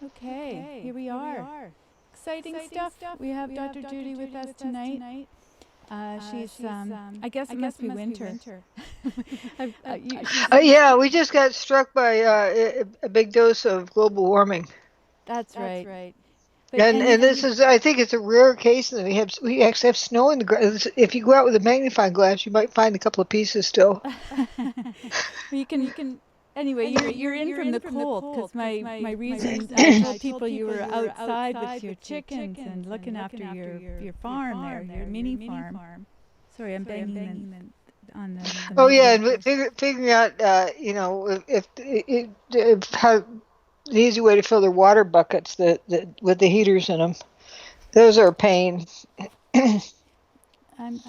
Okay, here we are. Exciting stuff. We have Dr. Judy with us tonight. I guess it must be winter. Yeah, we just got struck by a big dose of global warming, That's right. and this is, I think it's a rare case that we actually have snow in the ground. If you go out with a magnifying glass, you might find a couple of pieces still. you can. Anyway, you're in from the cold because my reason I told people you were outside with your chickens and looking after your farm there, your mini farm. Sorry, I'm banging on the Oh mic yeah, here. and figuring out, if how the easy way to fill their water buckets that with the heaters in them. Those are a pain.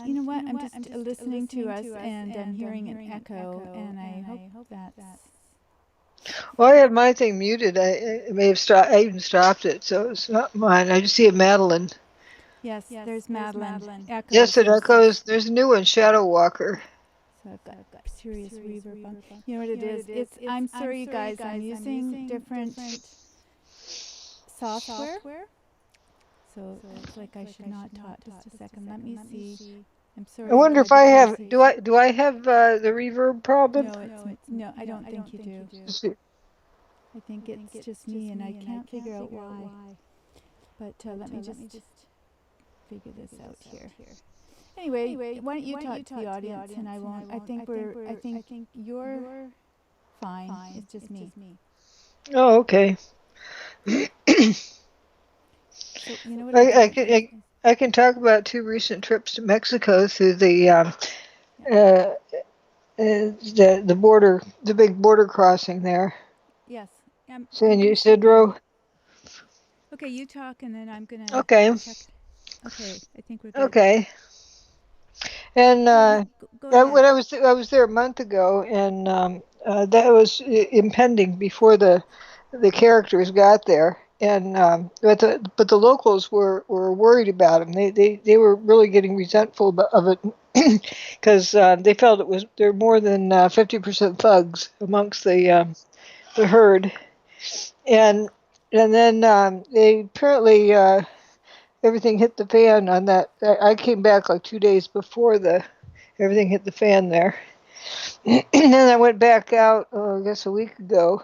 You know what? I'm just listening to us and I'm hearing an echo, and I hope that's. Well, I had my thing muted. I may have stopped. I even stopped it, so it's not mine. I just see a Madeline. Yes, there's Madeline. Yes, Echoes. it echoes. There's a new one, Shadow Walker. So I've got serious reverb on. You know what it is? I'm sorry, you guys. I'm using different software. So it's like I should not talk. Just a second. Let me see. I'm I sorry for wonder the if I have. difficulties. Do I have the reverb problem? No. I don't think you do. I think it's just me, and I can't figure out why. But let me just figure this out here. Anyway, why don't you talk to the audience, and I won't. I think you're fine. It's just me. Oh, okay. So you know what I I, I did can is. I can talk about two recent trips to Mexico through uh, the border, the big border crossing there, Yes. I'm San gonna see if I can. Ysidro. Okay, you talk, and then I'm gonna Okay, check. Okay, I think we're good. okay. And Go ahead. when I was there a month ago, and that was impending before the characters got there. And but the locals were worried about him. They were really getting resentful of it because they felt it was there were more than 50% thugs amongst the herd. And then they apparently everything hit the fan on that. I came back like 2 days before the everything hit the fan there. And then I went back out, I guess a week ago,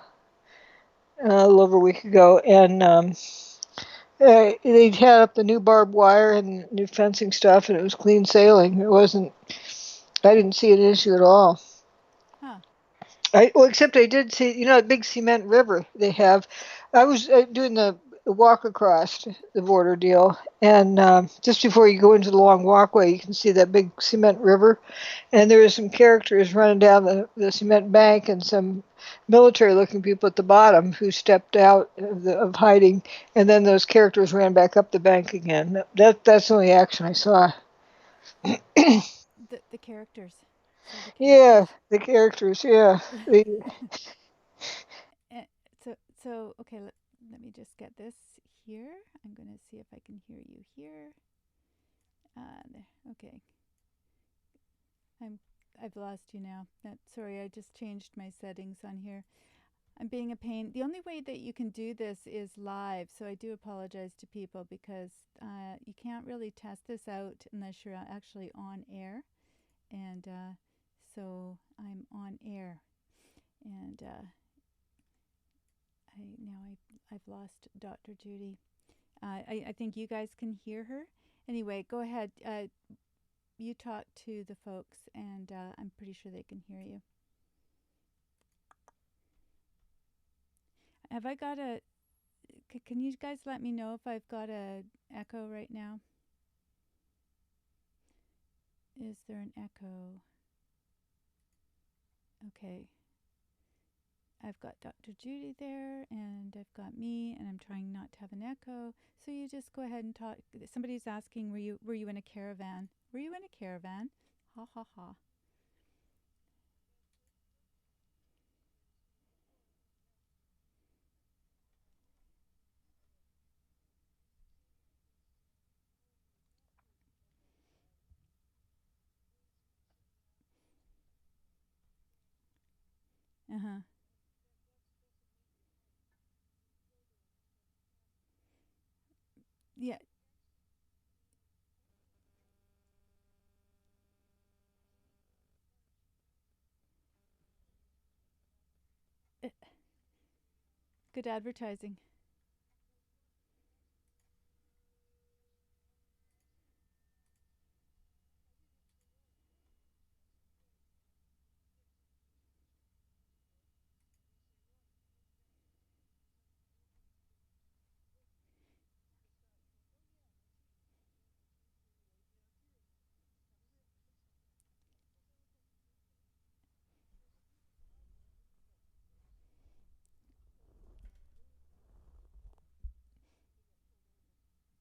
a little over a week ago, and they'd had up the new barbed wire and new fencing stuff, and it was clean sailing. It wasn't. I didn't see an issue at all. Huh. Well, except I did see, a big cement river they have. I was doing the walk across the border deal, and just before you go into the long walkway, you can see that big cement river. And there were some characters running down the cement bank, and some military-looking people at the bottom who stepped out of hiding, and then those characters ran back up the bank again. That's the only action I saw. The characters. So the Yeah, characters. the characters. Yeah, Eh, so okay. Let me just get this here. I'm gonna see if I can hear you here. There. Okay. I'm. I've lost you now. Sorry, I just changed my settings on here. I'm being a pain. The only way that you can do this is live, so I do apologize to people because you can't really test this out unless you're actually on air. And so I'm on air, and I've lost Dr. Judy. I think you guys can hear her. Anyway, go ahead. You talk to the folks, and I'm pretty sure they can hear you. Have I got a? Can you guys let me know if I've got a echo right now? Is there an echo? Okay. I've got Dr. Judy there, and I've got me, and I'm trying not to have an echo. So you just go ahead and talk. Somebody's asking, were you in a caravan? Were you in a caravan? Ha ha ha. Uh huh. good advertising.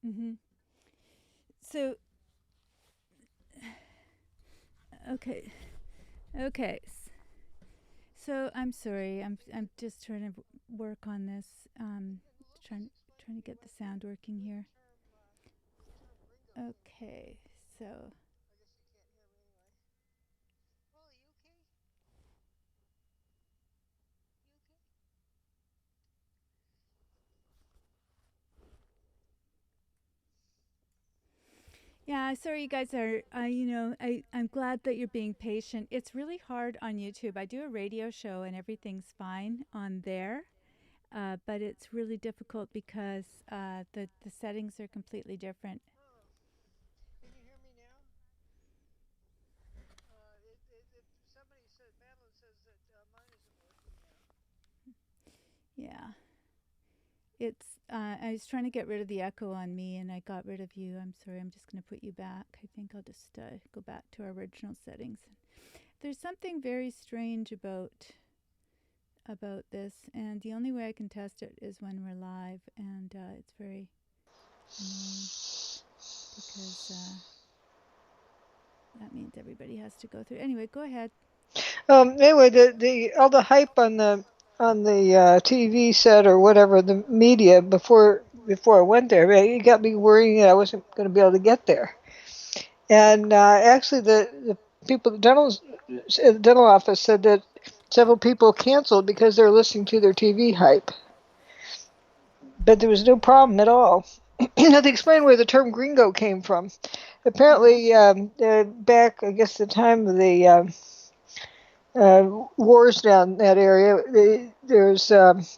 Mm-hmm. So, okay, okay. So I'm sorry. I'm just trying to work on this. Trying trying to get the sound working here. Okay, so yeah, sorry you guys are. I'm glad that you're being patient. It's really hard on YouTube. I do a radio show and everything's fine on there, but it's really difficult because the settings are completely different. Can you hear me now? Somebody said, Madeline says that mine isn't working now. Yeah, it's. I was trying to get rid of the echo on me, and I got rid of you. I'm sorry. I'm just going to put you back. I think I'll just go back to our original settings. There's something very strange about this, and the only way I can test it is when we're live, and it's very annoying because that means everybody has to go through. Anyway, go ahead. Anyway, the all the hype on the TV set or whatever the media before I went there, it got me worrying that I wasn't going to be able to get there. And actually, the people at the dental office said that several people canceled because they're listening to their TV hype, but there was no problem at all. Now, they explained where the term gringo came from. Uh huh. Apparently, back, I guess, the time of the wars down that area, there's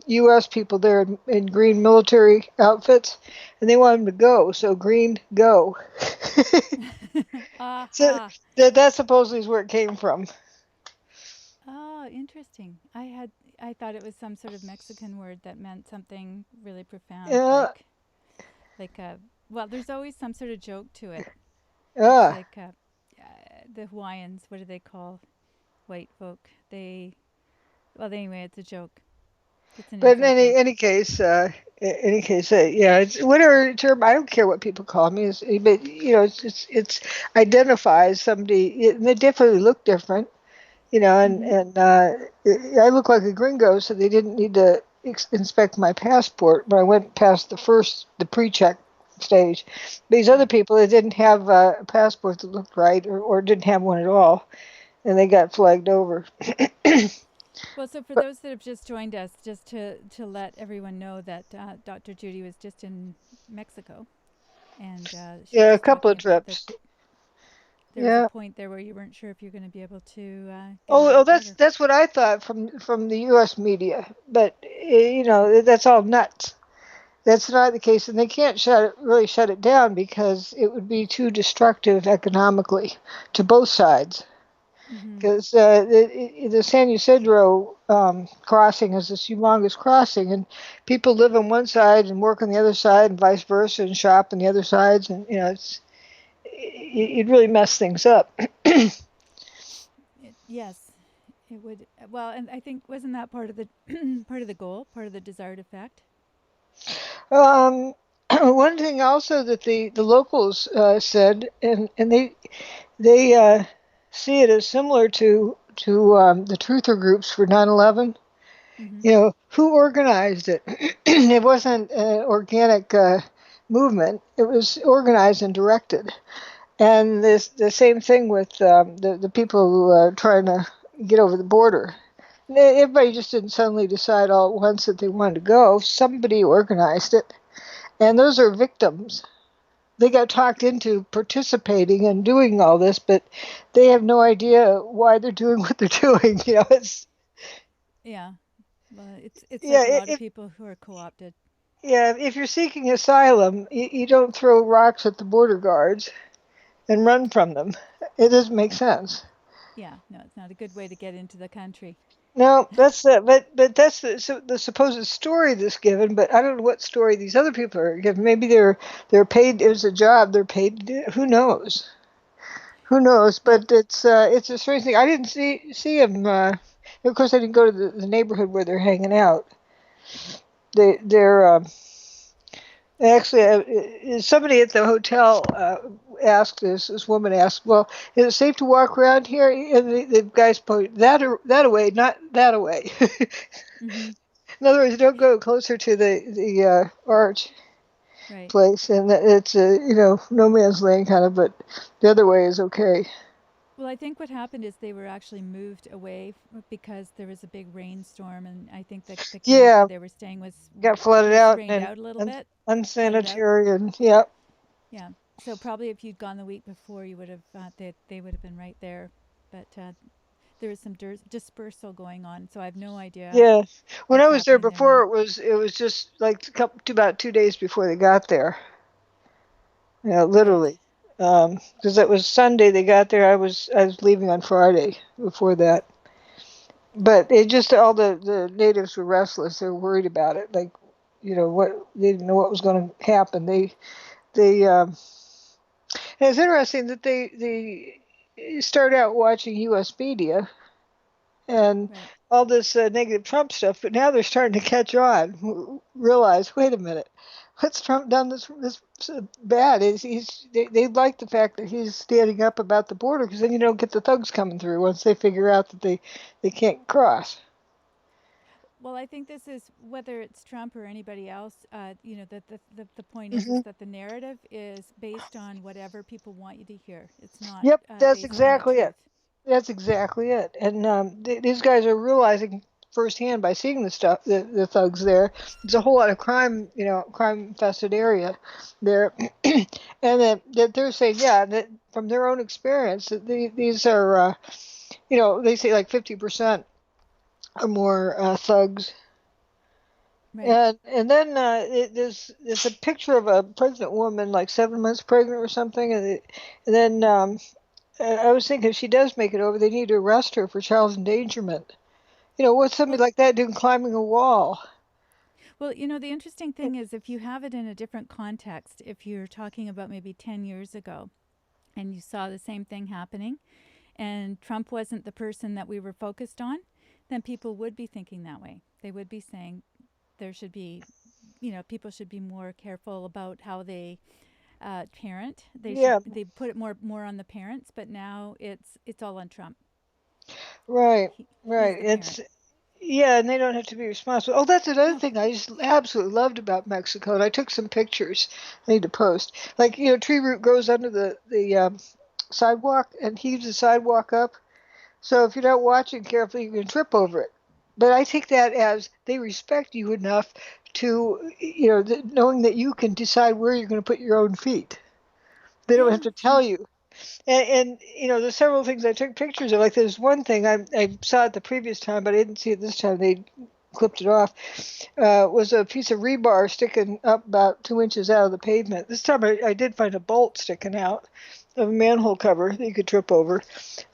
U.S. people there in green military outfits, and they want them to go, so green, go. So Aha. that supposedly is where it came from. Oh, interesting. I thought it was some sort of Mexican word that meant something really profound, Yeah, like a. Well, there's always some sort of joke to it. It's yeah. like the Hawaiians. What do they call white folk? Well, anyway, it's a joke. It's an But in inside joke. any case, yeah, it's whatever term. I don't care what people call me. But it's identifies somebody. They definitely look different, Mm-hmm. and I look like a gringo, so they didn't need to inspect my passport. But I went past the pre-check stage. These other Right. people that didn't have a passport that looked right, or didn't have one at all, and they got flagged over. Well, so for But those that have just joined us, just to let everyone know that Dr. Judy was just in Mexico, and she's yeah, a just couple talking of about that trips. there was a Yeah. point there where you weren't sure if you're going to be able to get over Oh, the that's border. that's what I thought from the U.S. media, but that's all nuts. That's not the case, and they can't really shut it down because it would be too destructive economically to both sides. Mm-hmm. Because the San Ysidro crossing is this humongous crossing, and people live on one side and work on the other side, and vice versa, and shop on the other sides, and you'd really mess things up. Yes, it would. Well, and I think wasn't that part of the part of the goal, part of the desired effect? Um, one thing also that the locals said, and they see it as similar to the truther groups for 9/11. Mm-hmm. Who organized it? It wasn't an organic movement. It was organized and directed. And the same thing with the people who are trying to get over the border. Everybody just didn't suddenly decide all at once that they wanted to go. Somebody organized it. And those are victims. They got talked into participating and doing all this, but they have no idea why they're doing what they're doing. It's Yeah. Well, it's Yeah, like a lot of people who are co-opted. yeah. If you're seeking asylum, you don't throw rocks at the border guards and run from them. It doesn't make sense. Yeah, no, it's not a good way to get into the country. No, that's the but that's the supposed story that's given. But I don't know what story these other people are given. Maybe they're paid. It was a job. They're paid to do. Who knows? Who knows? Well, But it's a strange thing. I didn't see him. Of course, I didn't go to the neighborhood where they're hanging out. They're actually somebody at the hotel asked this woman asked, well, is it safe to walk around here? And the guys point that away, not that away. mm-hmm, In other words, don't go closer to the arch right. place, and it's no man's land kind of, but the other way is okay. Well, I think what happened is they were actually moved away because there was a big rainstorm, and I think the camp where Yeah, they were staying got flooded was out rained and out a little bit, flooded out. unsanitary, and yeah. Yeah. So probably if you'd gone the week before, you would have they would have been right there. But there was some dispersal going on, so I have no idea Yeah, when I what's was there happening there before, now. it was just like about 2 days before they got there. Yeah, Right. literally, because it was Sunday they got there. I was leaving on Friday before that. But it just all the natives were restless. They were worried about it. Like, what they didn't know what was going to happen. They and it's interesting that they start out watching U.S. media and Right. all this negative Trump stuff, but now they're starting to catch on, realize, wait a minute, what's Trump done this bad? They like the fact that he's standing up about the border because then you don't get the thugs coming through once they figure out that they can't cross. Well, I think this is whether it's Trump or anybody else. The point is Hmm. that the narrative is based on whatever people want you to hear. It's not Yep, that's based on the exactly it. truth. That's exactly it. And these guys are realizing firsthand by seeing the stuff, the thugs there. There's a whole lot of crime, crime-infested area there, and that they're saying, yeah, that from their own experience, that these are, they say like 50% or more thugs. Right. And then there's a picture of a pregnant woman, like 7 months pregnant or something, and then I was thinking if she does make it over, they need to arrest her for child endangerment. What's Well, somebody like that doing climbing a wall? well, the interesting thing is if you have it in a different context, if you're talking about maybe 10 years ago and you saw the same thing happening and Trump wasn't the person that we were focused on, then people would be thinking that way. They would be saying there should be, people should be more careful about how they parent. Yeah, They put it more on the parents, but now it's all on Trump. right, He's right. the It's parent. Yeah, and they don't have to be responsible. Oh, that's another thing I just absolutely loved about Mexico, and I took some pictures. I need to post. Like, tree root grows under the sidewalk and heaves the sidewalk up. So if you're not watching carefully, you can trip over it. But I take that as they respect you enough to, knowing that you can decide where you're going to put your own feet. They don't have Yeah, to tell and you. And there's several things I took pictures of. Like there's one thing I saw it the previous time, but I didn't see it this time. They clipped it off. Was a piece of rebar sticking up about 2 inches out of the pavement. This time I did find a bolt sticking out of a manhole cover that you could trip over.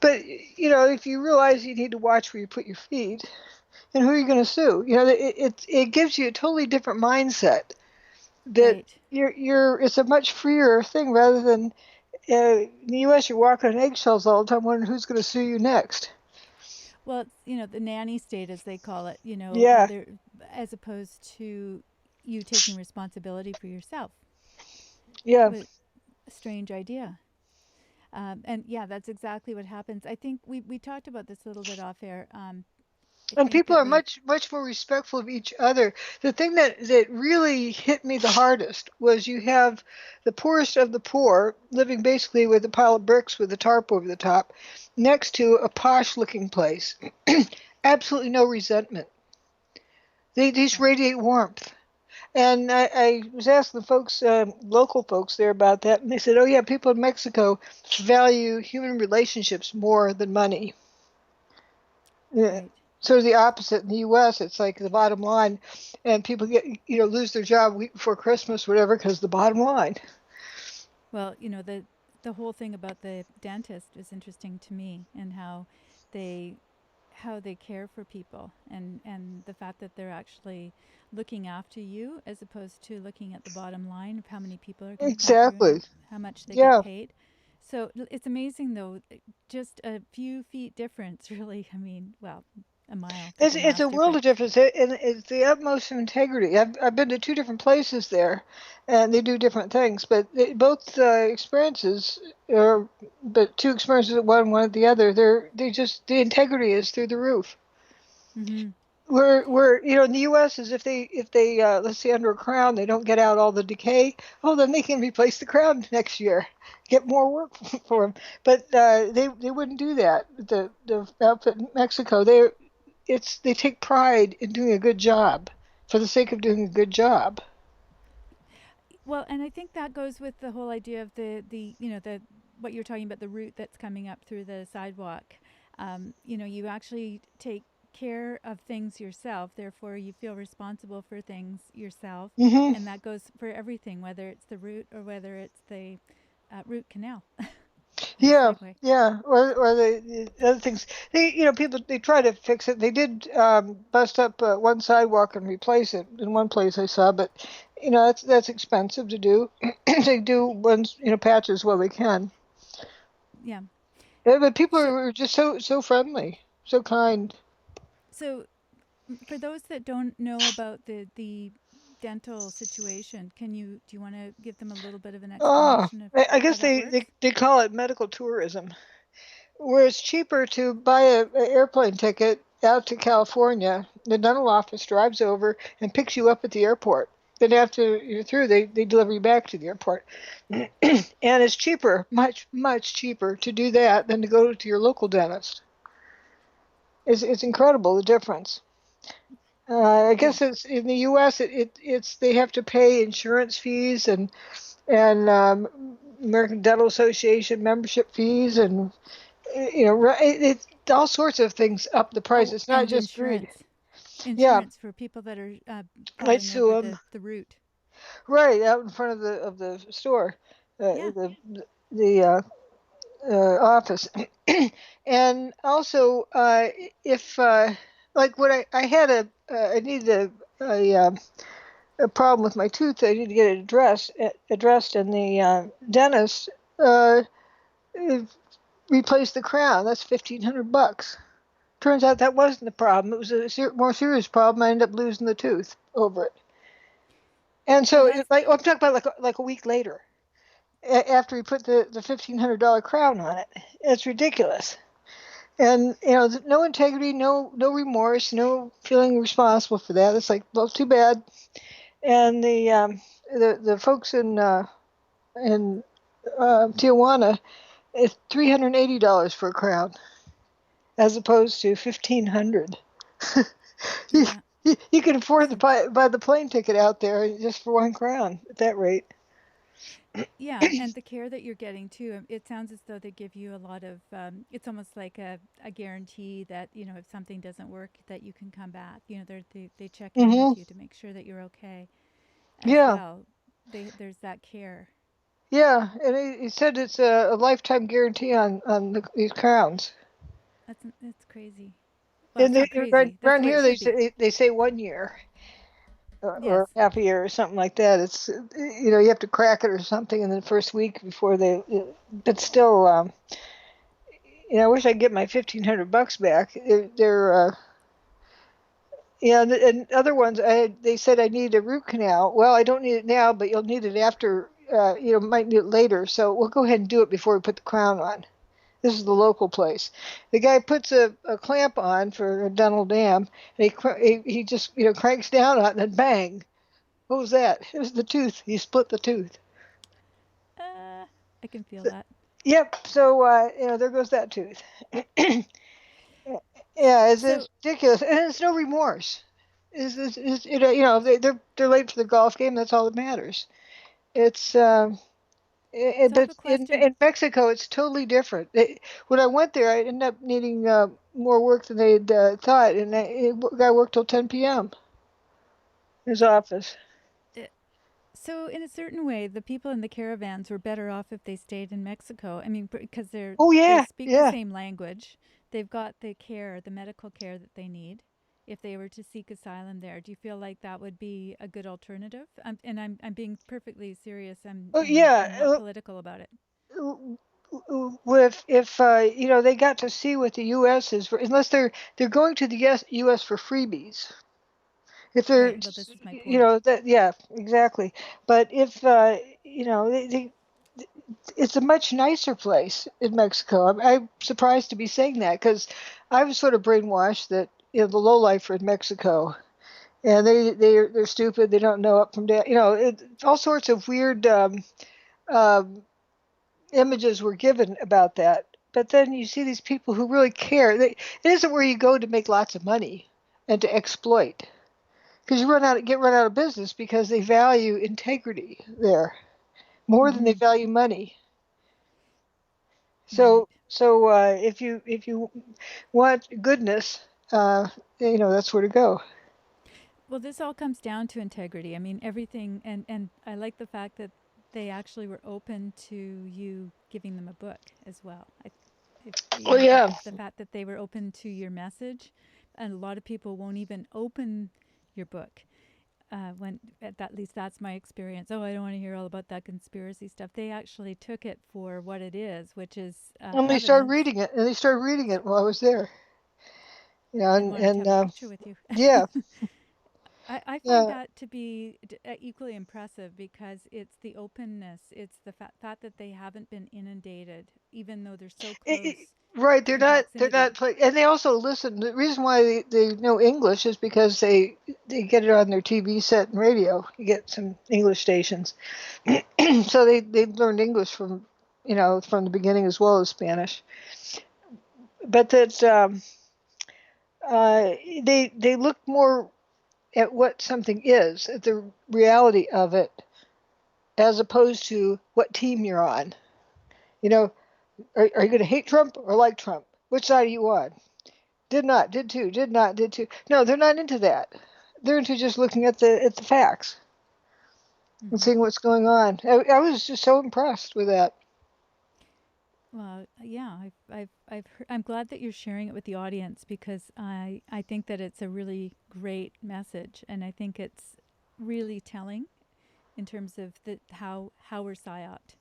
But if you realize you need to watch where you put your feet and who are you going to sue, it gives you a totally different mindset. That right. it's a much freer thing rather than in the U.S., you're walking on eggshells all the time, wondering who's going to sue you next. Well, it's, the nanny state, as they call it. Yeah, There as opposed to you taking responsibility for yourself. yeah. What a strange idea. And yeah, that's exactly what happens. I think we talked about this a little bit off air. I And think people that are we much, much more respectful of each other. The thing that really hit me the hardest was you have the poorest of the poor living basically with a pile of bricks with a tarp over the top next to a posh looking place. Absolutely no resentment. They just right, radiate warmth. And I was asking the folks, local folks there about that, and they said, "Oh yeah, people in Mexico value human relationships more than money." Yeah. right. sort of the opposite in the U.S. It's like the bottom line, and people get lose their job a week before Christmas, whatever, because the bottom line. Well, the whole thing about the dentist is interesting to me, and they how they care for people, and the fact that they're actually looking after you as opposed to looking at the bottom line of how many people are going to come through and Exactly. how much they get Yeah. paid. So it's amazing though, just a few feet difference really. I mean, well, a mile, couple It's miles a world of difference. difference, and it's the utmost of integrity. I've been to two different places there, and they do different things, but both experiences are, but two experiences at one at the other. They just the integrity is through the roof. Mhm. Where in the U.S. is if they let's say under a crown they don't get out all the decay, oh then they can replace the crown next year, get more work for them. But they wouldn't do that. The outfit in Mexico they take pride in doing a good job for the sake of doing a good job. Well, and I think that goes with the whole idea of the what you're talking about, the route that's coming up through the sidewalk. You actually take care of things yourself, therefore you feel responsible for things yourself, Hmm. and that goes for everything, whether it's the route or whether it's the root canal or the Yeah, sideway. yeah. Or the other things. People they try to fix it. They did bust up one sidewalk and replace it in one place I saw, but that's expensive to do. They do ones patches while they can. Yeah. Yeah, but people So, are just so friendly, so kind. so for those that don't know about the dental situation, do you want to give them a little bit of an Oh, explanation of I how guess that they works? they call it medical tourism. Where it's cheaper to buy a airplane ticket out to California, the dental office drives over and picks you up at the airport. Then after you're through, they deliver you back to the airport. And it's cheaper, much, much cheaper to do that than to go to your local dentist. It's incredible the difference. I Yeah. guess it's in the U.S. It's they have to pay insurance fees and American Dental Association membership fees and it's all sorts of things up the price. Oh, It's not and just greed. insurance. Yeah, Insurance for people that are I plowing sue over them the route. right out in front of the store, Yeah. the office, and also if like when I had I needed a problem with my tooth. I need to get it addressed, and the dentist uh, replaced the crown. That's $1,500. Turns out that wasn't the problem. It was a more serious problem. I ended up losing the tooth over it. And Well, so, that's I'm talking about like a week later, after he put the $1,500 crown on it. It's ridiculous. And no integrity, no remorse, no feeling responsible for that. It's like, well, too bad. And the folks in Tijuana, it's $380 for a crown, as opposed to 1,500. you, yeah. you can afford to buy the plane ticket out there just for 1 crown at that rate. Yeah, and the care that you're getting too. It sounds as though they give you a lot of. It's almost like a guarantee that if something doesn't work, that you can come back. They check in Hmm. with you to make sure that you're okay as Yeah, well. There's that care. yeah, and he said it's a lifetime guarantee on these crowns. That's crazy. Well, And it's not crazy. That's around the way it here should be. they say 1 year Yes. or half a year or something like that. It's you have to crack it or something in the first week before they. But still, I wish I could get my $1,500 back. They're yeah, and other ones, they said I need a root canal. Well, I don't need it now, but you'll need it after, might need it later. So we'll go ahead and do it before we put the crown on. This is the local place. The guy puts a clamp on for a dental dam, and he just, cranks down on it, and then bang. What was that? It was the tooth. He split the tooth. I can feel that. Yep. So, there goes that tooth. Yeah, it's So ridiculous, and it's no remorse. They're late for the golf game. That's all that matters. It's So I have But a question. in Mexico, it's totally different. When I went there, I ended up needing more work than they'd thought, and I worked till 10 p.m. in his office. uh, So in a certain way, the people in the caravans were better off if they stayed in Mexico. I mean, because Oh they yeah, speak the yeah. same language. They've got the care, the medical care that they need. If they were to seek asylum there, do you feel like that would be a good alternative? I'm being perfectly serious. Oh I'm not yeah. political about it. With if they got to see what the U.S. is for, unless they're going to the U.S. for freebies. If they're Right. Well, this is my you point. know that yeah exactly. But if it's a much nicer place in Mexico. I'm surprised to be saying that because I was sort of brainwashed that the lowlifer in Mexico, and they're stupid. They don't know up from down. All sorts of weird um, images were given about that. But then you see these people who really care. It isn't where you go to make lots of money and to exploit, because you run out of business because they value integrity there more than they Mm-hmm. value money. Right. So if you want goodness, that's where to go. Well, this all comes down to integrity. I mean, everything, and I like the fact that they actually were open to you giving them a book as well. If Oh yeah. the fact that they were open to your message, and a lot of people won't even open your book. When at least that's my experience. Oh, I don't want to hear all about that conspiracy stuff. They actually took it for what it is, which is And they started evidence, reading it, and they started reading it while I was there. Yeah, and wanted to and have a picture with you. yeah, I find yeah. that to be equally impressive because it's the openness, it's the fact that they haven't been inundated, even though they're so It, it, close right, they're in not. They're proximity. not. And they also listen. The reason why they know English is because they get it on their TV set and radio. You get some English stations, so they learned English from the beginning as well as Spanish. But that uh, they look more at what something is, at the reality of it, as opposed to what team you're on. You know, are you going to hate Trump or like Trump? Which side are you on? Did not, did too, did not, did too. No, they're not into that. They're into just looking at the facts and Hmm. seeing what's going on. I was just so impressed with that. Well, yeah, I'm glad that you're sharing it with the audience because I think that it's a really great message, and I think it's really telling in terms of how we're psyoped.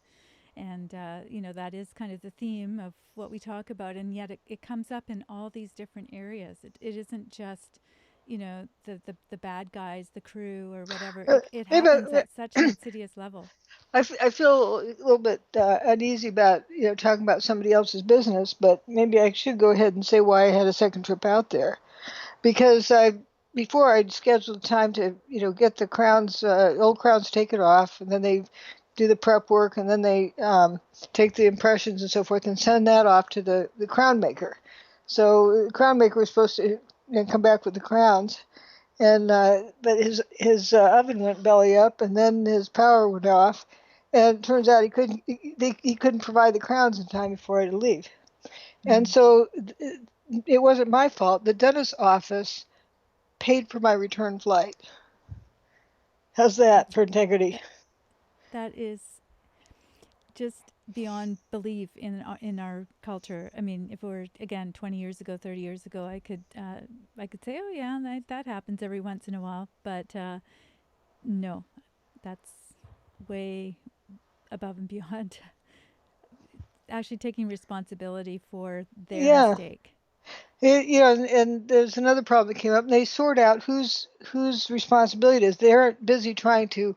And that is kind of the theme of what we talk about, and yet it comes up in all these different areas. It isn't just the bad guys, the crew or whatever. It Maybe happens at such an insidious level. I feel a little bit uneasy about talking about somebody else's business, but maybe I should go ahead and say why I had a second trip out there. Because I before I'd scheduled time to get the crowns, old crowns taken off, and then they do the prep work, and then they take the impressions and so forth, and send that off to the crown maker. So the crown maker was supposed to come back with the crowns, and but his oven went belly up, and then his power went off, and it turns out he couldn't provide the crowns in time before I had to leave, and Mm. so it wasn't my fault. The dentist's office paid for my return flight. How's that That's for integrity? that that is just beyond belief in our culture. I mean, if it were again 20 years ago, 30 years ago, I could say, oh yeah, that happens every once in a while. But no, that's way above and beyond actually taking responsibility for their Yeah. mistake. And there's another problem that came up. And they sort out whose responsibility it is. They're busy trying to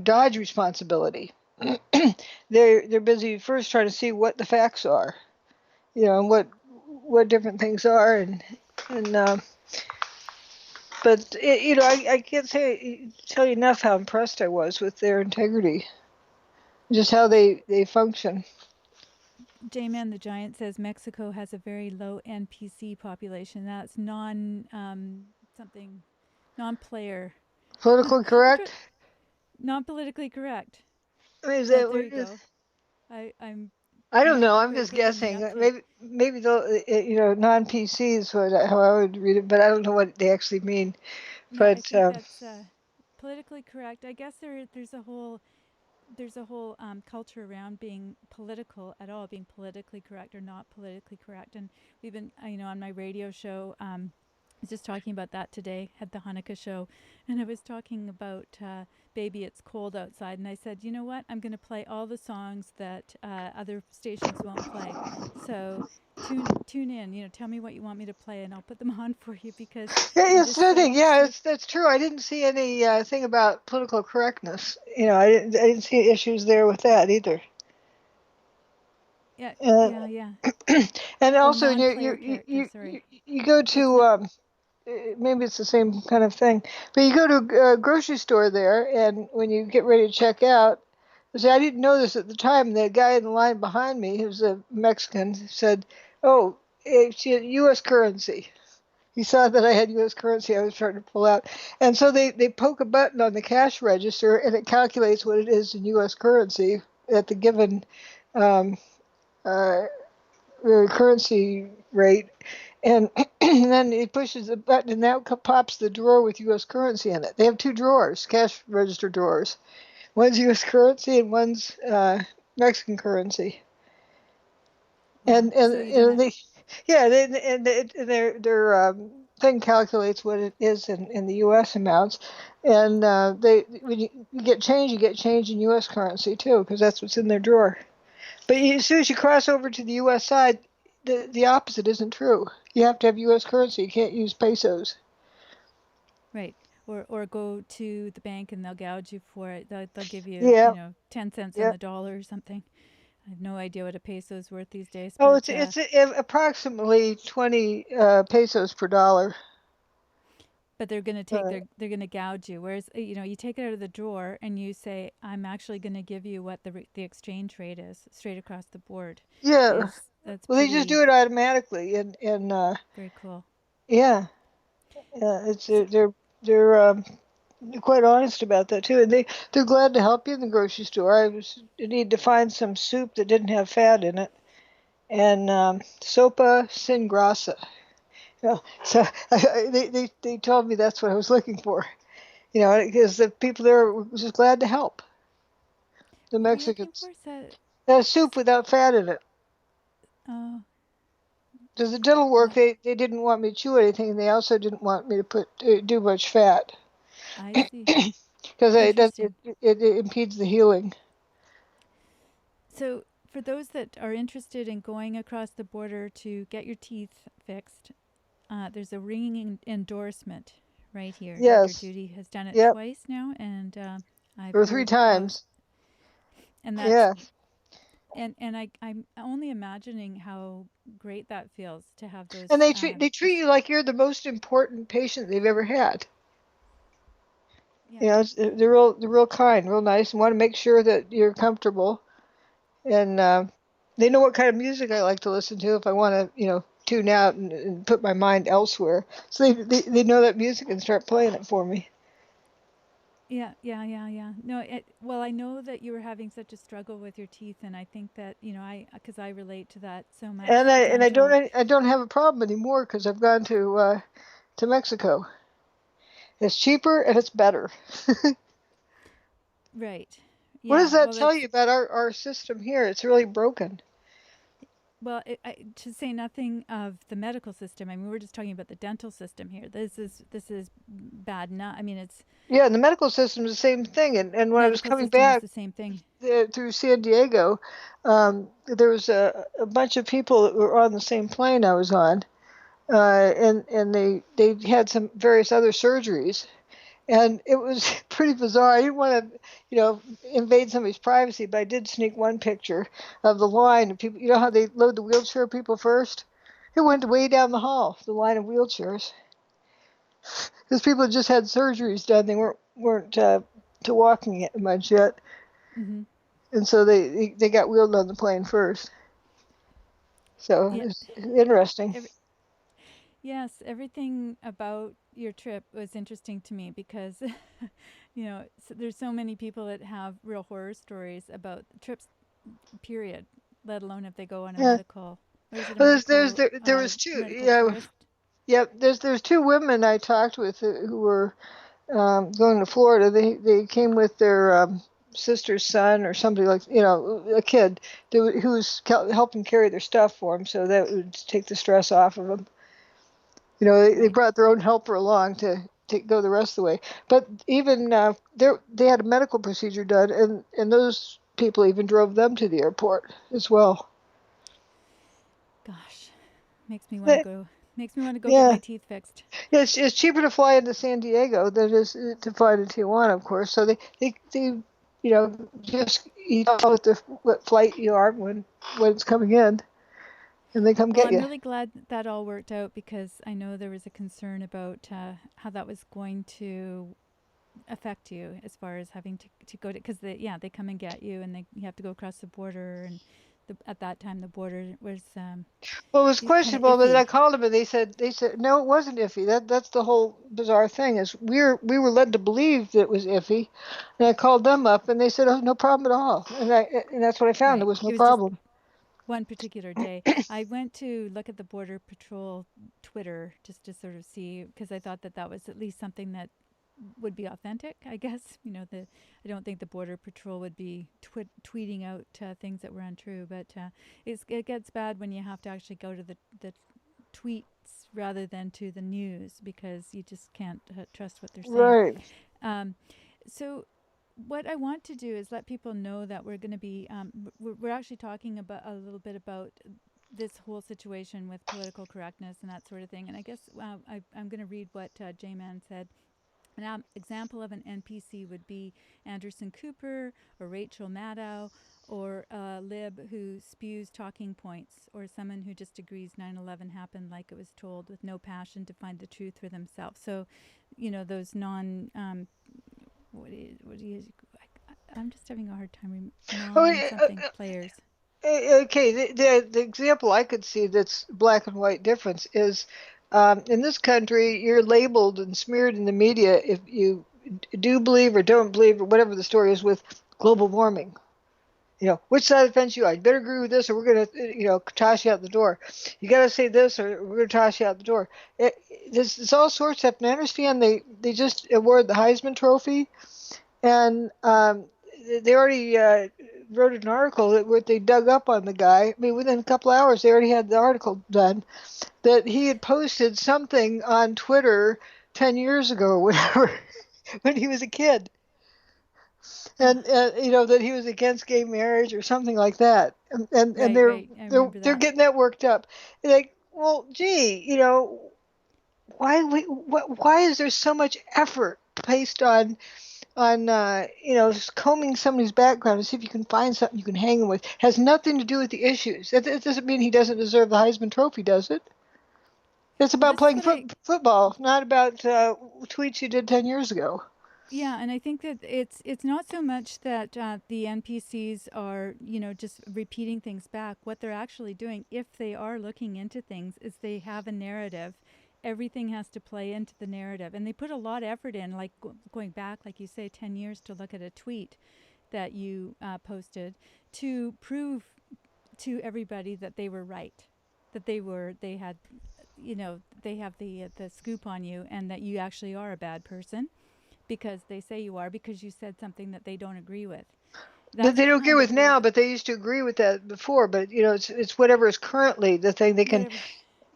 dodge responsibility. They're busy first trying to see what the facts are, and what different things are, and but I can't tell you enough how impressed I was with their integrity, just how they function. J-Man the Giant says Mexico has a very low NPC population. That's something non-player. Politically I'm correct. non-politically correct. I mean, is That that there what you it is? go. I'm I don't know. not I'm quite just quick on the guessing. uptake. Maybe they'll, non-PC is how I would read it, but I don't know what they actually mean. No, I But think that's politically correct. I guess there's a whole culture around being political at all, being politically correct or not politically correct. And we've been, on my radio show, I was just talking about that today, had the Hanukkah show, and I was talking about Baby It's Cold Outside. And I said, you know what? I'm going to play all the songs that other stations won't play. So tune in, tell me what you want me to play, and I'll put them on for you because they're it's just so, nothing. Yeah, so, that's true. I didn't see any thing about political correctness. I didn't see issues there with that either. yeah, Uh, yeah, yeah. and Oh, also, non-player character, sorry. you go It's to not, maybe it's the same kind of thing, but you go to a grocery store there, and when you get ready to check out, see, I didn't know this at the time. The guy in the line behind me, who's a Mexican, said, "Oh, it's U.S. currency." He saw that I had U.S. currency I was trying to pull out. And so they poke a button on the cash register and it calculates what it is in U.S. currency at the given um, uh, currency rate. And then it pushes the button and now pops the drawer with U.S. currency in it. They have two drawers, cash register drawers. One's U.S. currency and one's Mexican currency. wow. So you don't And have, they, yeah, and their thing calculates what it is in the U.S. amounts, and they when you get change, you get change in U.S. currency too, because that's what's in their drawer. But as soon as you cross over to the U.S. side, the opposite isn't true. You have to have U.S. currency. You can't use pesos. right. Or go to the bank and they'll gouge you for it. They'll give you, Yeah, 10 cents on yeah. the dollar or something. I have no idea what a peso is worth these days, Oh, but it's approximately 20 pesos per dollar. they're going to Uh, they're going to gouge you. Whereas you take it out of the drawer and you say, I'm actually going to give you what the exchange rate is straight across the board. yeah. Is That's Well, they just pretty do it automatically, and very cool. yeah. Yeah, it's So, they're quite honest about that too, and they're glad to help you in the grocery store. I need to find some soup that didn't have fat in it, and sopa sin grasa. Yeah, so they told me that's what I was looking for. Because the people there were just glad to help the what were you looking Mexicans. for? Soup without fat in it. Oh, Because the dental work, what? they didn't want me to chew anything, and they also didn't want me to do much fat. I see. Because Interesting. it impedes the healing. So, for those that are interested in going across the border to get your teeth fixed, there's a ringing endorsement right here. Dr. Yes. Judy has done it Yep. twice now, and I've Or three heard how, times. and that's Yeah. and I'm only imagining how great that feels to have those. And they treat you like you're the most important patient they've ever had. Yeah, They're real kind, real nice, and want to make sure that you're comfortable. And they know what kind of music I like to listen to if I want to, tune out and put my mind elsewhere. So they know that music and start playing it for me. yeah, yeah, yeah, yeah. No, well, I know that you were having such a struggle with your teeth, and I think that because I relate to that so And much. I Dental, don't have a problem anymore because I've gone to Mexico. It's cheaper and it's better. right? What does Yeah. that Well, tell that's you about our system here? It's really broken. well. To say nothing of the medical system. I mean, we're just talking about the dental system here. This is bad enough. I mean, it's Yeah, and the medical system is the same thing. And when I was medical coming system is back the same thing. through San Diego, there was a bunch of people that were on the same plane I was on, and they had some various other surgeries, and it was pretty bizarre. I didn't want to, invade somebody's privacy, but I did sneak one picture of the line of people. You know how they load the wheelchair people first? It went way down the hall, the line of wheelchairs, because people had just had surgeries done. They weren't to walking it much yet, Mm-hmm. and so they got wheeled on the plane first. So Yeah. it's interesting. Every, yes, everything about your trip was interesting to me because, there's so many people that have real horror stories about trips period, let alone if they go on a Yeah. medical, or is it a Well, medical, there was two. medical Yeah. tourist? Yep. There's two women I talked with who were going to Florida. They came with their sister's son or somebody, like, a kid who was helping carry their stuff for them, so that would take the stress off of them. They Right. brought their own helper along to go the rest of the way. But even they had a medical procedure done, and those people even drove them to the airport as well. Gosh, makes me want to They- go. Makes me want to go get Yeah, my teeth fixed. it's cheaper to fly into San Diego than it is to fly to Tijuana, of course. So they just eat out what flight you are when it's coming in, and they come Well, get I'm you. really glad that all worked out because I know there was a concern about how that was going to affect you as far as having to go to, because they come and get you, and you have to go across the border, and at that time the border was Well, it was kind of questionable, but I iffy. called them and they said no, it wasn't iffy. That's the whole bizarre thing is we were led to believe that it was iffy, and I called them up and they said, oh, no problem at all, and that's what I found. There Right. was no It was just problem. one particular day. I went to look at the Border Patrol Twitter just to sort of see, because I thought that that was at least something that would be authentic, I guess. I don't think the Border Patrol would be tweeting out things that were untrue, but it gets bad when you have to actually go to the tweets rather than to the news because you just can't trust what they're saying. Right. Um, so what I want to do is let people know that we're going to be we're actually talking about a little bit about this whole situation with political correctness and that sort of thing. And I guess I'm going to read what J Man said. An example of an NPC would be Anderson Cooper or Rachel Maddow or a lib who spews talking points, or someone who just agrees 9/11 happened like it was told with no passion to find the truth for themselves. So, those non what do you I'm just having a hard time Oh, non something players. okay. The example I could see that's black and white difference is in this country you're labeled and smeared in the media if you do believe or don't believe or whatever the story is with global warming. Which side of the fence you are. You better agree with this or we're going to, toss you out the door. You got to say this or we're going to toss you out the door. There's all sorts of stuff. And I understand they just awarded the Heisman Trophy, and they already wrote an article where they dug up on the guy. I mean, within a couple hours, they already had the article done that he had posted something on Twitter 10 years ago or whatever when he was a kid, and that he was against gay marriage or something like that, and Right, they're right. I they're remember they're that. getting that worked up. Like, well, gee, why is there so much effort placed on combing somebody's background to see if you can find something you can hang him with? Has nothing to do with the issues. It doesn't mean he doesn't deserve the Heisman Trophy, does it? It's Well, about this is playing what I football, not about tweets you did 10 years ago. yeah, and I think that it's not so much that the NPCs are just repeating things back. What they're actually doing, if they are looking into things, is they have a narrative. Everything has to play into the narrative, and they put a lot of effort in, like going back, like you say, 10 years to look at a tweet that you posted to prove to everybody that they were right, that they had, they have the scoop on you, and that you actually are a bad person because they say you are because you said something that they don't agree with. That That's they the don't agree kind of with now, work, but they used to agree with that before. But it's whatever is currently the thing they can. whatever.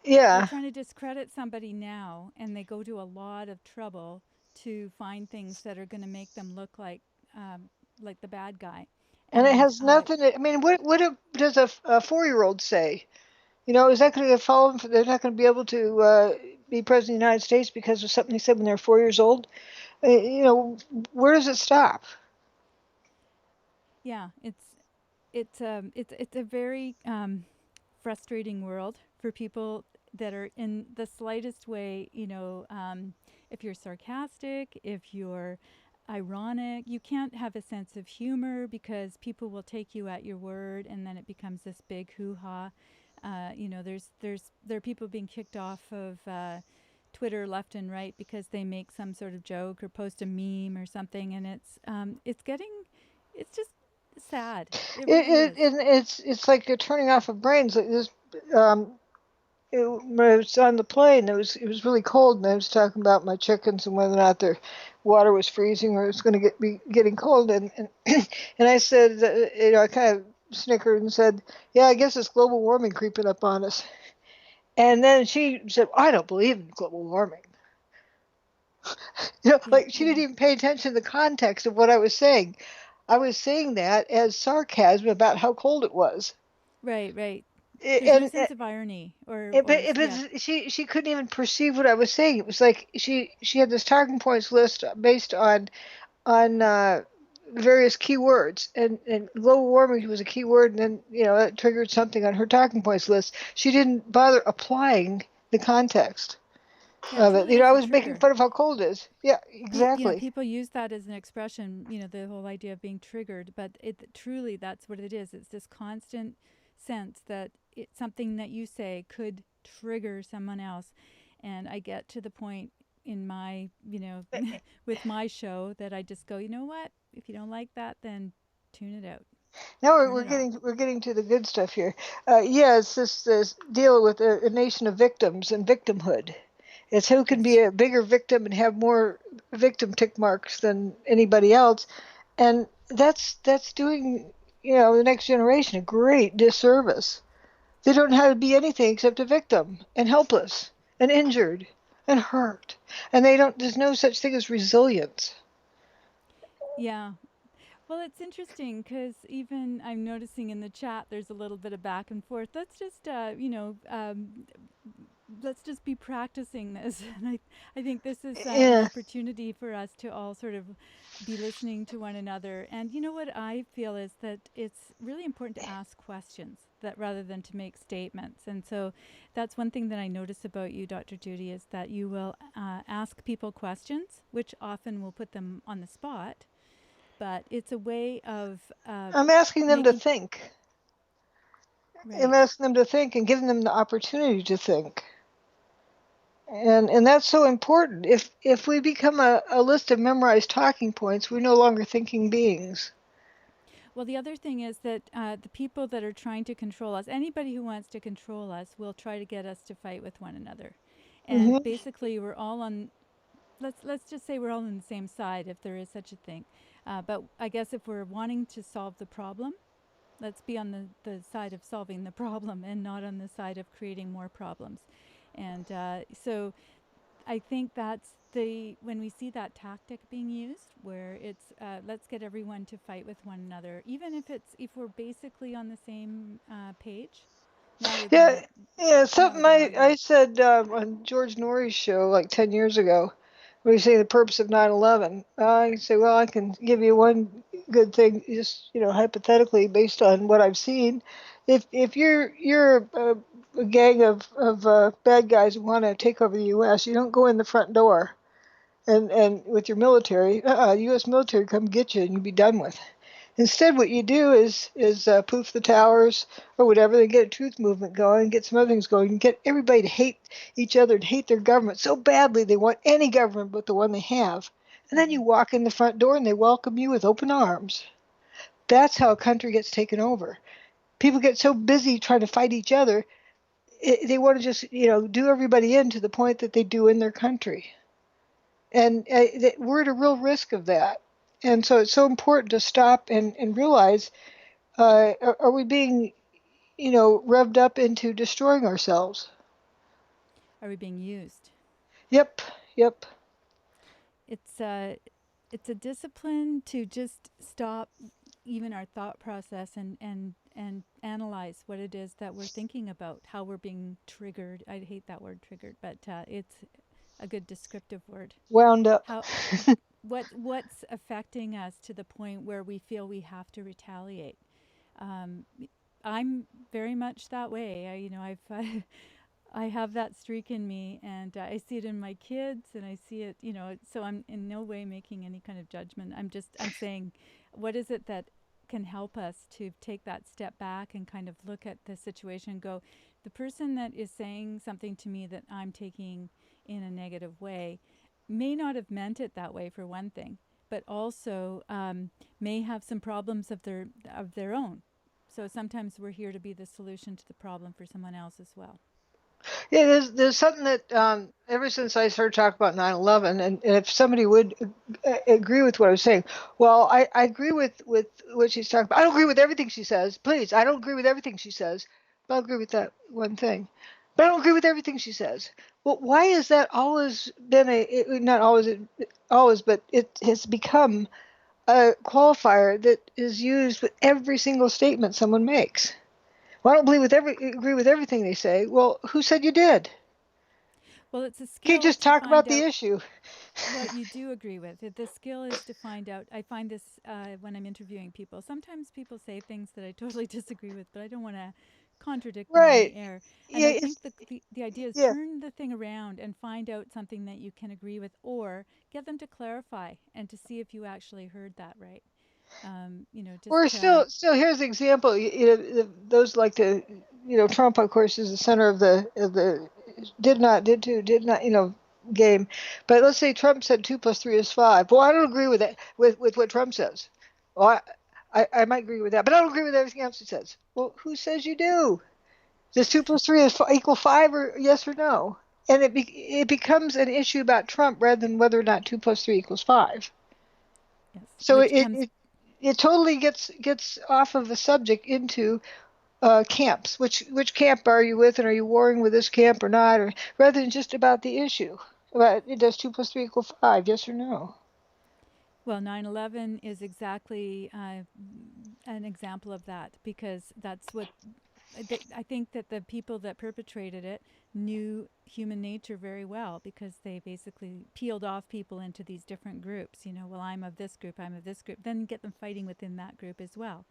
They're Yeah, trying to discredit somebody now, and they go to a lot of trouble to find things that are going to make them look like the bad guy. and it And has nothing. I mean, what does a 4-year-old say? Is that going to follow them? They're not going to be able to be president of the United States because of something they said when they were 4 years old. Where does it stop? yeah, it's a very frustrating world for people that are in the slightest way, if you're sarcastic, if you're ironic, you can't have a sense of humor because people will take you at your word, and then it becomes this big hoo-ha. There are people being kicked off of Twitter left and right because they make some sort of joke or post a meme or something, and it's just sad. It really is. And it's like you're turning off of brains. Like this, um, when I was on the plane, it was really cold, and I was talking about my chickens and whether or not their water was freezing or it was going to be getting cold, and and I said, I kind of snickered and said, yeah, I guess it's global warming creeping up on us. And then she said, I don't believe in global warming. Yeah, Like she yeah. didn't even pay attention to the context of what I was saying. I was saying that as sarcasm about how cold it was. Right, right. There's no And sense of irony yeah. but she couldn't even perceive what I was saying. It was like she had this talking points list based on various keywords, and global warming was a keyword, and then it triggered something on her talking points list. She didn't bother applying the context Yeah, it of it. truly is I a was making trigger. fun of how cold it is. Yeah, exactly. People use that as an expression, the whole idea of being triggered, but it truly, that's what it is. It's this constant sense that it's something that you say could trigger someone else. And I get to the point in my, with my show that I just go, you know what? If you don't like that, then tune it out, Now we're, turn we're it off. getting we're getting to the good stuff here. Yeah, it's this deal with a nation of victims and victimhood. It's who can Yes. be a bigger victim and have more victim tick marks than anybody else, and that's doing the next generation a great disservice. They don't know how to be anything except a victim and helpless and injured and hurt, and they don't. There's no such thing as resilience. Yeah. Well, it's interesting because even I'm noticing in the chat there's a little bit of back and forth. Let's just, let's just be practicing this. And I think this is an Yeah, opportunity for us to all sort of be listening to one another. And you know what I feel is that it's really important to ask questions that rather than to make statements. And so that's one thing that I notice about you, Dr. Judy, is that you will ask people questions, which often will put them on the spot. But it's a way of I'm asking them to making think. I'm right. asking them to think and giving them the opportunity to think. And that's so important. If we become a list of memorized talking points, we're no longer thinking beings. Well, the other thing is that the people that are trying to control us, anybody who wants to control us, will try to get us to fight with one another. And Hmm. basically, we're all on. Let's just say we're all on the same side, if there is such a thing. But I guess if we're wanting to solve the problem, let's be on the side of solving the problem and not on the side of creating more problems. And so I think that's the when we see that tactic being used, where it's let's get everyone to fight with one another, even if we're basically on the same page. Now we're Yeah, gonna yeah. now we're Something gonna I argue. said on George Norrie's show like 10 years ago, when he say the purpose of 9/11. I say, well, I can give you one good thing, just hypothetically based on what I've seen. If you're a gang of bad guys who want to take over the U.S., you don't go in the front door and with your military, U.S. military come get you and you be done with. Instead, what you do is poof the towers or whatever. They get a truth movement going, get some other things going, and get everybody to hate each other and hate their government so badly they want any government but the one they have. And then you Mm-hmm. walk in the front door and they welcome you with open arms. That's how a country gets taken over. People get so busy trying to fight each other, they want to just do everybody in to the point that they do in their country. And we're at a real risk of that. And so it's so important to stop and realize, are we being, revved up into destroying ourselves? Are we being used? Yep, yep. It's it's a discipline to just stop even our thought process and analyze what it is that we're thinking about, how we're being triggered. I hate that word triggered, but it's a good descriptive word. Wound up. How what's affecting us to the point where we feel we have to retaliate. Um, I'm very much that way. I have that streak in me, and I see it in my kids, and I see it. So I'm in no way making any kind of judgment. I'm saying, what is it that can help us to take that step back and kind of look at the situation and go, the person that is saying something to me that I'm taking in a negative way may not have meant it that way, for one thing, but also may have some problems of their own. So sometimes we're here to be the solution to the problem for someone else as well. Yeah, there's something that ever since I started talking about 9/11, and if somebody would agree with what I was saying, well, I agree with what she's talking about. I don't agree with everything she says. Please, I don't agree with everything she says, but I agree with that one thing. But I don't agree with everything she says. Well, why has that always been not always, always, but it has become a qualifier that is used with every single statement someone makes? Well, I don't agree with everything they say. Well, who said you did? Well, it's a Can't skill just to talk find about the out issue. what you do agree with. The skill is to find out. I find this when I'm interviewing people. Sometimes people say things that I totally disagree with, but I don't want to contradict them on the Right. air. And Yeah, I think it's the idea is yeah. turn the thing around and find out something that you can agree with, or get them to clarify and to see if you actually heard that right. Or Just still here's an example. Those like to, Trump of course is the center of the did not, did to, did not, game. But let's say Trump said 2 + 3 is 5. Well, I don't agree with that with what Trump says. Well, I might agree with that, but I don't agree with everything else he says. Well, who says you do? Does 2 + 3 equal 5, or yes or no? And it becomes an issue about Trump rather than whether or not 2 + 3 equals 5. yes, So which comes it totally gets off of the subject into camps. Which camp are you with, and are you warring with this camp or not? Or rather than just about the issue, about does 2 + 3 equal 5? Yes or no? Well, 9/11 is exactly an example of that, because that's what I think that the people that perpetrated it knew human nature very well, because they basically peeled off people into these different groups. Well, I'm of this group, I'm of this group, then get them fighting within that group as well.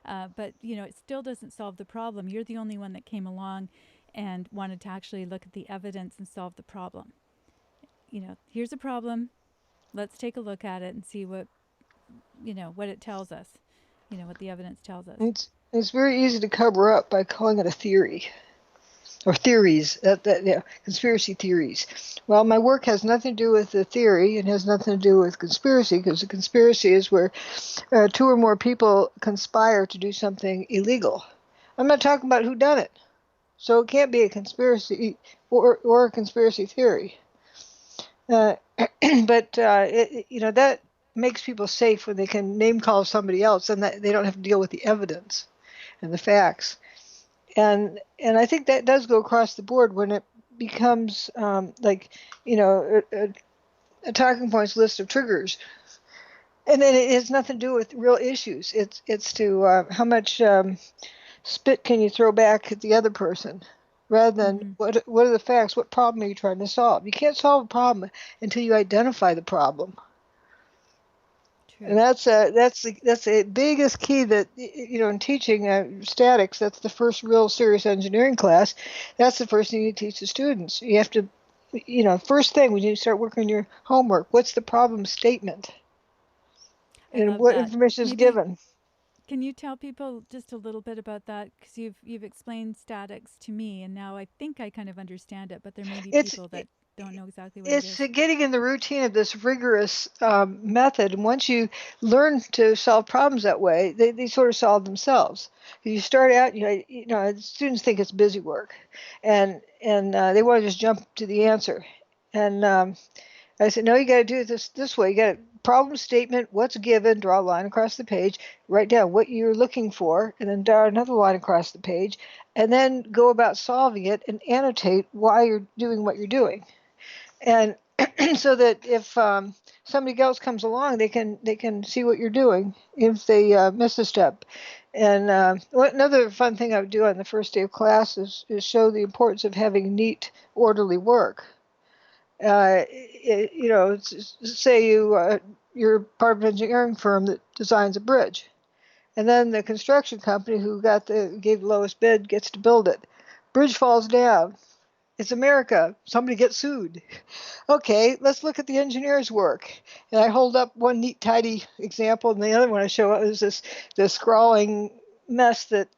But it still doesn't solve the problem. You're the only one that came along and wanted to actually look at the evidence and solve the problem. Here's a problem. Let's take a look at it and see what it tells us. What the evidence tells us. It's very easy to cover up by calling it a theory. Or theories, yeah, conspiracy theories. Well, my work has nothing to do with the theory and has nothing to do with conspiracy, because a conspiracy is where two or more people conspire to do something illegal. I'm not talking about who done it, so it can't be a conspiracy or a conspiracy theory. Uh, but that makes people safe when they can name call somebody else, and that they don't have to deal with the evidence and the facts. And I think that does go across the board when it becomes like a talking points list of triggers, and then it has nothing to do with real issues. It's to how much spit can you throw back at the other person, rather than Mm-hmm. what are the facts, what problem are you trying to solve. You can't solve a problem until you identify the problem. And True. that's the biggest key that in teaching statics. That's the first real serious engineering class. That's the first thing you teach the students. You have to, first thing when you start working on your homework, what's the problem statement I and love what that. information is Maybe given. can you tell people just a little bit about that, because you've explained statics to me, and now I think I kind of understand it, but there may be It's people that don't know exactly what it it's is. getting in the routine of this rigorous method. And once you learn to solve problems that way, they sort of solve themselves. You start out, students think it's busy work, and they want to just jump to the answer. And I said, no, you got to do it this way. You got a problem statement, what's given, draw a line across the page, write down what you're looking for, and then draw another line across the page, and then go about solving it and annotate why you're doing what you're doing. And so that if somebody else comes along, they can see what you're doing if they miss a step. And another fun thing I would do on the first day of class is show the importance of having neat, orderly work. Say you're part of an engineering firm that designs a bridge, and then the construction company who gave the lowest bid gets to build it. Bridge falls down. It's America. Somebody gets sued. Okay, let's look at the engineer's work. And I hold up one neat, tidy example, and the other one I show is this scrawling mess that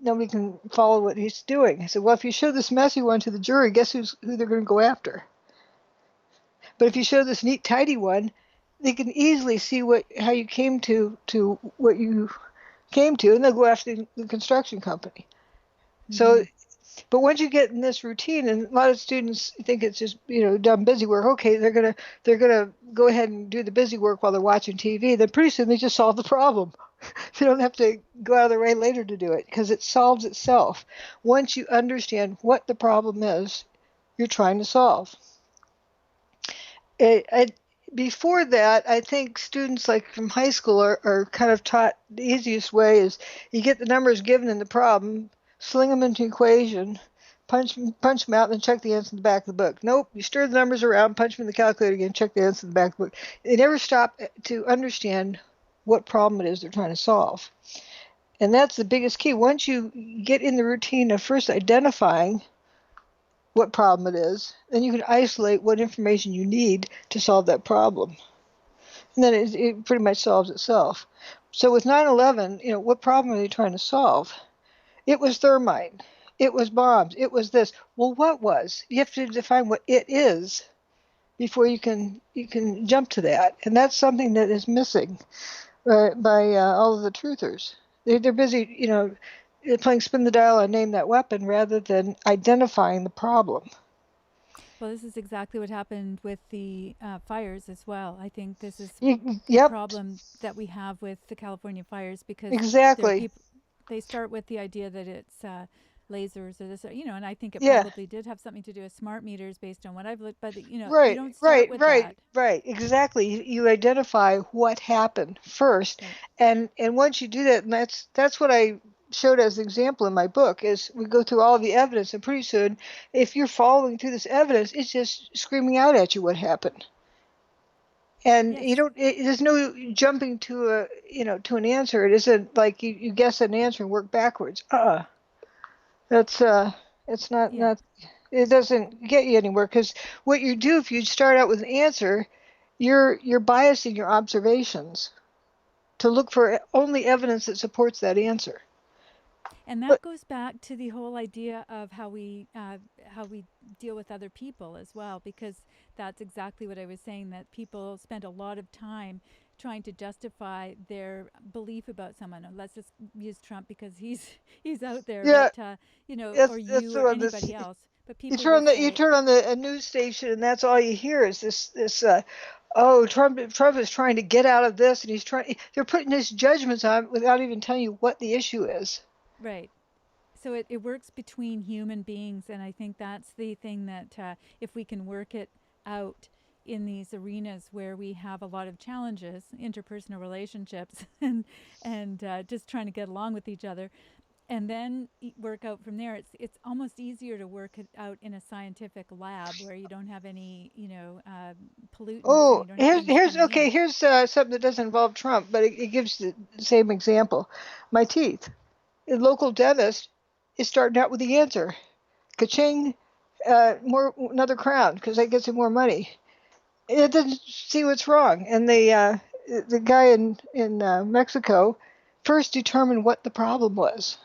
nobody can follow what he's doing. I said, well, if you show this messy one to the jury, guess who they're going to go after? But if you show this neat, tidy one, they can easily see how you came to what you came to, and they'll go after the construction company. So, Mm-hmm. but once you get in this routine, and a lot of students think it's just dumb busy work. Okay, they're gonna go ahead and do the busy work while they're watching TV. Then pretty soon they just solve the problem. They don't have to go out of their way later to do it because it solves itself. Once you understand what the problem is you're trying to solve. It, before that, I think students like from high school are kind of taught the easiest way is you get the numbers given in the problem, sling them into an equation, punch them out, and then check the answer in the back of the book. Nope, you stir the numbers around, punch them in the calculator again, check the answer in the back of the book. They never stop to understand what problem it is they're trying to solve. And that's the biggest key. Once you get in the routine of first identifying what problem it is, then you can isolate what information you need to solve that problem. And then it pretty much solves itself. So with 9/11, what problem are they trying to solve? It was thermite. It was bombs. It was this. Well, what was? You have to define what it is before you can jump to that. And that's something that is missing by all of the truthers. They're busy, playing spin the dial and name that weapon rather than identifying the problem. Well, this is exactly what happened with the fires as well. I think this is the Yep, problem that we have with the California fires because there are exactly. people. They start with the idea that it's lasers or this, and I think it Yeah. probably did have something to do with smart meters based on what I've looked. But you Right, don't start right, with right, that, right. Exactly. You identify what happened first, right? and once you do that, and that's what I showed as an example in my book, is we go through all the evidence, and pretty soon, if you're following through this evidence, it's just screaming out at you what happened, and you Yes, don't. There's no jumping to to an answer. It isn't like you guess an answer and work backwards. That's it's yeah. not it doesn't get you anywhere because what you do if you start out with an answer, you're biasing your observations to look for only evidence that supports that answer. And But that goes back to the whole idea of how we deal with other people as well, because that's exactly what I was saying. That people spend a lot of time trying to justify their belief about someone. Let's just use Trump because he's he's out there, yeah, but or that's you the or one. This anybody else. But you people turn will on the you say, turn on the a news station and that's all you hear is this. Oh, Trump is trying to get out of this, and he's trying. They're putting his judgments on without even telling you what the issue is. right. So it works between human beings, and I think that's the thing that if we can work it out in these arenas where we have a lot of challenges, interpersonal relationships, and just trying to get along with each other, and then work out from there. It's almost easier to work it out in a scientific lab where you don't have any pollutants and Oh, you don't have here's things here's coming okay. in. Here's something that doesn't involve Trump, but it gives the same example. My teeth. A local dentist is starting out with the answer. Ka-ching, more another crown because that gets him more money. It doesn't see what's wrong, and the guy in Mexico first determined what the problem was.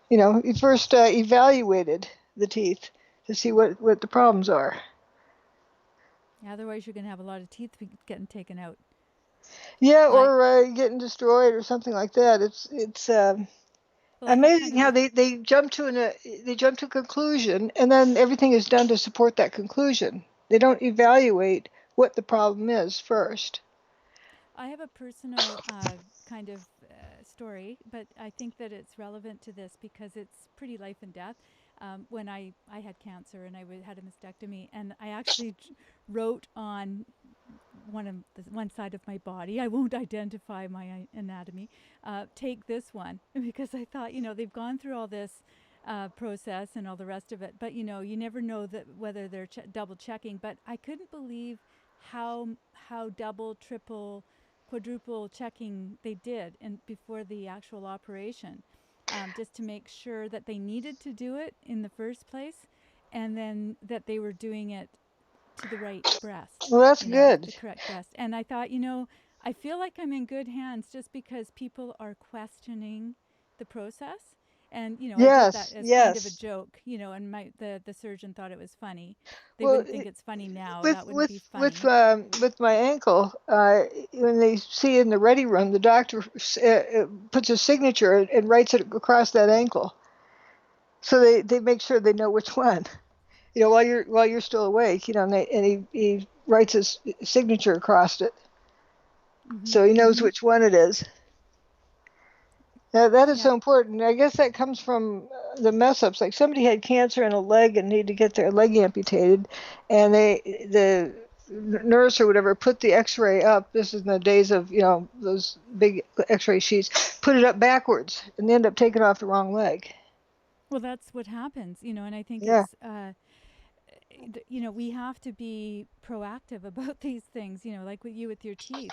He first evaluated the teeth to see what the problems are. Otherwise, you're going to have a lot of teeth getting taken out. Yeah, I or getting destroyed or something like that. It's Well, I have kind amazing of how a they jump to a conclusion and then everything is done to support that conclusion. They don't evaluate what the problem is first. I have a personal kind of story, but I think that it's relevant to this because it's pretty life and death. When I had cancer and had a mastectomy, and I actually wrote on one side of my body. I won't identify my anatomy. Take this one because I thought they've gone through all this process and all the rest of it, but you never know that whether they're double checking. But I couldn't believe how double, triple, quadruple checking they did and before the actual operation, just to make sure that they needed to do it in the first place, and then that they were doing it to the right breast, Well, that's good. the correct breast. And I thought, I feel like I'm in good hands just because people are questioning the process And, you know, I did that Yes, as kind of a yes. joke, you know, and the surgeon thought it was funny. They Well, wouldn't think it's funny now. with That wouldn't with be with funny. with my ankle, when they see it in the ready room, the doctor puts a signature and writes it across that ankle, so they make sure they know which one. You know, while you're still awake, you know, and he writes his signature across it, Hmm. so he knows Hmm. which one it is. That is Yeah. so important. I guess that comes from the mess ups. Like somebody had cancer in a leg and needed to get their leg amputated, and the nurse or whatever put the X-ray up. This is in the days of those big X-ray sheets. Put it up backwards, and they end up taking off the wrong leg. Well, that's what happens, you know, and I think Yeah, it's, you know, we have to be proactive about these things, you know, like with you with your teeth.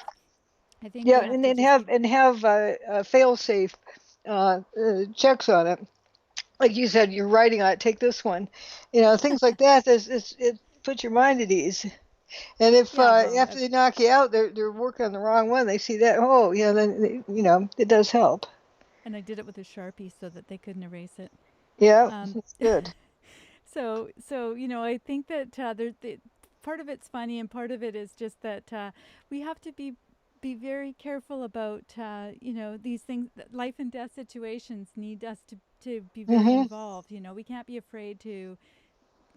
I think yeah, we have and to then just be, have fail safe checks on it. Like you said, you're writing on it. Take this one, things like that. It puts your mind at ease. And if yeah, well, after they knock you out, they're working on the wrong one, they see that, oh, yeah, then it does help. and I did it with a Sharpie so that they couldn't erase it. Yeah, Um, it's good. so you know, I think that part of it's funny, and part of it is just that we have to be very careful about you know, these things. Life and death situations need us to be very Hmm. involved. You know, we can't be afraid to.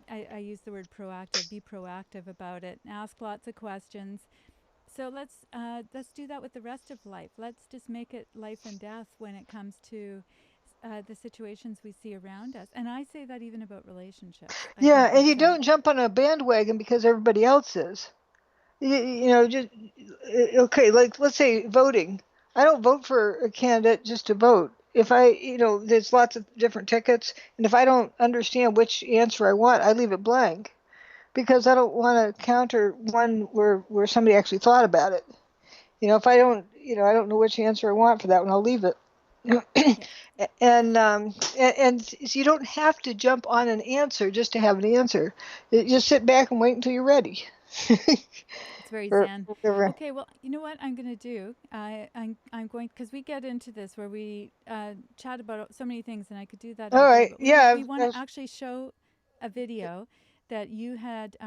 I use the word proactive. Be proactive about it. Ask lots of questions. So let's do that with the rest of life. Let's just make it life and death when it comes to the situations we see around us. And I say that even about relationships. I Yeah, think and that, you don't jump on a bandwagon because everybody else is. Just okay. Like let's say voting. I don't vote for a candidate just to vote. If there's lots of different tickets, and if I don't understand which answer I want, I leave it blank because I don't want to counter one where somebody actually thought about it. If I don't know which answer I want for that one, I'll leave it. yeah, And you don't have to jump on an answer just to have an answer. Just sit back and wait until you're ready. it's very For zen. whatever. Okay, well, you know what I'm going to do? I'm going, because we get into this where we chat about so many things, and I could do that All all day. right. But Yeah. we want to actually show a video that you had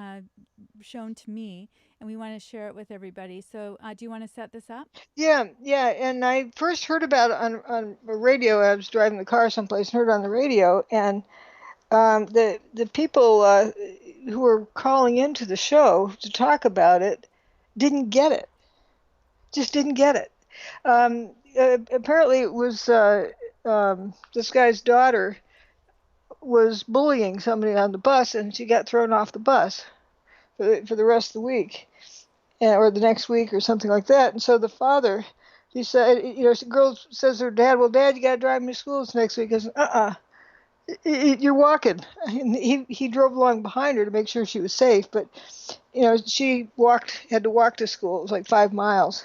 shown to me, and we want to share it with everybody. So, do you want to set this up? Yeah. Yeah. And I first heard about it on the radio. I was driving the car someplace and heard it on the radio, and the people who were calling into the show to talk about it didn't get it. Just didn't get it. Apparently, it was this guy's daughter was bullying somebody on the bus, and she got thrown off the bus for the rest of the week, or the next week, or something like that. And so the father, he said, the girl says to her dad, "Well, Dad, you got to drive me to school this next week." He goes, you're walking. And he drove along behind her to make sure she was safe, but she had to walk to school. It was like 5 miles.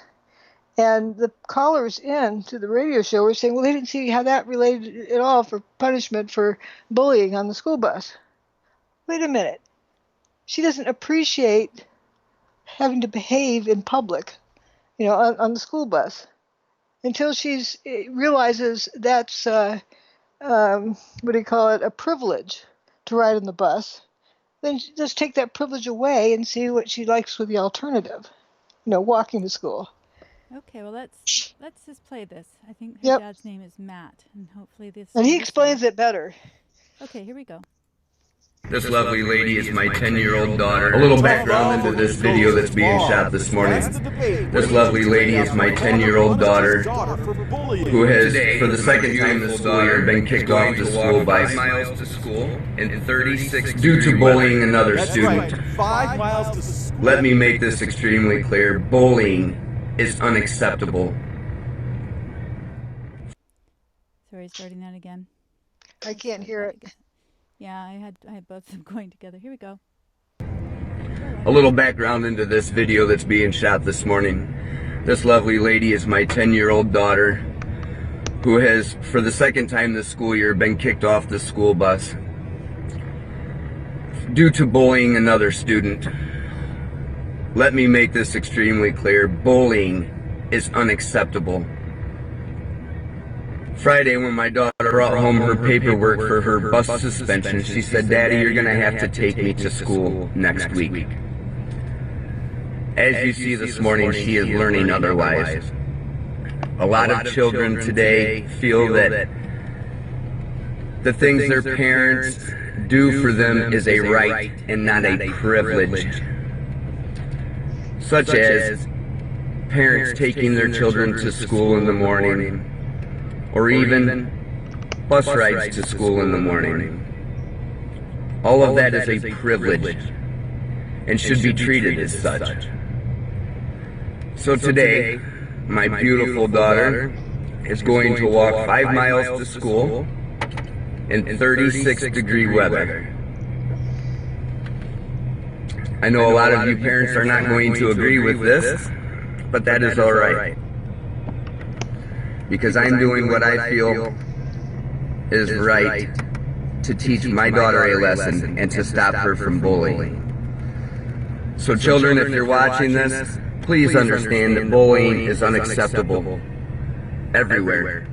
And the callers in to the radio show were saying, well, they didn't see how that related at all for punishment for bullying on the school bus. Wait a minute. She doesn't appreciate having to behave in public, on the school bus until she realizes that's, what do you call it, a privilege to ride on the bus. Then just take that privilege away and see what she likes with the alternative, walking to school. Okay, well, let's just play this. I think her Yep. dad's name is Matt, and hopefully this And will he listen. explains it better. Okay, here we go. This lovely lady is my 10-year-old daughter. A little background into this video that's being shot this morning. This lovely lady is my 10-year-old daughter who has, for the second time this school year, been kicked off the school by 5 miles to school and 36 due to bullying another student. 5 miles to school. Let me make this extremely clear. Bullying is unacceptable. Sorry, starting that again. I can't hear it. Again. Yeah, I had both of them going together. Here we go. A little background into this video that's being shot this morning. This lovely lady is my 10-year-old daughter who has, for the second time this school year, been kicked off the school bus due to bullying another student. Let me make this extremely clear. Bullying is unacceptable. Friday, when my daughter brought home her paperwork for her bus suspension, she said, "Daddy, you're going to have to take me to school next week." As you see this morning, she is learning otherwise. A lot of children today feel that the things their parents do for them is a right and not a privilege, such as parents taking their children to school in the morning, or even bus rides to school in the morning. All of that is a privilege and should be treated as such. So today, my beautiful daughter is going to walk 5 miles to school in 36-degree weather. I know a lot of you parents are not going to agree with this, but that is all right. Because I'm doing what I feel is right to teach my daughter a lesson and to stop her from bullying. So children, if you're watching this, please understand that bullying is unacceptable everywhere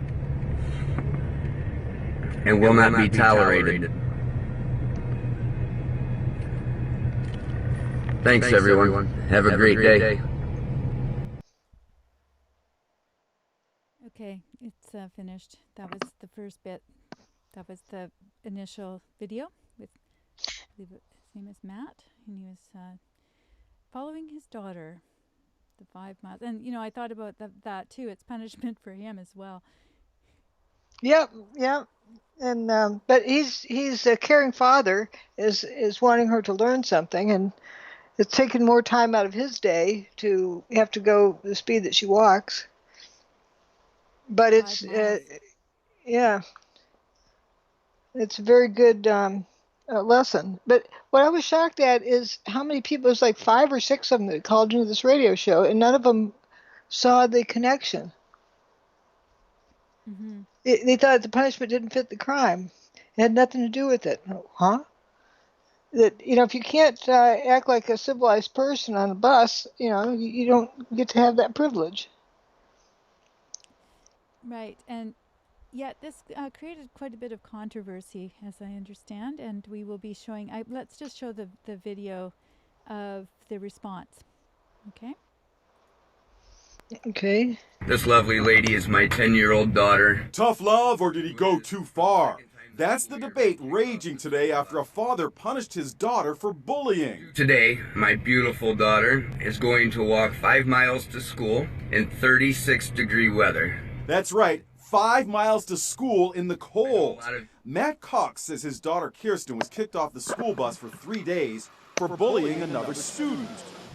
and will not be tolerated. Thanks, everyone. Have a great day. Okay, it's finished. That was the first bit. That was the initial video with, I believe his name is Matt, and he was following his daughter the 5 miles. And, you know, I thought about that too. It's punishment for him as well. Yep, yep. And but he's a caring father, is wanting her to learn something, and it's taken more time out of his day to have to go the speed that she walks. But it's yeah, it's a very good lesson. But what I was shocked at is how many people. It was like 5 or 6 of them that called into this radio show, and none of them saw the connection. Mm-hmm. They thought the punishment didn't fit the crime. It had nothing to do with it. Huh? That, you know, if you can't act like a civilized person on a bus, you know, you don't get to have that privilege. Right, and yet this created quite a bit of controversy, as I understand, and we will be showing. Let's just show the video of the response. Okay. Okay. This lovely lady is my 10-year-old daughter. Tough love, or did he go too far? That's the debate raging today after a father punished his daughter for bullying. Today, my beautiful daughter is going to walk 5 miles to school in 36-degree weather. That's right, 5 miles to school in the cold. Matt Cox says his daughter Kirsten was kicked off the school bus for 3 days for bullying another student.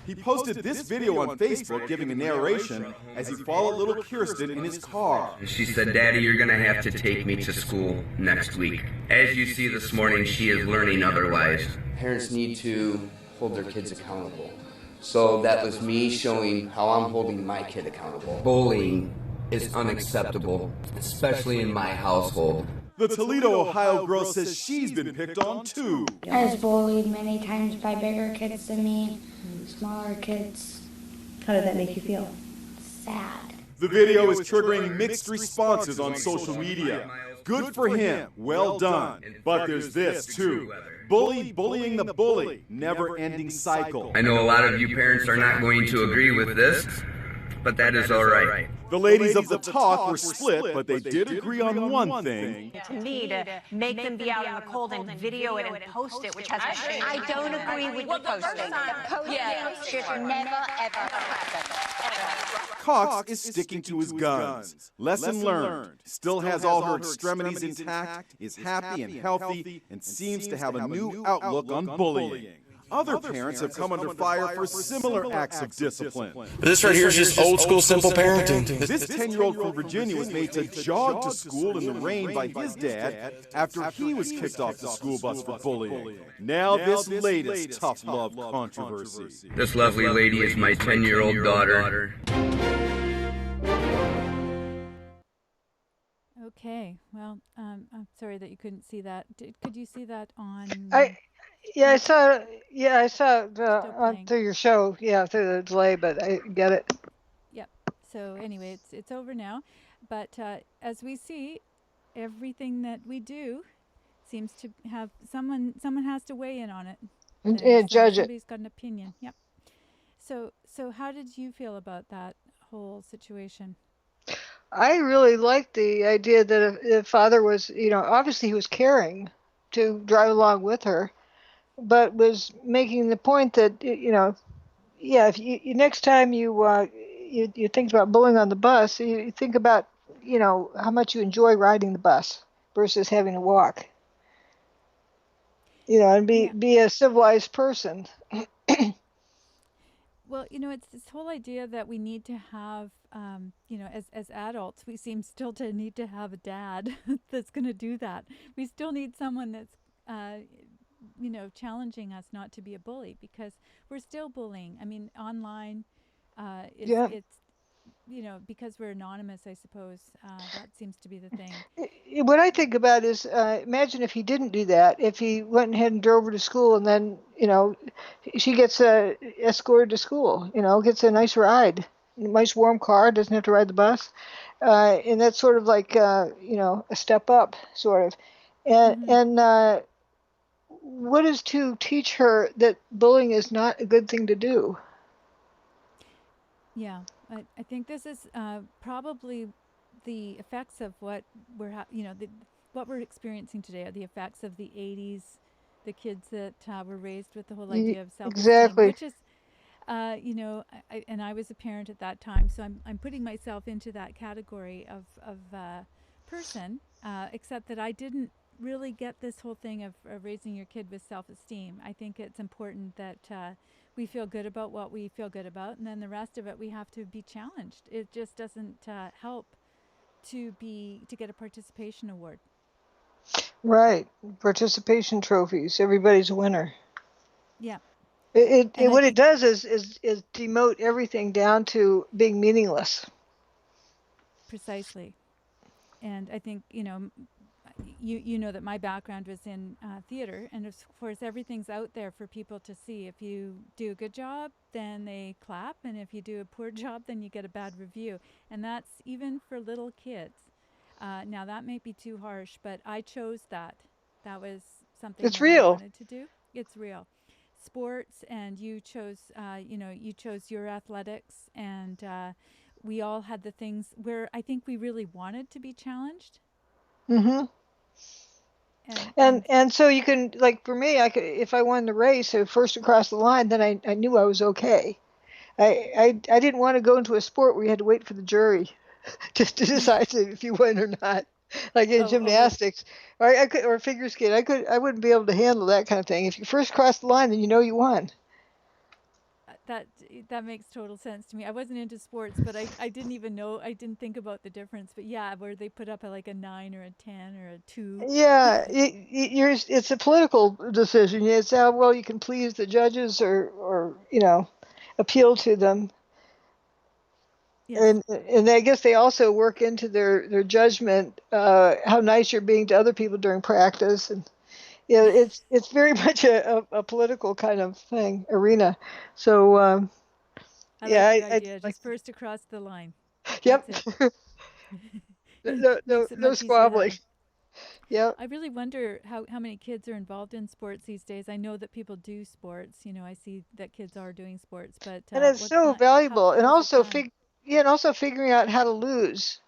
He posted this video on Facebook giving a narration as he followed little Kirsten in his car. She said, "Daddy, you're going to have to take me to school next week." As you see this morning, she is learning otherwise. Parents need to hold their kids accountable. So that was me showing how I'm holding my kid accountable. Bullying is unacceptable, especially in my household. The Toledo, Ohio girl says she's been picked on too. I was bullied many times by bigger kids than me, and smaller kids. How did that make you feel? Sad. The video is triggering mixed responses on social media. Good for him, well done. But there's this too. Bullying the bully, never-ending cycle. I know a lot of you parents are not going to agree with this, but that is all right. The ladies of the talk were split, but they did agree on one thing. To me, to make them be out in the cold and video it and post it, which has a shame. I don't agree with the posting. The posting should never, ever happen. Cox is sticking to his guns. Lesson learned. Still has all her extremities intact, is happy and healthy, and seems to have a new outlook on bullying. Other parents have come under fire for similar acts of discipline. This right here is just old school simple parenting. This 10-year-old from Virginia was made to jog to school in the rain by his dad after he was kicked off the school bus for bullying. Now this latest tough love controversy. This lovely lady is my 10-year-old daughter. Okay, well, I'm sorry that you couldn't see that. Could you see that on? I saw it on through your show, through the delay, but I get it. Yep. So anyway, it's over now. But as we see, everything that we do seems to have someone has to weigh in on it. And judge it. Somebody's got an opinion. Yep. So how did you feel about that whole situation? I really liked the idea that if father was, obviously he was caring to drive along with her, but was making the point that, yeah, if next time you think about bullying on the bus, you think about, how much you enjoy riding the bus versus having to walk, and be a civilized person. Well, it's this whole idea that we need to have, as adults, we seem still to need to have a dad that's going to do that. We still need someone that's, challenging us not to be a bully, because we're still bullying. I mean, online, it's, because we're anonymous, I suppose, that seems to be the thing. What I think about is, imagine if he didn't do that, if he went ahead and drove her to school, and then, she gets escorted to school, gets a nice ride, a nice warm car, doesn't have to ride the bus. And that's sort of like, a step up, sort of. And what is to teach her that bullying is not a good thing to do? Yeah, I think this is probably the effects of what we're, what we're experiencing today are the effects of the 80s, the kids that were raised with the whole idea of self-esteem, exactly. which is, and I was a parent at that time, so I'm putting myself into that category of person, except that I didn't really get this whole thing of raising your kid with self-esteem. I think it's important that we feel good about what we feel good about, and then the rest of it we have to be challenged. It just doesn't help to get a participation award. Right, participation trophies. Everybody's a winner. Yeah. What it does is demote everything down to being meaningless. Precisely. And I think, you know that my background was in theater, and of course everything's out there for people to see. If you do a good job, then they clap, and if you do a poor job, then you get a bad review. And that's even for little kids. Now that may be too harsh, but I chose that. That was something it's that real. I wanted to do. It's real. Sports, and you chose, you chose your athletics, and we all had the things where I think we really wanted to be challenged. Mm-hmm. And so you can, like for me, I could, if I won the race or first across the line, then I knew I was okay. I didn't want to go into a sport where you had to wait for the jury to decide if you win or not, like in gymnastics or figure skate. I wouldn't be able to handle that kind of thing. If you first cross the line, then you know you won. That makes total sense to me. I wasn't into sports, but I didn't even know, I didn't think about the difference. But yeah, where they put up like a 9 or a 10 or a 2. Yeah, it's a political decision. It's how well you can please the judges or appeal to them. Yes. And I guess they also work into their judgment how nice you're being to other people during practice, and it's very much a political kind of thing arena. So I like your idea. Just first across the line. Yep. no squabbling. Yep. I really wonder how many kids are involved in sports these days. I know that people do sports. I see that kids are doing sports, but and it's so valuable, and also figuring out how to lose.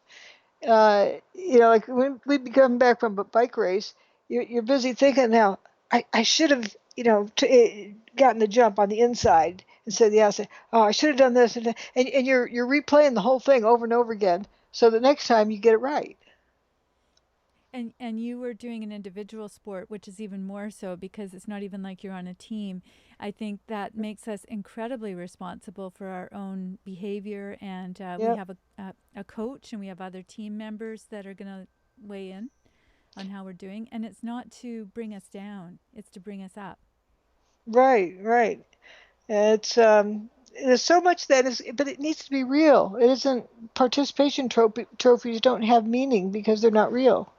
Like when we come back from a bike race, you're busy thinking now, I should have, gotten the jump on the inside instead of the outside. Oh, I should have done this, and you're replaying the whole thing over and over again, so the next time you get it right. And you were doing an individual sport, which is even more so because it's not even like you're on a team. I think that makes us incredibly responsible for our own behavior, and we have a coach, and we have other team members that are going to weigh in on how we're doing. And it's not to bring us down; it's to bring us up. Right. It's there's so much that is, but it needs to be real. It isn't. Participation trophies don't have meaning because they're not real.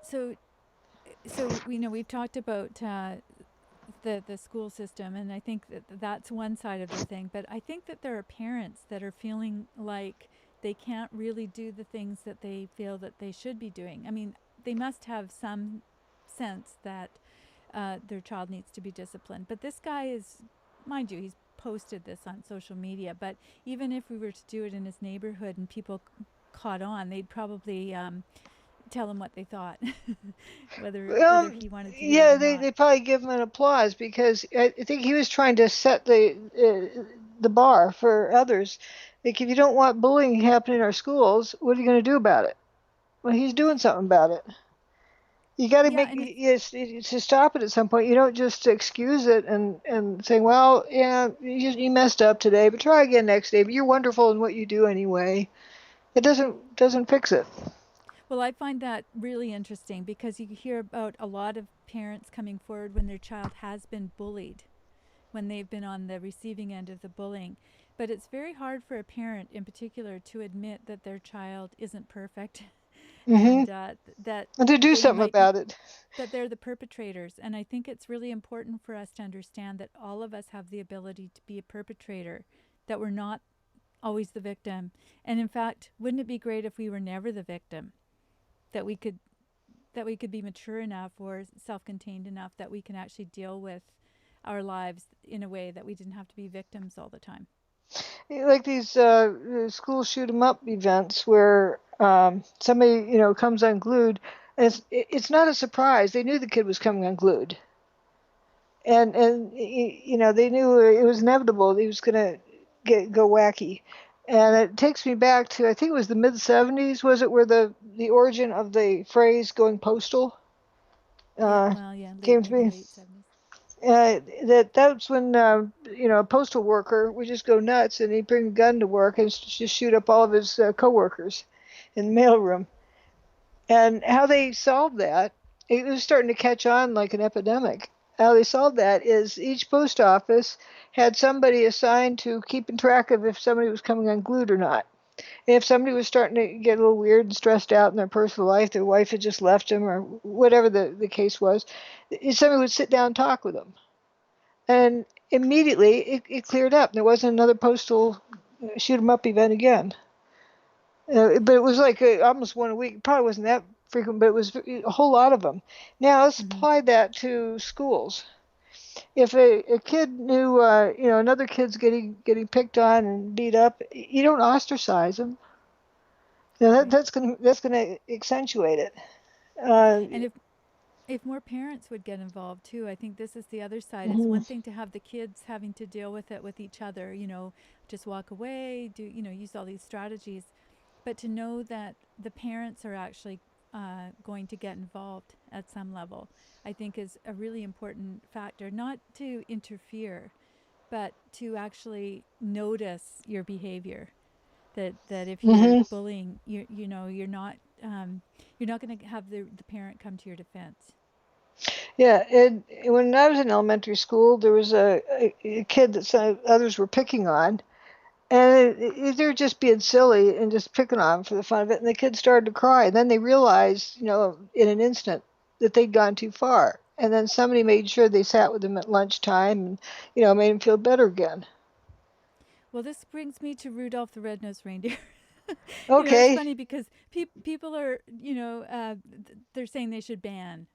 So we've talked about the school system, and I think that that's one side of the thing. But I think that there are parents that are feeling like they can't really do the things that they feel that they should be doing. I mean, they must have some sense that their child needs to be disciplined. But this guy is, mind you, he's posted this on social media, but even if we were to do it in his neighborhood and people caught on, they'd probably tell him what they thought, whether he wanted to hear it or not. They probably give him an applause, because I think he was trying to set the bar for others. Like, if you don't want bullying happening in our schools, what are you going to do about it? Well, he's doing something about it. You got to to stop it at some point. You don't just excuse it and say, well, yeah, you messed up today, but try again next day. But you're wonderful in what you do anyway. It doesn't fix it. Well, I find that really interesting, because you hear about a lot of parents coming forward when their child has been bullied, when they've been on the receiving end of the bullying. But it's very hard for a parent in particular to admit that their child isn't perfect. And to do something about it. That they're the perpetrators. And I think it's really important for us to understand that all of us have the ability to be a perpetrator, that we're not always the victim. And in fact, wouldn't it be great if we were never the victim? That we could be mature enough or self-contained enough that we can actually deal with our lives in a way that we didn't have to be victims all the time. Like these school shoot 'em up events where somebody comes unglued, and it's not a surprise. They knew the kid was coming unglued, and they knew it was inevitable. He was going to go wacky. And it takes me back to, I think it was the mid-'70s, was it, where the origin of the phrase "going postal" came to be. That's when a postal worker would just go nuts, and he'd bring a gun to work and just shoot up all of his coworkers in the mailroom. And how they solved that, it was starting to catch on like an epidemic. How they solved that is each post office had somebody assigned to keeping track of if somebody was coming unglued or not. And if somebody was starting to get a little weird and stressed out in their personal life, their wife had just left them, or whatever the case was, somebody would sit down and talk with them. And immediately it cleared up. There wasn't another postal shoot 'em up event again. But it was like almost one a week. It probably wasn't that frequent, but it was a whole lot of them. Now let's apply that to schools. If a kid knew, another kid's getting picked on and beat up, you don't ostracize them. That's gonna accentuate it. And if more parents would get involved too, I think this is the other side. It's one thing to have the kids having to deal with it with each other, just walk away, use all these strategies, but to know that the parents are actually going to get involved at some level, I think is a really important factor. Not to interfere, but to actually notice your behavior. That if you're bullying, you're not going to have the parent come to your defense. Yeah, when I was in elementary school, there was a kid that some others were picking on, and they were just being silly and just picking on him for the fun of it. And the kid started to cry, and then they realized, in an instant, that they'd gone too far. And then somebody made sure they sat with him at lunchtime, and made him feel better again. Well, this brings me to Rudolph the Red-Nosed Reindeer. Okay. It's funny because people are, they're saying they should ban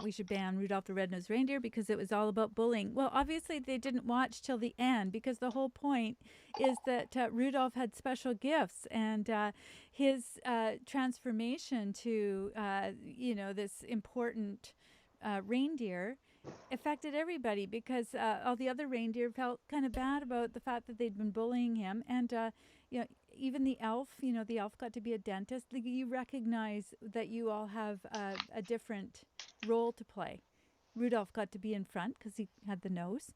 we should ban Rudolph the Red-Nosed Reindeer because it was all about bullying. Well, obviously they didn't watch till the end, because the whole point is that Rudolph had special gifts, and his transformation to, this important reindeer affected everybody, because all the other reindeer felt kind of bad about the fact that they'd been bullying him. And, even the elf, the elf got to be a dentist. You recognize that you all have a different role to play. Rudolph got to be in front because he had the nose.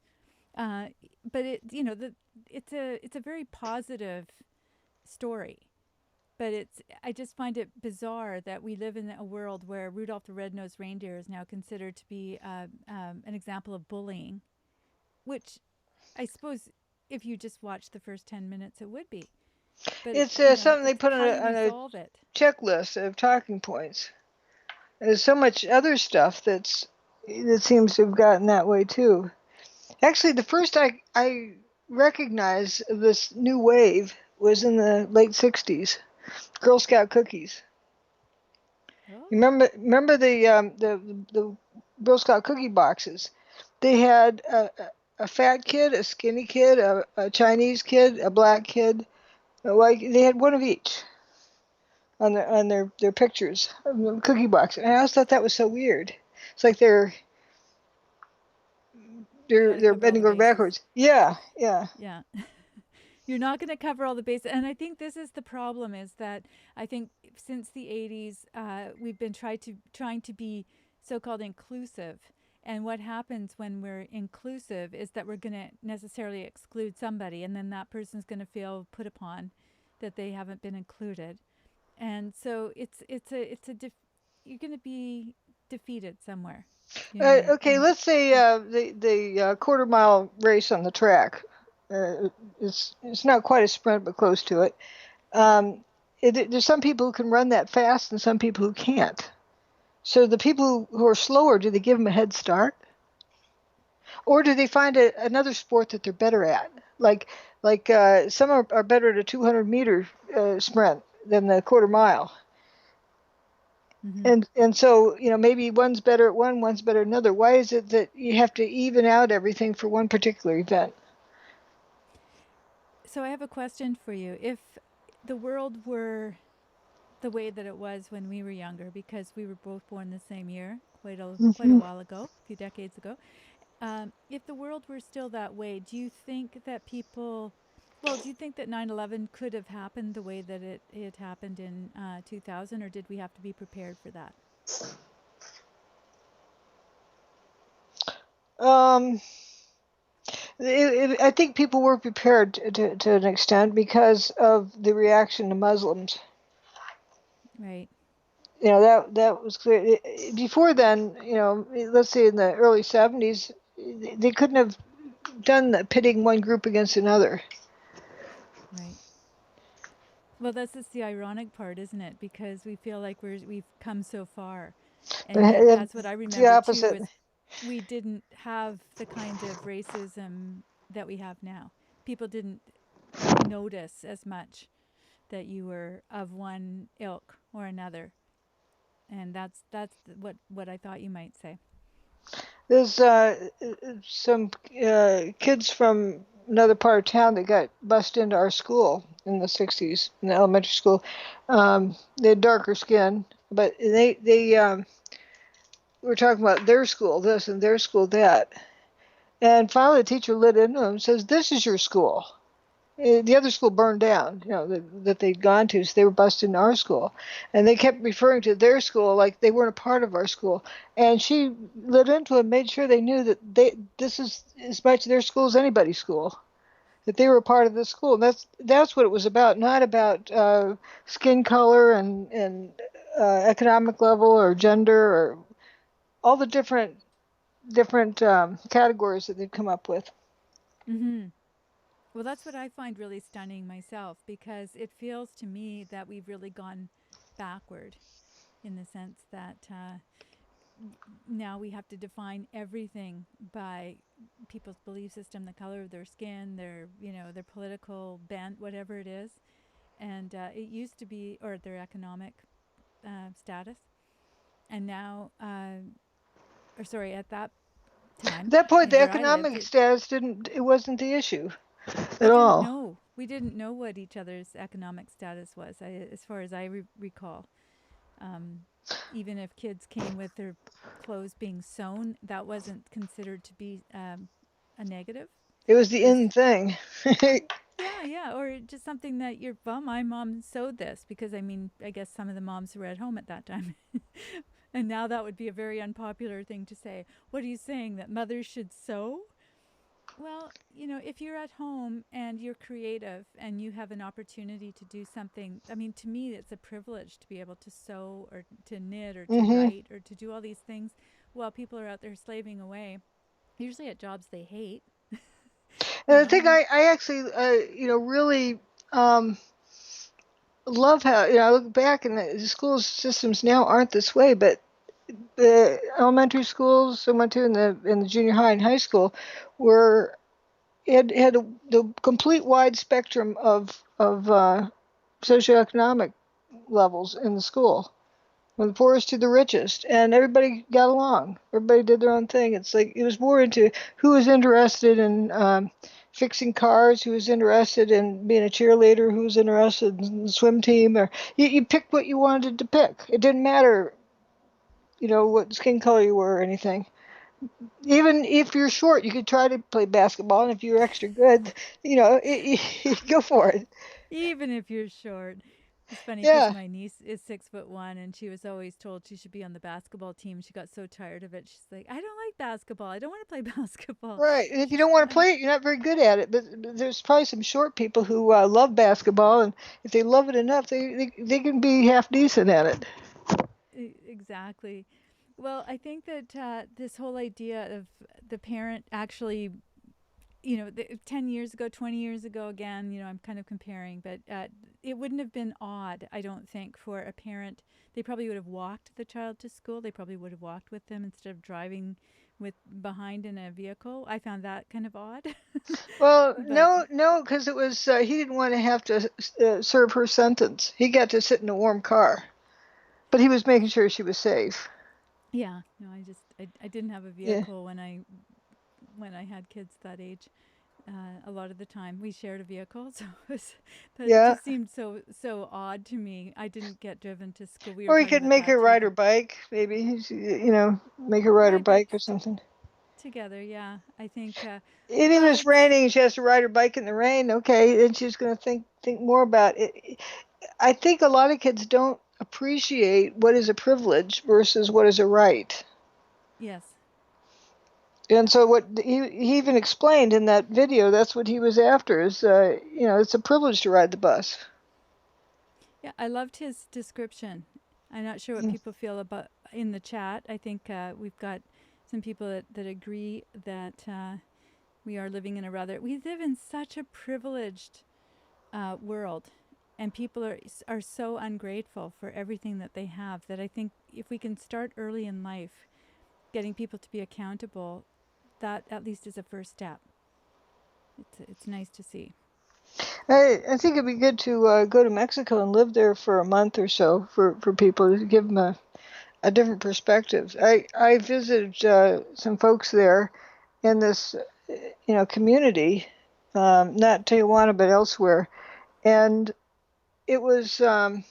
But it's a very positive story. But I just find it bizarre that we live in a world where Rudolph the Red-Nosed Reindeer is now considered to be an example of bullying, which I suppose if you just watch the first 10 minutes, it would be. But it's something they put on a checklist of talking points. There's so much other stuff that seems to have gotten that way too. Actually, the first I recognize this new wave was in the late 60s. Girl Scout cookies. Oh. Remember the Girl Scout cookie boxes? They had a fat kid, a skinny kid, a Chinese kid, a black kid. Like they had one of each on their pictures of the cookie box. And I always thought that was so weird. It's like they're bending over backwards. Yeah. Yeah. You're not going to cover all the bases. And I think this is the problem, is that I think since the 80s, we've been trying to be so-called inclusive. And what happens when we're inclusive is that we're going to necessarily exclude somebody, and then that person's going to feel put upon that they haven't been included. And so you're going to be defeated somewhere. Okay, let's say the quarter mile race on the track. It's not quite a sprint, but close to it. There's some people who can run that fast and some people who can't. So the people who are slower, do they give them a head start? Or do they find another sport that they're better at? Like some are better at a 200-meter sprint than the quarter mile. Mm-hmm. And so, maybe one's better at one, one's better at another. Why is it that you have to even out everything for one particular event? So I have a question for you. If the world were the way that it was when we were younger, because we were both born the same year, quite a while ago, a few decades ago, if the world were still that way, do you think that do you think that 9/11 could have happened the way that it happened in 2000, or did we have to be prepared for that? I think people were prepared to an extent because of the reaction to Muslims. Right. That was clear. Before then, let's say in the early 70s, they couldn't have done pitting one group against another. Right. Well, that's just the ironic part, isn't it? Because we feel like we've come so far, and yet that's what I remember too. Was we didn't have the kind of racism that we have now. People didn't notice as much that you were of one ilk or another, and that's what I thought you might say. There's some kids from another part of town that got bussed into our school in the 60s, in the elementary school. They had darker skin, but they were talking about their school this and their school that. And finally the teacher lit into them and says, "This is your school." The other school burned down, that they'd gone to, so they were bussed into our school. And they kept referring to their school like they weren't a part of our school. And she lit into them, made sure they knew that this is as much their school as anybody's school, that they were a part of the school. And that's what it was about, not about skin color and economic level or gender or all the different categories that they've come up with. Mm-hmm. Well, that's what I find really stunning myself, because it feels to me that we've really gone backward in the sense that now we have to define everything by people's belief system, the color of their skin, their political bent, whatever it is. And it used to be, or their economic status. And now, at that time. At that point, the economic status wasn't the issue at all. We didn't know what each other's economic status was, as far as I recall. Even if kids came with their clothes being sewn, that wasn't considered to be a negative. It was the in thing. Yeah, or just something that my mom sewed this, because I guess some of the moms were at home at that time. And now that would be a very unpopular thing to say. What are you saying, that mothers should sew? Well, if you're at home and you're creative and you have an opportunity to do something, to me, it's a privilege to be able to sew or to knit or to write or to do all these things while people are out there slaving away, usually at jobs they hate. And I think I actually, really love how, I look back and the school systems now aren't this way, but the elementary schools I went to in the junior high and high school were had the complete wide spectrum of socioeconomic levels in the school, from the poorest to the richest, and everybody got along. Everybody did their own thing. It's like it was more into who was interested in fixing cars, who was interested in being a cheerleader, who was interested in the swim team, or you picked what you wanted to pick. It didn't matter, what skin color you were or anything. Even if you're short, you could try to play basketball, and if you're extra good, go for it. Even if you're short. It's funny because Yeah. my niece is 6'1", and she was always told she should be on the basketball team. She got so tired of it. She's like, I don't like basketball. I don't want to play basketball. Right. And if you don't want to play it, you're not very good at it. But there's probably some short people who love basketball, and if they love it enough, they can be half decent at it. Exactly. Well, I think that this whole idea of the parent actually, 10 years ago, 20 years ago, again, I'm kind of comparing, but it wouldn't have been odd, I don't think, for a parent. They probably would have walked the child to school. They probably would have walked with them instead of driving behind in a vehicle. I found that kind of odd. Well, no, because it was he didn't want to have to serve her sentence. He got to sit in a warm car, but he was making sure she was safe. Yeah, no, I didn't have a vehicle when I had kids that age. A lot of the time we shared a vehicle, so it just seemed so odd to me. I didn't get driven to school. Or he could make her ride her bike, maybe. Make her ride her bike or something. Together, yeah. I think. And if it's raining and she has to ride her bike in the rain, okay, then she's going to think more about it. I think a lot of kids don't appreciate what is a privilege versus what is a right. Yes. And so what he even explained in that video, that's what he was after, is, it's a privilege to ride the bus. Yeah, I loved his description. I'm not sure what people feel about in the chat. I think we've got some people that agree that we are living in we live in such a privileged world, and people are so ungrateful for everything that they have, that I think if we can start early in life getting people to be accountable, that at least is a first step. It's nice to see. I think it'd be good to go to Mexico and live there for a month or so for people to give them a different perspective. I visited some folks there in this community, not Tijuana but elsewhere, and it was really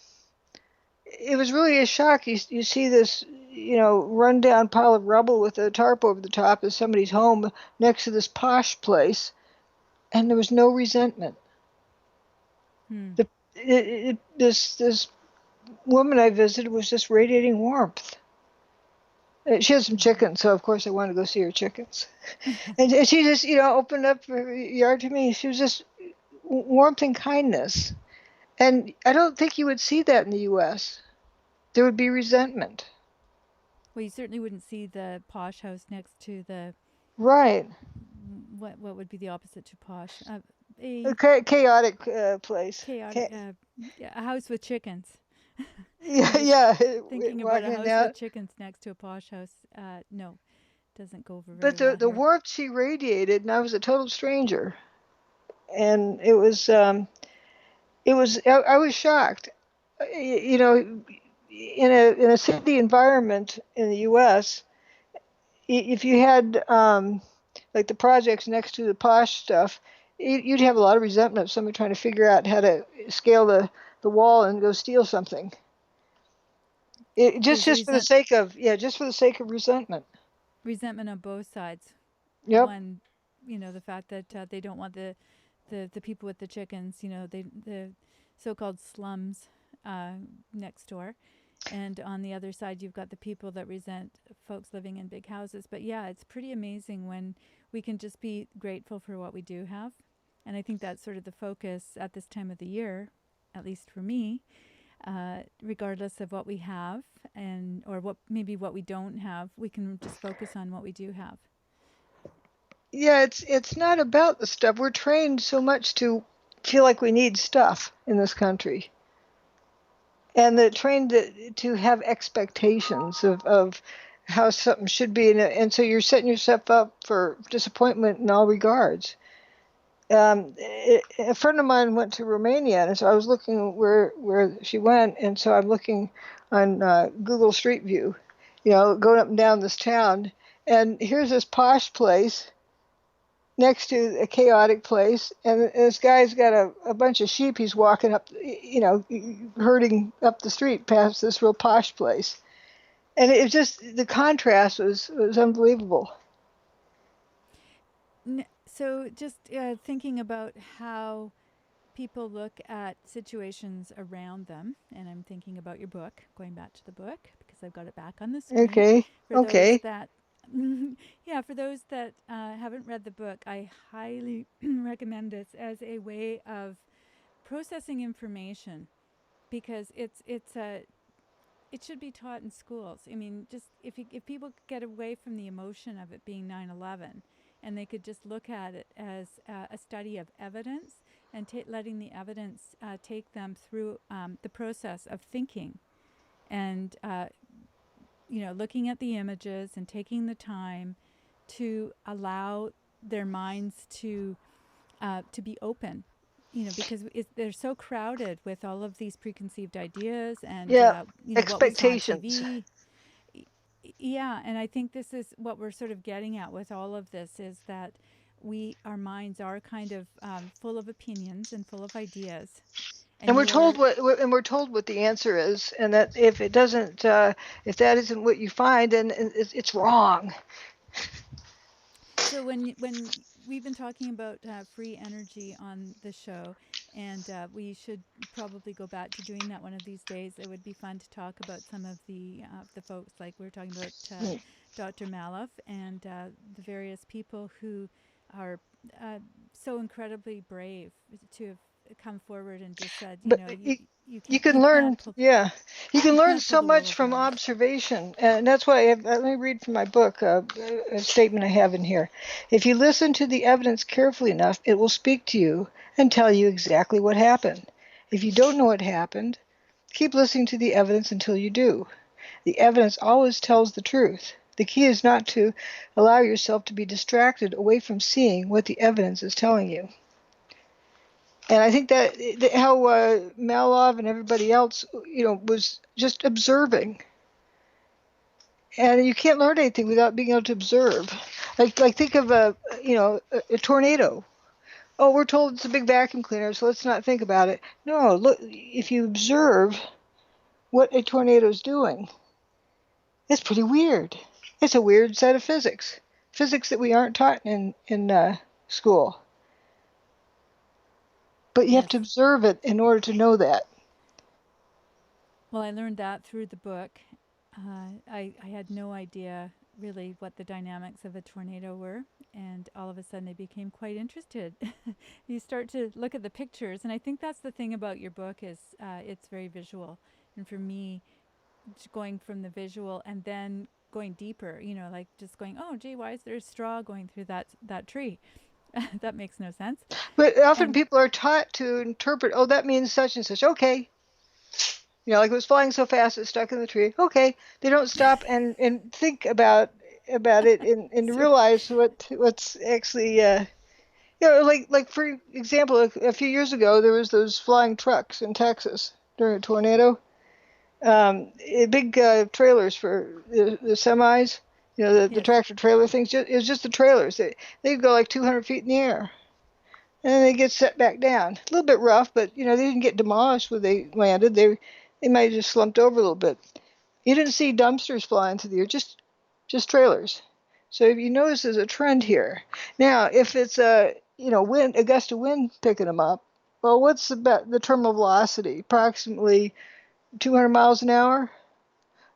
a shock. You see this run down pile of rubble with a tarp over the top of somebody's home next to this posh place, and there was no resentment. This woman I visited was just radiating warmth. She had some chickens, so of course I wanted to go see her chickens. And she just, opened up her yard to me. She was just warmth and kindness. And I don't think you would see that in the U.S. There would be resentment. Well, you certainly wouldn't see the posh house next to the... Right. What would be the opposite to posh? A chaotic place. Chaotic. A house with chickens. Yeah. Thinking about a house with chickens next to a posh house, no, doesn't go over very well. But the warmth she radiated, and I was a total stranger, and I was shocked. In a city environment in the U.S., if you had like the projects next to the posh stuff, you'd have a lot of resentment of somebody trying to figure out how to scale the wall and go steal something. Just for the sake of resentment. Resentment on both sides. Yep. One, the fact that they don't want the people with the chickens, the so-called slums next door. And on the other side, you've got the people that resent folks living in big houses. But yeah, it's pretty amazing when we can just be grateful for what we do have. And I think that's sort of the focus at this time of the year, at least for me, regardless of what we have or what we don't have, we can just focus on what we do have. Yeah, it's not about the stuff. We're trained so much to feel like we need stuff in this country. And they're trained to have expectations of how something should be. And so you're setting yourself up for disappointment in all regards. a friend of mine went to Romania, and so I was looking where she went, and so I'm looking on Google Street View, going up and down this town, and here's this posh place next to a chaotic place, and this guy's got a bunch of sheep he's walking up, herding up the street past this real posh place. And it was just, the contrast was unbelievable. So just thinking about how people look at situations around them, and I'm thinking about your book, going back to the book, because I've got it back on the screen. Okay. For those that for those that haven't read the book, I highly recommend this as a way of processing information, because it should be taught in schools. I mean, just if people could get away from the emotion of it being 9/11, and they could just look at it as a study of evidence, and letting the evidence take them through the process of thinking, and looking at the images and taking the time to allow their minds to be open, because they're so crowded with all of these preconceived ideas and expectations. What was on TV. Yeah, and I think this is what we're sort of getting at with all of this, is that our minds are kind of full of opinions and full of ideas. And we're told what the answer is, and that if it doesn't, if that isn't what you find, then it's wrong. So when we've been talking about free energy on the show, and we should probably go back to doing that one of these days. It would be fun to talk about some of the folks, like we were talking about Dr. Malouf and the various people who are so incredibly brave to have come forward and just said, you can learn so much from observation, and that's why let me read from my book a statement I have in here. If you listen to the evidence carefully enough, it will speak to you and tell you exactly what happened. If you don't know what happened, keep listening to the evidence until you do. The evidence always tells the truth. The key is not to allow yourself to be distracted away from seeing what the evidence is telling you. And I think that how Malouf and everybody else, was just observing. And you can't learn anything without being able to observe. Like think of a tornado. Oh, we're told it's a big vacuum cleaner, so let's not think about it. No, look, if you observe what a tornado is doing, it's pretty weird. It's a weird set of physics that we aren't taught in school. But you have to observe it in order to know that. Well, I learned that through the book. I had no idea really what the dynamics of a tornado were, and all of a sudden I became quite interested. You start to look at the pictures, and I think that's the thing about your book is it's very visual. And for me, going from the visual and then going deeper, like just going, oh, gee, why is there a straw going through that tree? That makes no sense. But often people are taught to interpret, oh, that means such and such. Okay. Like it was flying so fast it stuck in the tree. Okay. They don't stop and think about it and realize what's actually, like for example, a few years ago, there was those flying trucks in Texas during a tornado. Big trailers for the semis, the tractor trailer things. It was just the trailers. They'd go like 200 feet in the air, and then they get set back down. A little bit rough, but they didn't get demolished when they landed. They might have just slumped over a little bit. You didn't see dumpsters flying through the air, just trailers. So if you notice, there's a trend here. Now, if it's a a gust of wind picking them up, well, what's the terminal velocity? Approximately 200 miles an hour,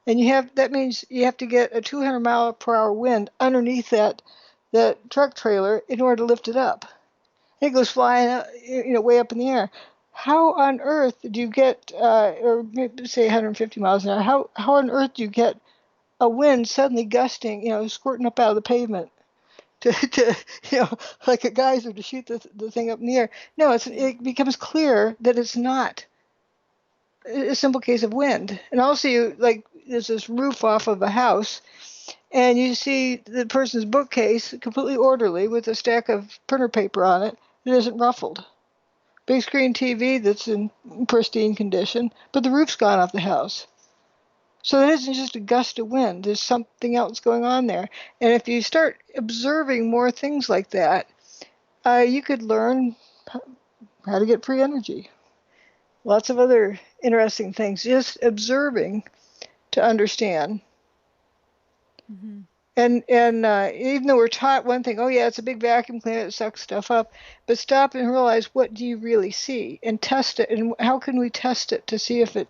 and that means you have to get a 200 mile per hour wind underneath that truck trailer in order to lift it up. It goes flying, way up in the air. How on earth do you get, or maybe say 150 miles an hour? How on earth do you get a wind suddenly gusting, squirting up out of the pavement to like a geyser to shoot the thing up in the air? No, it becomes clear that it's not a simple case of wind. And also, there's this roof off of a house, and you see the person's bookcase completely orderly with a stack of printer paper on it, It isn't ruffled. Big screen TV that's in pristine condition, but the roof's gone off the house. So it isn't just a gust of wind. There's something else going on there. And if you start observing more things like that, you could learn how to get free energy. Lots of other interesting things. Just observing to understand. Mm-hmm. And even though we're taught one thing, oh yeah, it's a big vacuum cleaner that sucks stuff up, but stop and realize, what do you really see, and test it. And how can we test it to see if it,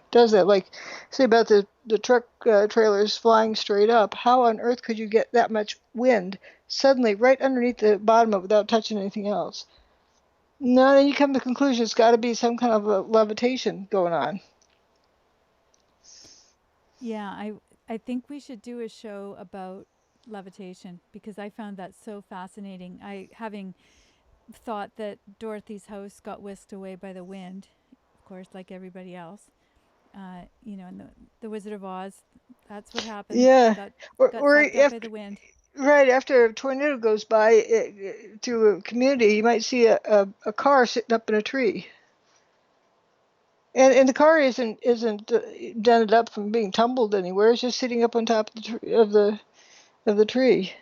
does that? Like, say about the truck trailers flying straight up. How on earth could you get that much wind suddenly right underneath the bottom of it without touching anything else? No, then you come to the conclusion it's got to be some kind of a levitation going on. Yeah, I think we should do a show about levitation, because I found that so fascinating. Having thought that Dorothy's house got whisked away by the wind, of course, like everybody else. In the Wizard of Oz, that's what happened. Yeah, Got or sucked up by the wind. right after a tornado goes by through a community, you might see a car sitting up in a tree. And the car isn't dented up from being tumbled anywhere. It's just sitting up on top of the tree.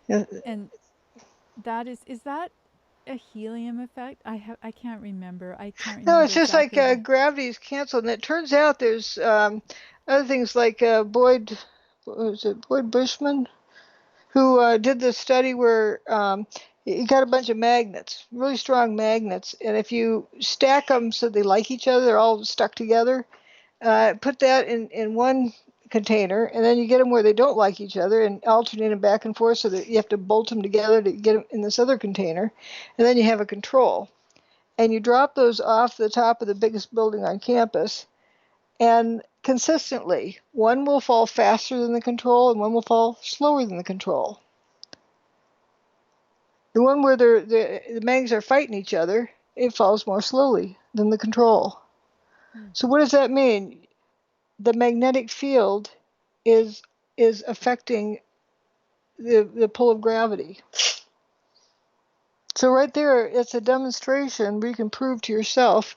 Yeah. And that is that a helium effect? I can't remember. No, it's just exactly like gravity is canceled, and it turns out there's other things like Boyd Bushman, who did this study where you got a bunch of magnets, really strong magnets, and if you stack them so they like each other, they're all stuck together, put that in one container, and then you get them where they don't like each other and alternate them back and forth so that you have to bolt them together to get them in this other container, and then you have a control. And you drop those off the top of the biggest building on campus, and consistently, one will fall faster than the control and one will fall slower than the control. The one where the mags are fighting each other, it falls more slowly than the control. So what does that mean? The magnetic field is affecting the pull of gravity. So right there, it's a demonstration where you can prove to yourself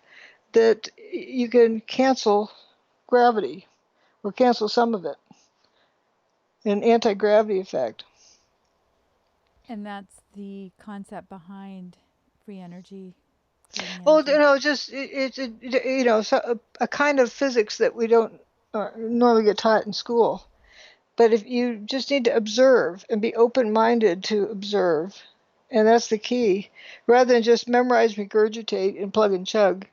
that you can cancel gravity, or cancel some of it, an anti-gravity effect. And that's the concept behind free energy. Oh, just it's a kind of physics that we don't normally get taught in school. But if you just need to observe and be open-minded to observe, and that's the key, rather than just memorize, regurgitate, and plug and chug.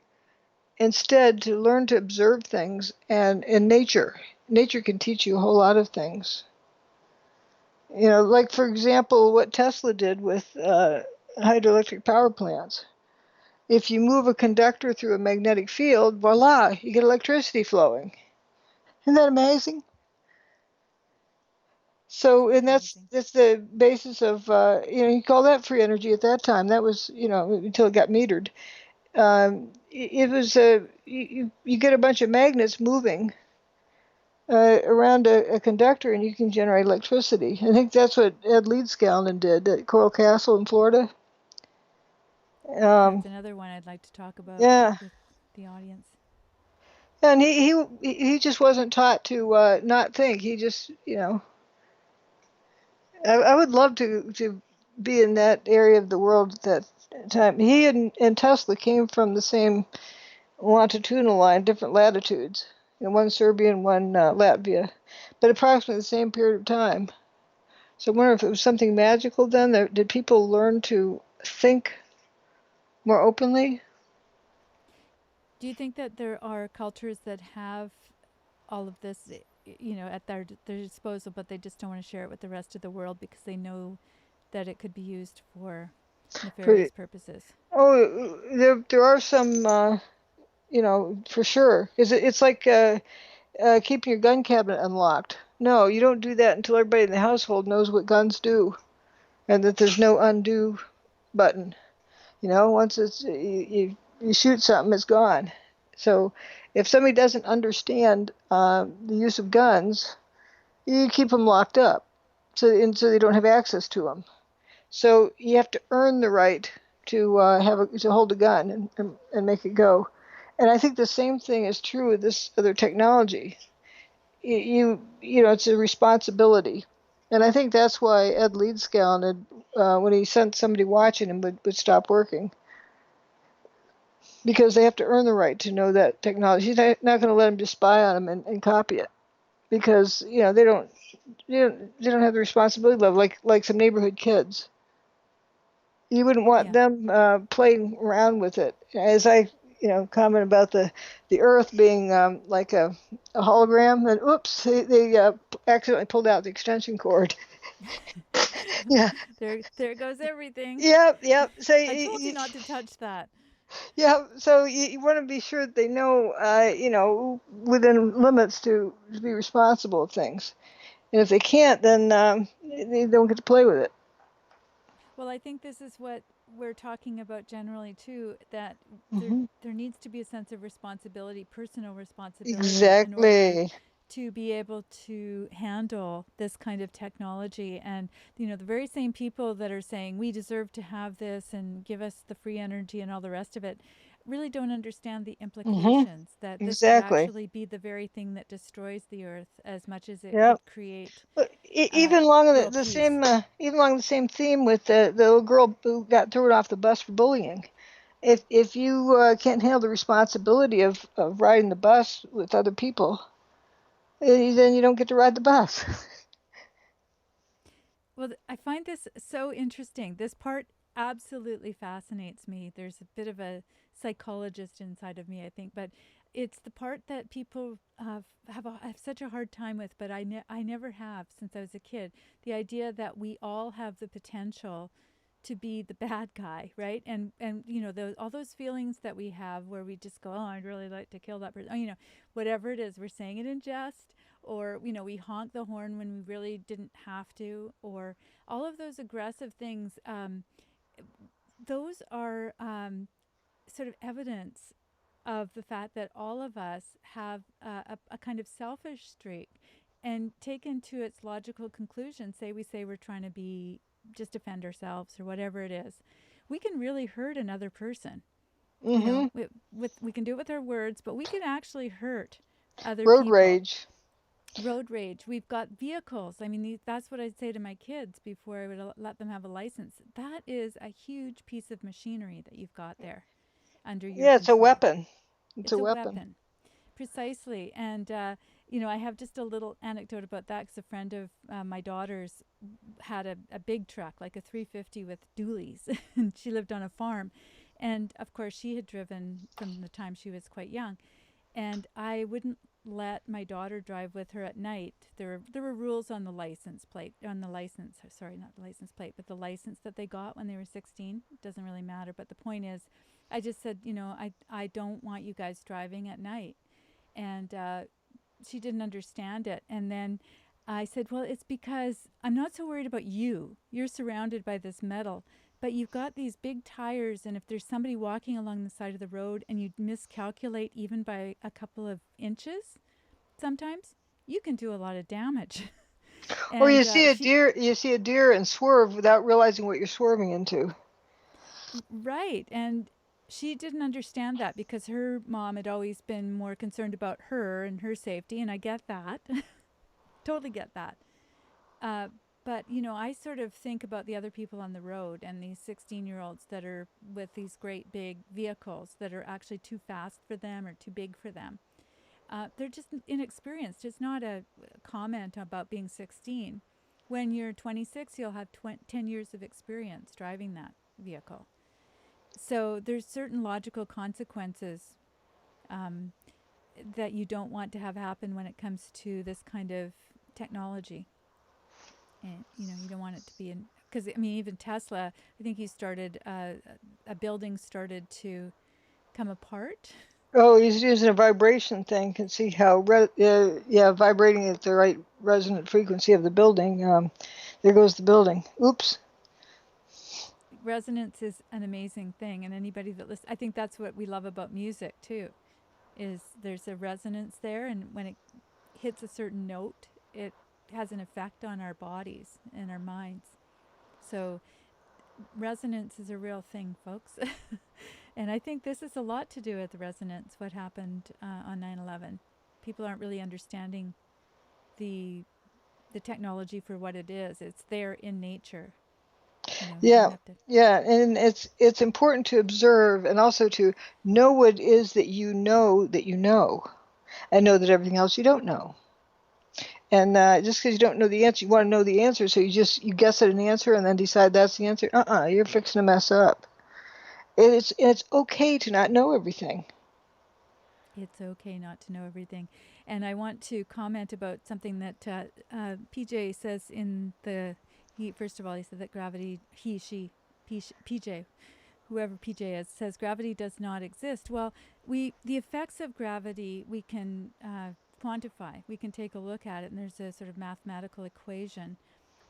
Instead, to learn to observe things, and in nature can teach you a whole lot of things. Like, for example, what Tesla did with hydroelectric power plants. If you move a conductor through a magnetic field, voila, you get electricity flowing. Isn't that amazing? So, and that's the basis of, you call that free energy at that time. That was, until it got metered. It was you get a bunch of magnets moving around a conductor, and you can generate electricity. I think that's what Ed Leedskalnin did at Coral Castle in Florida. That's another one I'd like to talk about with the audience. And he just wasn't taught to not think. He just, I would love to be in that area of the world at that time. He and Tesla came from the same longitudinal line, different latitudes. One Serbia and one Latvia, but approximately the same period of time. So I wonder if it was something magical then. Did people learn to think more openly? Do you think that there are cultures that have all of this, at their disposal, but they just don't want to share it with the rest of the world because they know that it could be used for nefarious purposes? Oh, there are some, for sure. It's like keeping your gun cabinet unlocked. No, you don't do that until everybody in the household knows what guns do, and that there's no undo button. Once you shoot something, it's gone. So if somebody doesn't understand the use of guns, you keep them locked up, so they don't have access to them. So you have to earn the right to to hold a gun and make it go. And I think the same thing is true with this other technology. You know, it's a responsibility. And I think that's why Ed Leedskalnin, when he sent somebody watching him, would stop working, because they have to earn the right to know that technology. He's not going to let them just spy on them and copy it, because you know they don't have the responsibility level like some neighborhood kids. You wouldn't want them playing around with it. As I comment about the Earth being like a hologram, and oops, they accidentally pulled out the extension cord. Yeah. There goes everything. Yep. So I told you not to touch that. Yeah, so you want to be sure that they know, within limits to be responsible of things. And if they can't, then they don't get to play with it. Well, I think this is what we're talking about generally too, that Mm-hmm. there needs to be a sense of responsibility, personal responsibility, in order Exactly. to be able to handle this kind of technology. And the very same people that are saying we deserve to have this and give us the free energy and all the rest of it really don't understand the Mm-hmm. implications, that this could Exactly. actually be the very thing that destroys the earth as much as it Yep. could create But even along world the peace. same even along the same theme with the little girl who got thrown off the bus for bullying. If you can't handle the responsibility of riding the bus with other people, then you don't get to ride the bus. Well, I find this so interesting. This part absolutely fascinates me. There's a bit of a psychologist inside of me, I think, but it's the part that people have such a hard time with, but I never have since I was a kid. The idea that we all have the potential to be the bad guy, right? And all those feelings that we have where we just go, oh, I'd really like to kill that person. Oh, whatever it is, we're saying it in jest, or we honk the horn when we really didn't have to, or all of those aggressive things. Those are sort of evidence of the fact that all of us have a kind of selfish streak, and taken to its logical conclusion, we say we're trying to be just defend ourselves or whatever it is, we can really hurt another person. Mm-hmm. We can do it with our words, but we can actually hurt other Road people. rage. Road rage. We've got vehicles. I mean, that's what I'd say to my kids before I would let them have a license. That is a huge piece of machinery that you've got there under your Yeah, it's a control. weapon. It's It's a a weapon. weapon. Precisely. And, I have just a little anecdote about that, because a friend of my daughter's had a big truck, like a 350 with dualies, and she lived on a farm. And of course, she had driven from the time she was quite young. And I wouldn't let my daughter drive with her at night. There were rules on the license plate, sorry, not the license plate, but the license that they got when they were 16. It doesn't really matter. But the point is, I just said, I don't want you guys driving at night. And she didn't understand it. And then I said, well, it's because I'm not so worried about you. You're surrounded by this metal, but you've got these big tires. And if there's somebody walking along the side of the road and you miscalculate even by a couple of inches, sometimes you can do a lot of damage. Or And you see a deer and swerve without realizing what you're swerving into. right. And she didn't understand that, because her mom had always been more concerned about her and her safety. And I get that. Totally get that. But, I sort of think about the other people on the road and these 16-year-olds that are with these great big vehicles that are actually too fast for them or too big for them. They're just inexperienced. It's not a comment about being 16. When you're 26, you'll have 10 years of experience driving that vehicle. So there's certain logical consequences that you don't want to have happen when it comes to this kind of technology. And you don't want it to be because even Tesla, I think he started a building started to come apart. Oh, he's using a vibration thing. Can see how vibrating at the right resonant frequency of the building. There goes the building. Oops. Resonance is an amazing thing, and anybody that listens, I think that's what we love about music too, is there's a resonance there, and when it hits a certain note, it has an effect on our bodies and our minds. So resonance is a real thing, folks. And I think this is a lot to do with the resonance, what happened on 9/11. People aren't really understanding the technology for what it is. It's there in nature. You know, you Yeah, have to. yeah, and it's important to observe and also to know what it is that you know, and know that everything else you don't know. And just because you don't know the answer, you want to know the answer, so you guess at an answer and then decide that's the answer. You're fixing to mess up. It's okay to not know everything. It's okay not to know everything. And I want to comment about something that PJ says in the, first of all, he said that gravity, PJ, whoever PJ is, says gravity does not exist. Well, the effects of gravity we can quantify. We can take a look at it, and there's a sort of mathematical equation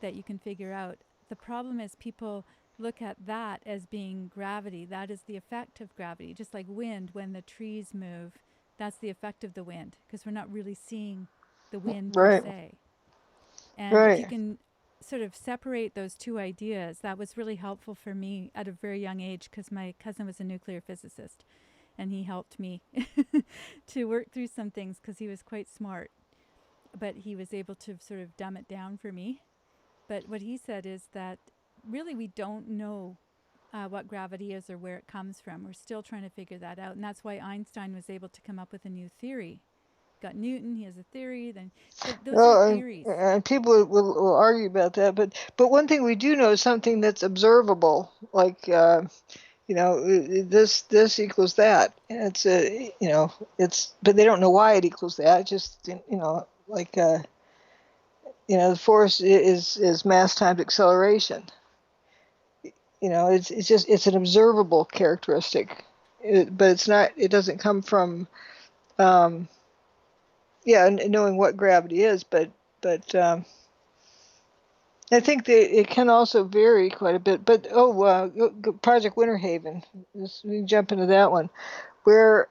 that you can figure out. The problem is people look at that as being gravity. That is the effect of gravity, just like wind. When the trees move, that's the effect of the wind, because we're not really seeing the wind per Right, se. And if you right. can sort of separate those two ideas, that was really helpful for me at a very young age, because my cousin was a nuclear physicist, and he helped me to work through some things because he was quite smart. But he was able to sort of dumb it down for me. But what he said is that really we don't know what gravity is or where it comes from. We're still trying to figure that out. And that's why Einstein was able to come up with a new theory. Got Newton, he has a theory. Then those are Well, theories. and people will argue about that, but one thing we do know is something that's observable, like this equals that. And it's but they don't know why it equals that. Just like the force is mass times acceleration. It's an observable characteristic, but it's not. It doesn't come from knowing what gravity is, but I think that it can also vary quite a bit. But Project Winter Haven, we can jump into that one, where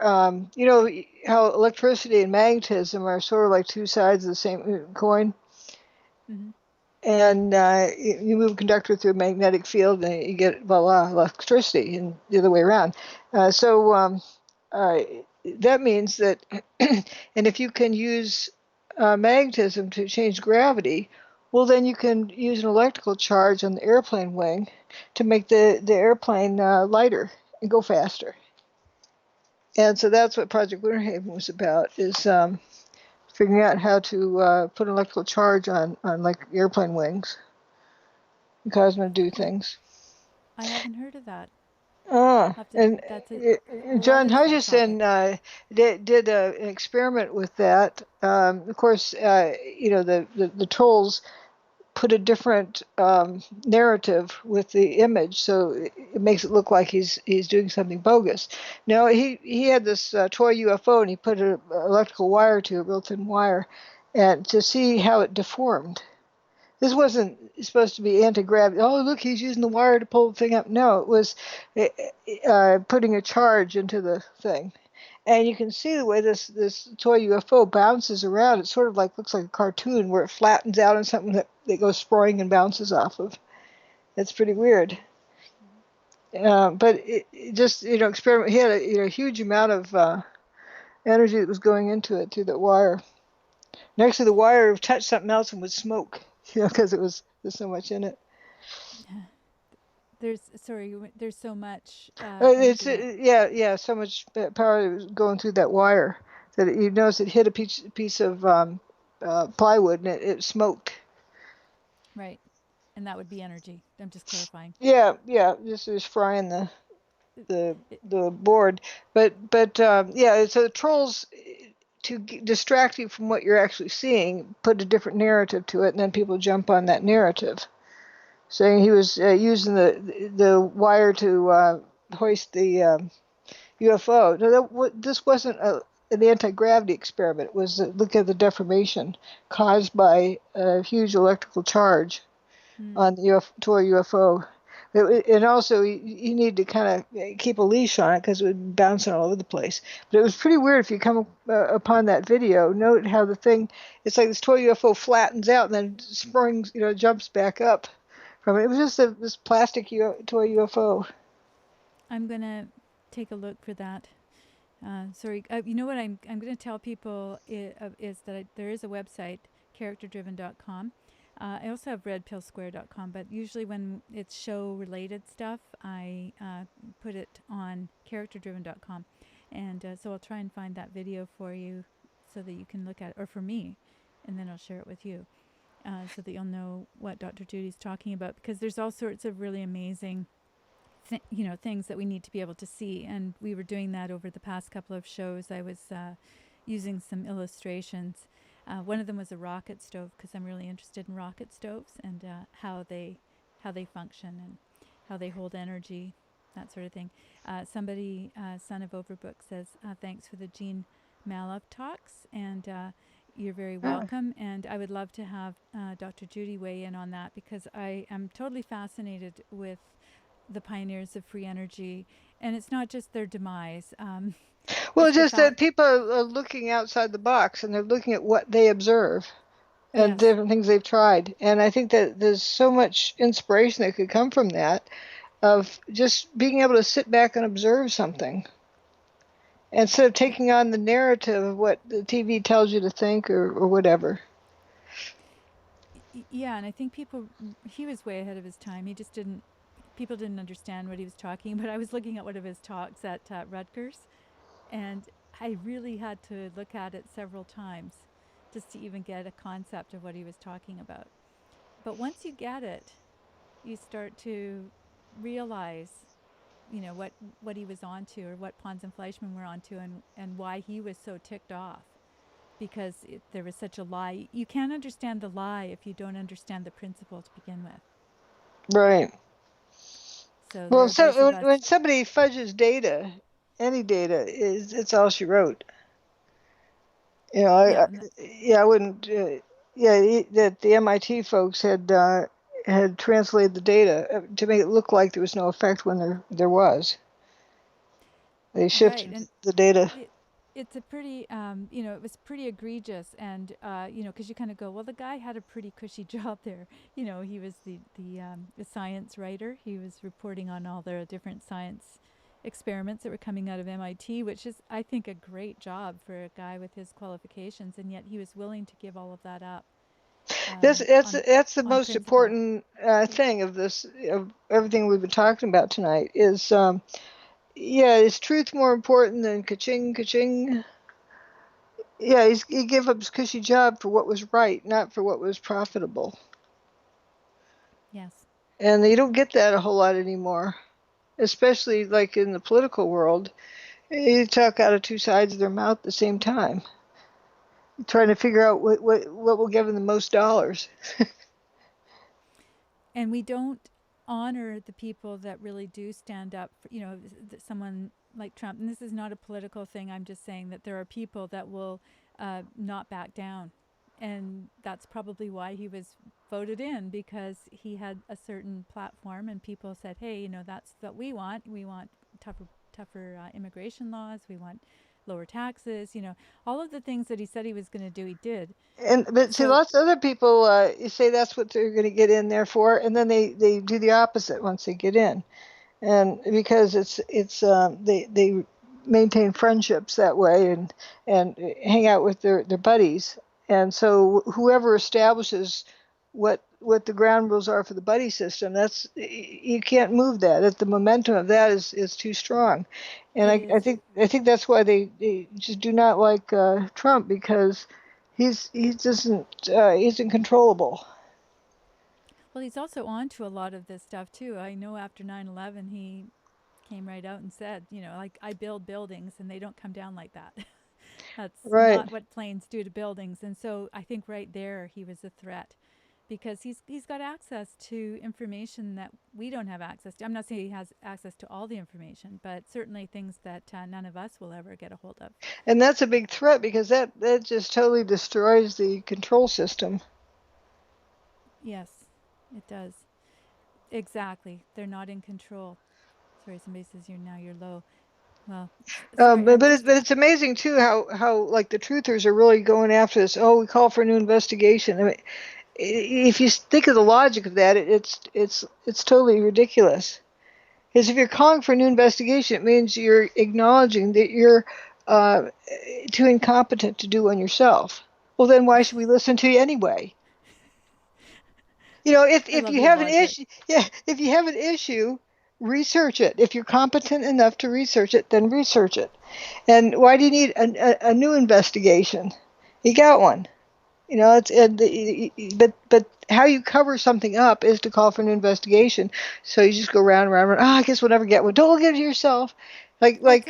you know how electricity and magnetism are sort of like two sides of the same coin. Mm-hmm. And you move a conductor through a magnetic field, and you get voila, electricity, and the other way around. That means that, and if you can use magnetism to change gravity, well, then you can use an electrical charge on the airplane wing to make the airplane lighter and go faster. And so that's what Project Winter Haven was about, is figuring out how to put an electrical charge on like airplane wings and cause them to do things. I haven't heard of that. And That's a what John is that topic? Hutchison did an experiment with that. Of course, the trolls put a different narrative with the image, so it makes it look like he's doing something bogus. No, he had this toy UFO, and he put an electrical wire to it, real thin wire, and to see how it deformed. This wasn't supposed to be anti-gravity. Oh, look, he's using the wire to pull the thing up. No, it was putting a charge into the thing. And you can see the way this toy UFO bounces around. It sort of looks like a cartoon where it flattens out on something that goes sprawling and bounces off of. It's pretty weird. But it just, experiment. He had a huge amount of energy that was going into it through that wire. Next to the wire, touched something else and would smoke, because there's so much in it. There's so much It's energy. so much power that was going through that wire that you notice it hit a piece of plywood, and it smoked. Right. And that would be energy. I'm just clarifying. Yeah, just frying the board, but So the trolls, to distract you from what you're actually seeing, put a different narrative to it, and then people jump on that narrative, saying he was using the wire to hoist the UFO. No, this wasn't an anti-gravity experiment. It was look at the deformation caused by a huge electrical charge on the toy UFO. And also, you need to kind of keep a leash on it because it would be bouncing all over the place. But it was pretty weird. If you come upon that video, note how it's like this toy UFO flattens out and then springs, jumps back up from it. It was just this plastic toy UFO. I'm going to take a look for that. Sorry, you know what I'm going to tell people is that there is a website, characterdriven.com. I also have redpillsquare.com, but usually when it's show-related stuff, I put it on characterdriven.com. And so I'll try and find that video for you so that you can look at it, or for me, and then I'll share it with you so that you'll know what Dr. Judy's talking about, because there's all sorts of really amazing things that we need to be able to see, and we were doing that over the past couple of shows. I was using some illustrations. One of them was a rocket stove, because I'm really interested in rocket stoves and how they function and how they hold energy, that sort of thing. Somebody, Son of Overbook, says thanks for the Jean Maloff talks, and you're very welcome. And I would love to have Dr. Judy weigh in on that, because I am totally fascinated with the pioneers of free energy, and it's not just their demise. Well, it's just that people are looking outside the box, and they're looking at what they observe and different things they've tried. And I think that there's so much inspiration that could come from that, of just being able to sit back and observe something instead of taking on the narrative of what the TV tells you to think or whatever. Yeah, and I think he was way ahead of his time. He just people didn't understand what he was talking about. I was looking at one of his talks at Rutgers, and I really had to look at it several times just to even get a concept of what he was talking about. But once you get it, you start to realize, what he was onto, or what Pons and Fleischmann were onto, and why he was so ticked off, because there was such a lie. You can't understand the lie if you don't understand the principle to begin with. Right. So well, when somebody fudges data, any data, it's all she wrote. I wouldn't. That the MIT folks had translated the data to make it look like there was no effect when there was. They shifted the data. It's a pretty, it was pretty egregious, and because you kind of go, well, the guy had a pretty cushy job there. He was the science writer. He was reporting on all the different science experiments that were coming out of MIT, which is, I think, a great job for a guy with his qualifications, and yet he was willing to give all of that up. That's the most important thing of everything we've been talking about tonight is. Is truth more important than ka-ching, ka-ching? Yeah, he gave up his cushy job for what was right, not for what was profitable. Yes. And you don't get that a whole lot anymore, especially like in the political world. You talk out of two sides of their mouth at the same time, trying to figure out what will give them the most dollars. And we don't honor the people that really do stand up for, someone like Trump. And this is not a political thing. I'm just saying that there are people that will not back down. And that's probably why he was voted in, because he had a certain platform, and people said, hey, that's what we want. We want tougher immigration laws. We want lower taxes. All of the things that he said he was going to do, he did. But see, lots of other people you say that's what they're going to get in there for, and then they do the opposite once they get in, and because they maintain friendships that way and hang out with their buddies, and so whoever establishes what the ground rules are for the buddy system, you can't move that. The momentum of that is too strong, and I think that's why they just do not like Trump, because he isn't controllable. Well, he's also on to a lot of this stuff too. I know after 9/11 he came right out and said, like, I build buildings and they don't come down like that. That's not what planes do to buildings. And so I think right there he was a threat, because he's got access to information that we don't have access to. I'm not saying he has access to all the information, but certainly things that none of us will ever get a hold of. And that's a big threat, because that just totally destroys the control system. Yes, it does. Exactly. They're not in control. Sorry, somebody says you're low. Well, but it's amazing too how like the truthers are really going after this. Oh, we call for a new investigation. I mean, if you think of the logic of that, it's totally ridiculous. Because if you're calling for a new investigation, it means you're acknowledging that you're too incompetent to do one yourself. Well, then why should we listen to you anyway? If you have an issue, if you have an issue, research it. If you're competent enough to research it, then research it. And why do you need a new investigation? You got one. But how you cover something up is to call for an investigation. So you just go round and round and round. I guess we'll never get one. Don't look at it yourself. What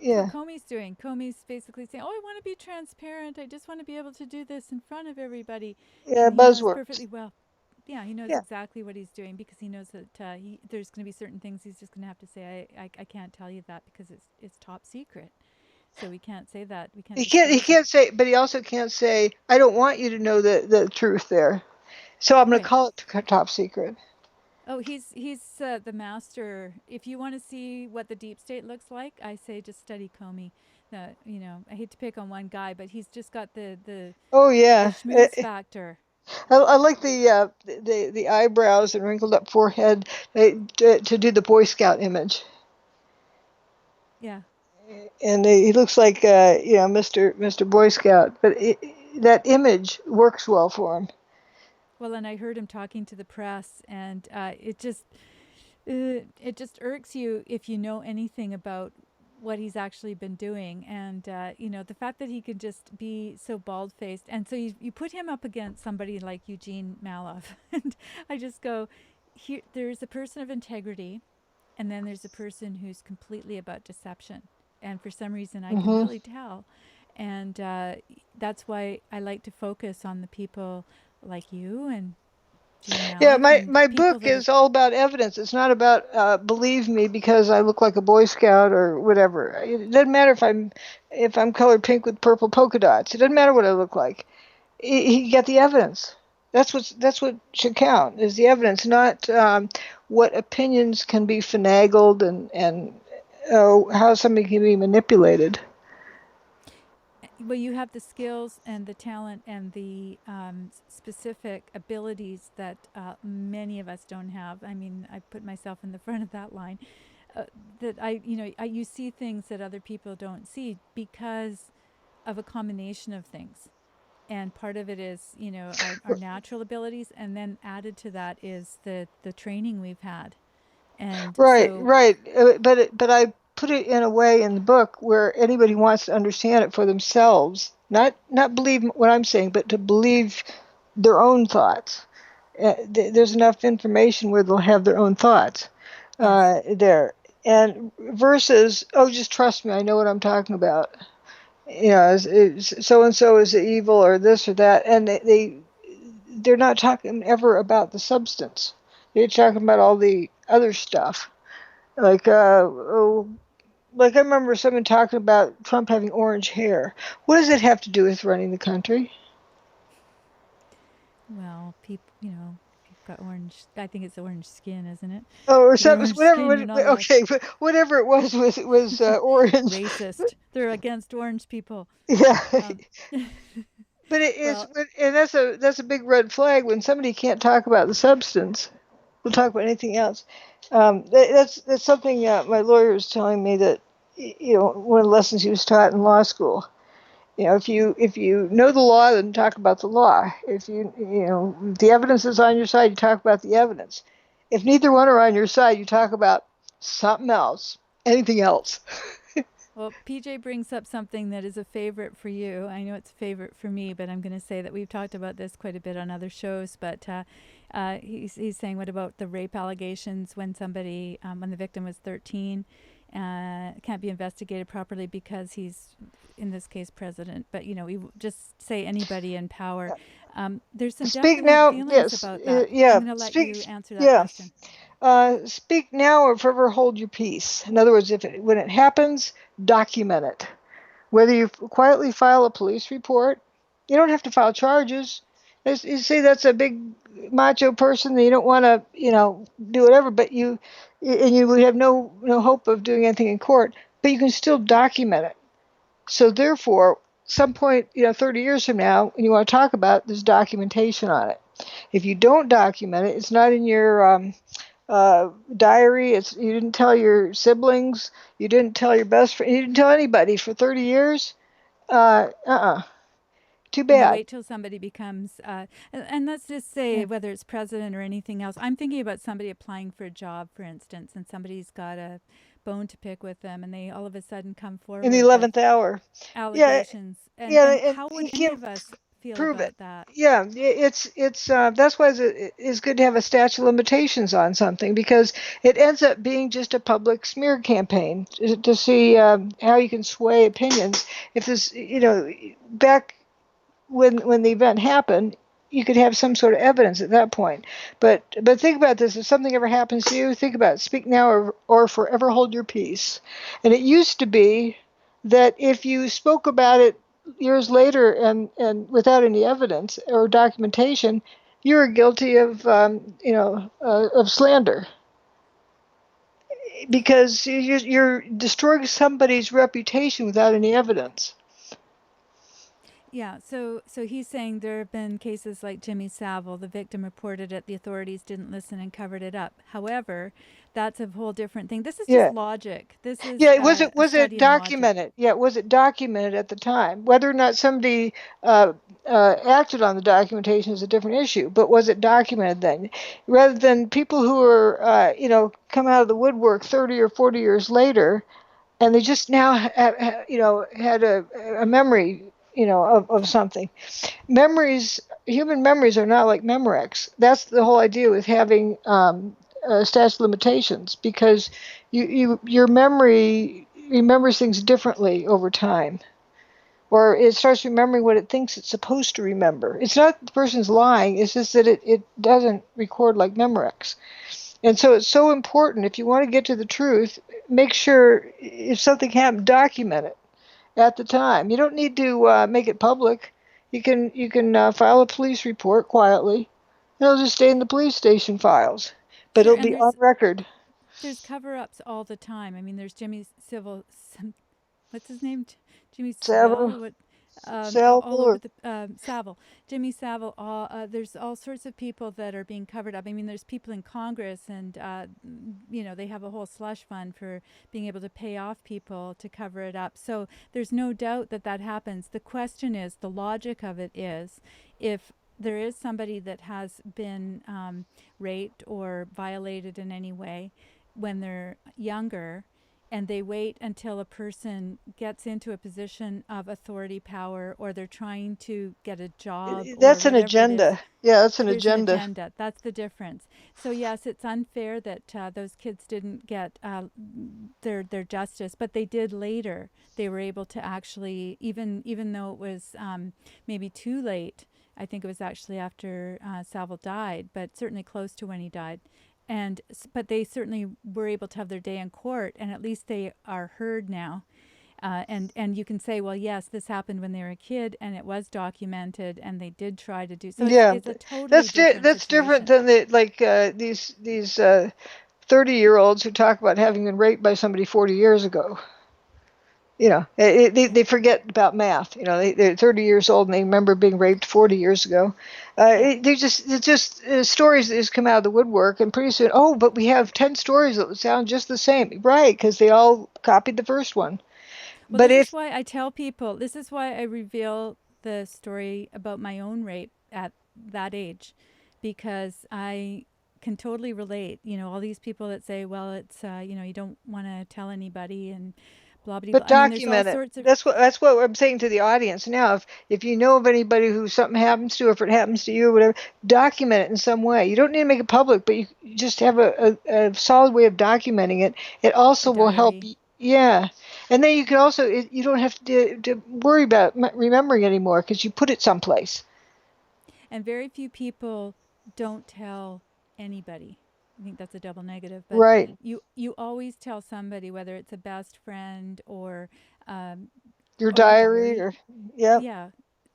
Comey's doing. Comey's basically saying, "Oh, I want to be transparent. I just want to be able to do this in front of everybody." Yeah, and he knows buzzwords. perfectly well. Yeah, he knows exactly what he's doing because he knows that there's going to be certain things he's just going to have to say. I can't tell you that because it's top secret. So we can't say that. We can't. He can't say, but he also can't say, "I don't want you to know the truth there." So I'm going to call it top secret. Oh, he's the master. If you want to see what the deep state looks like, I say just study Comey. I hate to pick on one guy, but he's just got the schmooze factor. I like the eyebrows and wrinkled up forehead to do the Boy Scout image. Yeah. And he looks like Mr. Boy Scout, but that image works well for him. Well, and I heard him talking to the press, and it just irks you if you know anything about what he's actually been doing, and the fact that he could just be so bald-faced, and so you put him up against somebody like Eugene Maloff, and I just go, here there's a person of integrity, and then there's a person who's completely about deception, and for some reason I can really tell, and that's why I like to focus on the people like you and my book is all about evidence. It's not about believe me because I look like a Boy Scout or whatever. It doesn't matter if I'm colored pink with purple polka dots. It doesn't matter what I look like. You get the evidence. That's what should count is the evidence, not what opinions can be finagled and how somebody can be manipulated. Well, you have the skills and the talent and the specific abilities that many of us don't have. I mean, I put myself in the front of that line. You see things that other people don't see because of a combination of things. And part of it is, our natural abilities, and then added to that is the training we've had. And right. But I put it in a way in the book where anybody wants to understand it for themselves, not believe what I'm saying, but to believe their own thoughts. There's enough information where they'll have their own thoughts there, and versus just trust me, I know what I'm talking about. So and so is evil or this or that, and they're not talking ever about the substance. They're talking about all the other stuff. Like I remember someone talking about Trump having orange hair. What does it have to do with running the country? Well, people, you've got orange. I think it's orange skin, isn't it? Oh, or something. Whatever it was orange. Racist. They're against orange people. Yeah. But it is, and that's a big red flag when somebody can't talk about the substance. We'll talk about anything else. That's something my lawyer was telling me that one of the lessons he was taught in law school. If you know the law, then talk about the law. If the evidence is on your side, you talk about the evidence. If neither one are on your side, you talk about something else, anything else. Well, PJ brings up something that is a favorite for you. I know it's a favorite for me, but I'm going to say that we've talked about this quite a bit on other shows. But he's saying, what about the rape allegations when somebody, when the victim was 13, can't be investigated properly because he's, in this case, president. But, we just say anybody in power. There's some definite feelings about that. I'm going to let you answer that question. Speak now or forever hold your peace. In other words, when it happens, document it. Whether you quietly file a police report, you don't have to file charges. You say that's a big macho person that you don't want to, do whatever, but you would have no hope of doing anything in court, but you can still document it. So therefore, some point, 30 years from now, and you want to talk about it, there's documentation on it. If you don't document it, it's not in your diary. You didn't tell your siblings, you didn't tell your best friend, you didn't tell anybody for 30 years. Too And you bad. wait till somebody becomes, and let's just say whether it's president or anything else. I'm thinking about somebody applying for a job, for instance, and somebody's got a bone to pick with them, and they all of a sudden come In the forward with 11th hour. Yeah, allegations. yeah, And and how would you any can't of us feel prove it. about that? Yeah, it's that's why it's good to have a statute of limitations on something, because it ends up being just a public smear campaign to see how you can sway opinions. If this, back when the event happened, you could have some sort of evidence at that point. But think about this: if something ever happens to you, think about it. Speak now or forever hold your peace. And it used to be that if you spoke about it years later and without any evidence or documentation, you were guilty of of slander, because you're destroying somebody's reputation without any evidence. Yeah, so he's saying there have been cases like Jimmy Savile. The victim reported it, the authorities didn't listen and covered it up. However, that's a whole different thing. This is just Yeah. logic. This is Yeah, a was it study in logic. documented? Yeah, was it documented at the time? Whether or not somebody acted on the documentation is a different issue, but was it documented then? Rather than people who are, come out of the woodwork 30 or 40 years later, and they just now, had a memory, of something. Human memories are not like Memorex. That's the whole idea with having statute of limitations, because your memory remembers things differently over time, or it starts remembering what it thinks it's supposed to remember. It's not the person's lying, it's just that it doesn't record like Memorex. And so it's so important, if you want to get to the truth, make sure if something happened, document it at the time. You don't need to make it public. You can file a police report quietly. It'll just stay in the police station files, but Sure, it'll and be on record. there's cover-ups all the time. I mean, there's what's his name? Jimmy Savile, Savile? What? All over Savile, the Savile, Jimmy Savile. There's all sorts of people that are being covered up. I mean, there's people in Congress, and they have a whole slush fund for being able to pay off people to cover it up. So there's no doubt that happens. The question is, the logic of it is, if there is somebody that has been raped or violated in any way when they're younger, and they wait until a person gets into a position of authority, power, or they're trying to get a job or that's an whatever it is. agenda. Yeah, that's an There's an agenda. agenda. That's the difference. So yes, it's unfair that those kids didn't get their justice, but they did later. They were able to actually, even though it was maybe too late. I think it was actually after Savile died, but certainly close to when he died. But they certainly were able to have their day in court, and at least they are heard now. And you can say, well, yes, this happened when they were a kid, and it was documented, and they did try to do so. Yeah, It's a totally different that's different situation. than these 30-year-olds who talk about having been raped by somebody 40 years ago. They forget about math. They're 30 years old and they remember being raped 40 years ago. It's just stories that just come out of the woodwork, and pretty soon, oh, but we have 10 stories that sound just the same, right? Because they all copied the first one. Well, But this if is why I tell people, this is why I reveal the story about my own rape at that age, because I can totally relate. All these people that say, well, it's, you don't want to tell anybody and blah, blah, blah. But I mean, there's all document it. sorts of, That's what I'm saying to the audience now. If you know of anybody who something happens to, or if it happens to you, or whatever, document it in some way. You don't need to make it public, but you just have a solid way of documenting it. It also a will help. diary. Yeah, and then you can also you don't have to worry about remembering anymore, because you put it someplace. And very few people don't tell anybody. I think that's a double negative, but Right. you always tell somebody, whether it's a best friend um, Your or a diary, diary. or yeah. Yeah,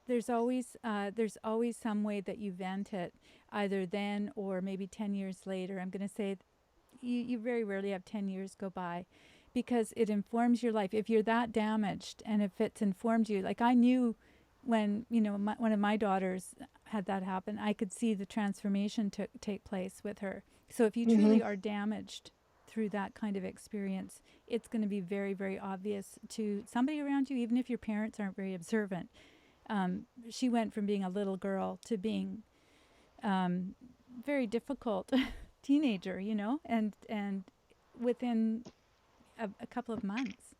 there's always some way that you vent it, either then or maybe 10 years later. I'm going to say you very rarely have 10 years go by because it informs your life. If you're that damaged and if it's informed you, like I knew when, one of my daughters had that happen, I could see the transformation take place with her. So if you truly are damaged through that kind of experience, it's going to be very, very obvious to somebody around you, even if your parents aren't very observant. She went from being a little girl to being very difficult teenager, and within a couple of months,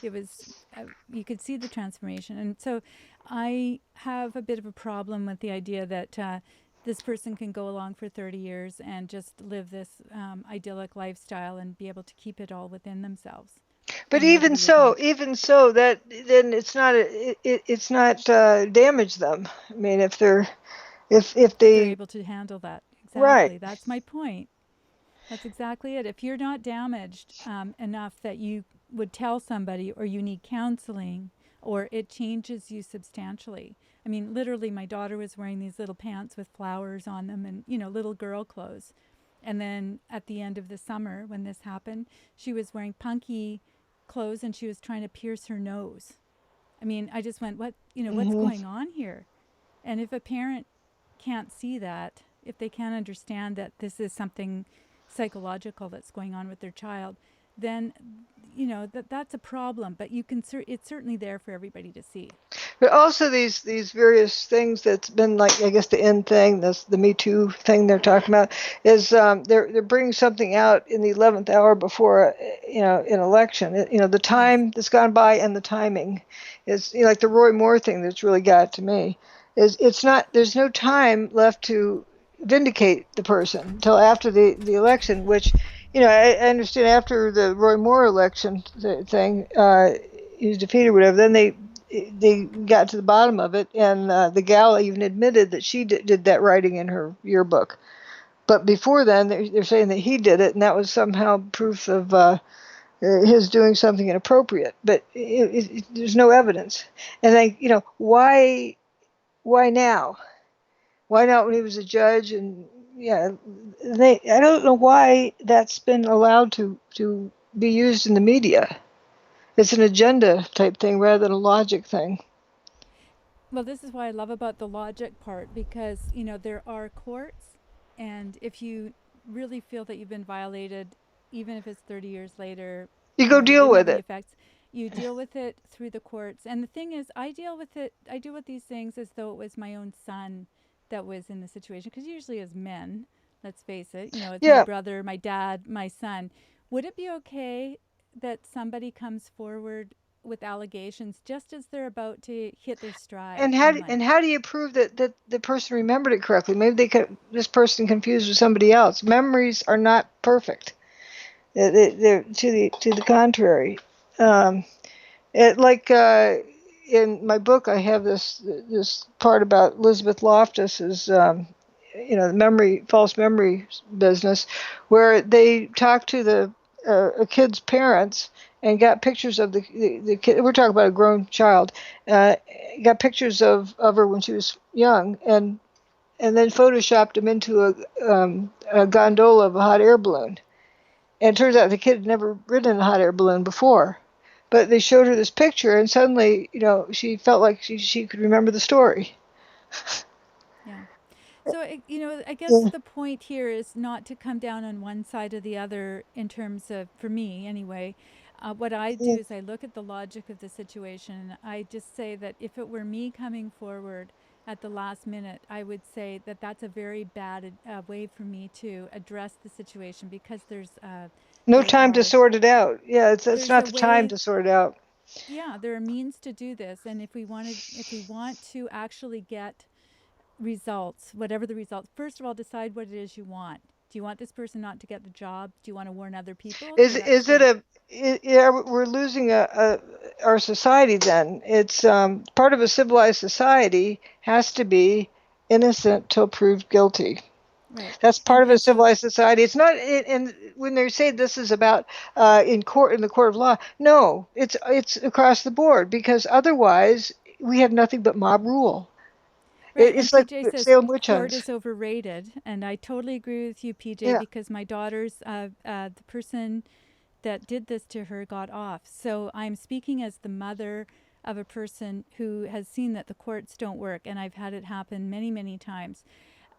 it was you could see the transformation. And so I have a bit of a problem with the idea that this person can go along for 30 years and just live this idyllic lifestyle and be able to keep it all within themselves. But even so, that then it's not it's not damage them. I mean, if they're able to handle that. Exactly. Right. That's my point. That's exactly it. If you're not damaged enough that you would tell somebody, or you need counseling, or it changes you substantially. I mean, literally, my daughter was wearing these little pants with flowers on them and, little girl clothes. And then at the end of the summer, when this happened, she was wearing punky clothes and she was trying to pierce her nose. I mean, I just went, what's going on here? And if a parent can't see that, if they can't understand that this is something psychological that's going on with their child, then that's a problem. But you can it's certainly there for everybody to see. But also these various things that's been, like, I guess the end thing, the Me Too thing they're talking about, is they're bringing something out in the 11th hour before an election. The time that's gone by and the timing is like the Roy Moore thing that's really got to me. It's not, there's no time left to vindicate the person until after the election, which I understand after the Roy Moore election thing, he was defeated or whatever. Then they got to the bottom of it, and the gal even admitted that she did that writing in her yearbook. But before then, they're saying that he did it, and that was somehow proof of his doing something inappropriate. But there's no evidence. And why now? Why not when he was a judge? And I don't know why that's been allowed to be used in the media. It's an agenda type thing rather than a logic thing. Well, this is what I love about the logic part, because there are courts, and if you really feel that you've been violated, even if it's 30 years later, you go deal with it. You deal with it through the courts. And the thing is, I deal with these things as though it was my own son that was in the situation, because usually as men, let's face it, it's my brother, my dad, my son. Would it be okay that somebody comes forward with allegations just as they're about to hit their stride? And how do you prove that the person remembered it correctly? Maybe this person confused with somebody else. Memories are not perfect. They're to the contrary. In my book, I have this part about Elizabeth Loftus's the false memory business, where they talked to a kid's parents and got pictures of the kid. We're talking about a grown child. Got pictures of her when she was young, and then photoshopped him into a gondola of a hot air balloon. And it turns out the kid had never ridden a hot air balloon before. But they showed her this picture, and suddenly, she felt like she could remember the story. Yeah. So, I guess the point here is not to come down on one side or the other in terms of, for me anyway, what I do is I look at the logic of the situation. I just say that if it were me coming forward at the last minute, I would say that that's a very bad way for me to address the situation, because there's no time to sort it out. Yeah, it's not the time to sort it out. Yeah, there are means to do this, and if we want to actually get results, whatever the results, first of all, decide what it is you want. Do you want this person not to get the job? Do you want to warn other people? We're losing our society then. It's part of a civilized society has to be innocent till proved guilty. Right. That's part of a civilized society. It's not, and when they say this is about in the court of law, no, it's across the board, because otherwise we have nothing but mob rule. Right. It's and like PJ says Salem witch court hunts. is overrated, and I totally agree with you, PJ, because my daughter's the person that did this to her got off. So I'm speaking as the mother of a person who has seen that the courts don't work, and I've had it happen many, many times.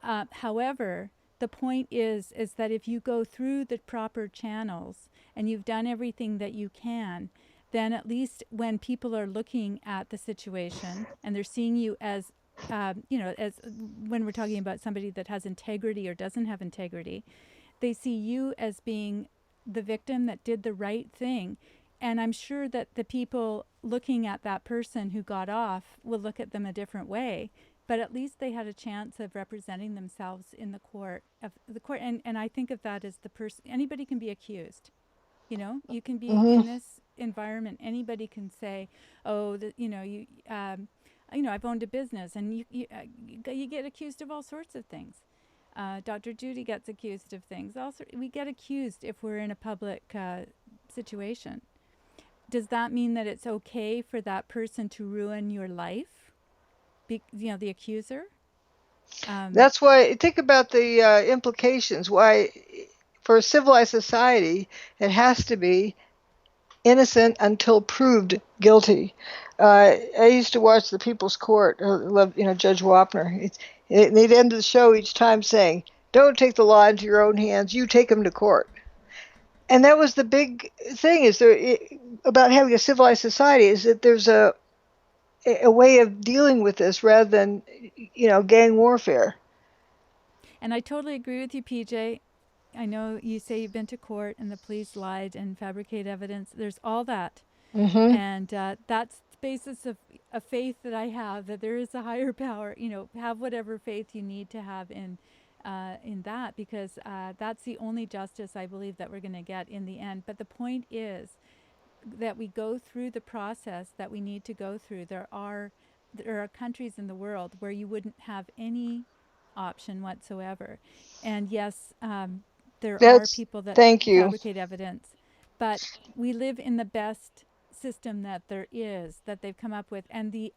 However, the point is that if you go through the proper channels and you've done everything that you can, then at least when people are looking at the situation and they're seeing you as, as when we're talking about somebody that has integrity or doesn't have integrity, they see you as being the victim that did the right thing. And I'm sure that the people looking at that person who got off will look at them a different way. But at least they had a chance of representing themselves in the court. And I think of that as the person. Anybody can be accused. You can be in this environment. Anybody can say, "Oh, I've owned a business," and you get accused of all sorts of things. Dr. Judy gets accused of things. Also, we get accused if we're in a public situation. Does that mean that it's okay for that person to ruin your life? The accuser? That's why, think about the implications. Why, for a civilized society, it has to be innocent until proved guilty. I used to watch the People's Court. I love, Judge Wapner. They'd end the show each time saying, "Don't take the law into your own hands. You take them to court." And that was the big thing about having a civilized society, is that there's a way of dealing with this rather than, gang warfare. And I totally agree with you, PJ. I know you say you've been to court and the police lied and fabricate evidence. There's all that. And that's the basis of a faith that I have, that there is a higher power. Have whatever faith you need to have in that, because that's the only justice I believe that we're going to get in the end. But the point is that we go through the process that we need to go through. There are countries in the world where you wouldn't have any option whatsoever. And yes, there are people that fabricate evidence, but we live in the best system that there is, that they've come up with. And the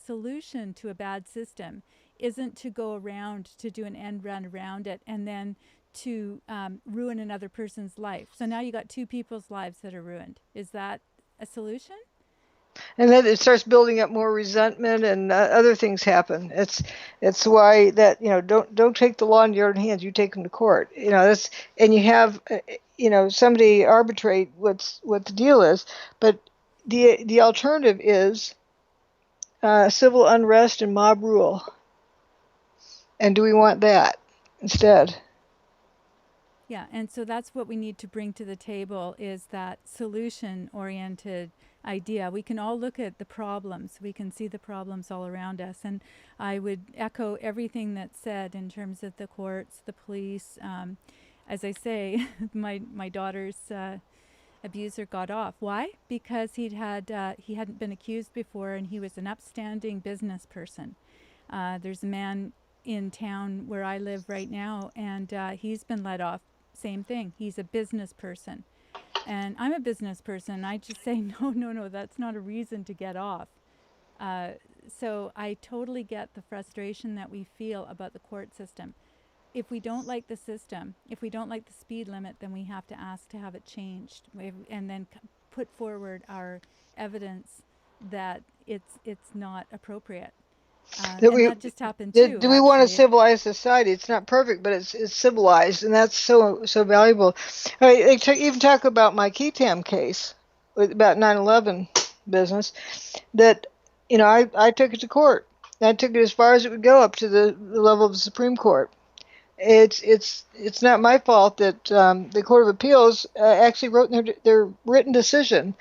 solution to a bad system isn't to go around to do an end run around it and then to ruin another person's life. So now you got two people's lives that are ruined. Is that a solution? And then it starts building up more resentment, and other things happen. It's why that don't take the law in your own hands. You take them to court. And you have somebody arbitrate what the deal is. But the alternative is civil unrest and mob rule. And do we want that instead? Yeah, and so that's what we need to bring to the table, is that solution-oriented idea. We can all look at the problems. We can see the problems all around us. And I would echo everything that's said in terms of the courts, the police. As I say, my daughter's abuser got off. Why? Because he hadn't been accused before, and he was an upstanding business person. There's a man in town where I live right now, and he's been let off. Same thing. He's a business person. And I'm a business person. I just say, no, that's not a reason to get off. So I totally get the frustration that we feel about the court system. If we don't like the system, if we don't like the speed limit, then we have to ask to have it changed, and then put forward our evidence that it's not appropriate. That just happened too. Do we want a civilized society? It's not perfect, but it's civilized, and that's so valuable. They even talk about my Ketam case, about 9/11 business. That I took it to court. I took it as far as it would go, up to the level of the Supreme Court. It's not my fault that the Court of Appeals actually wrote in their written decision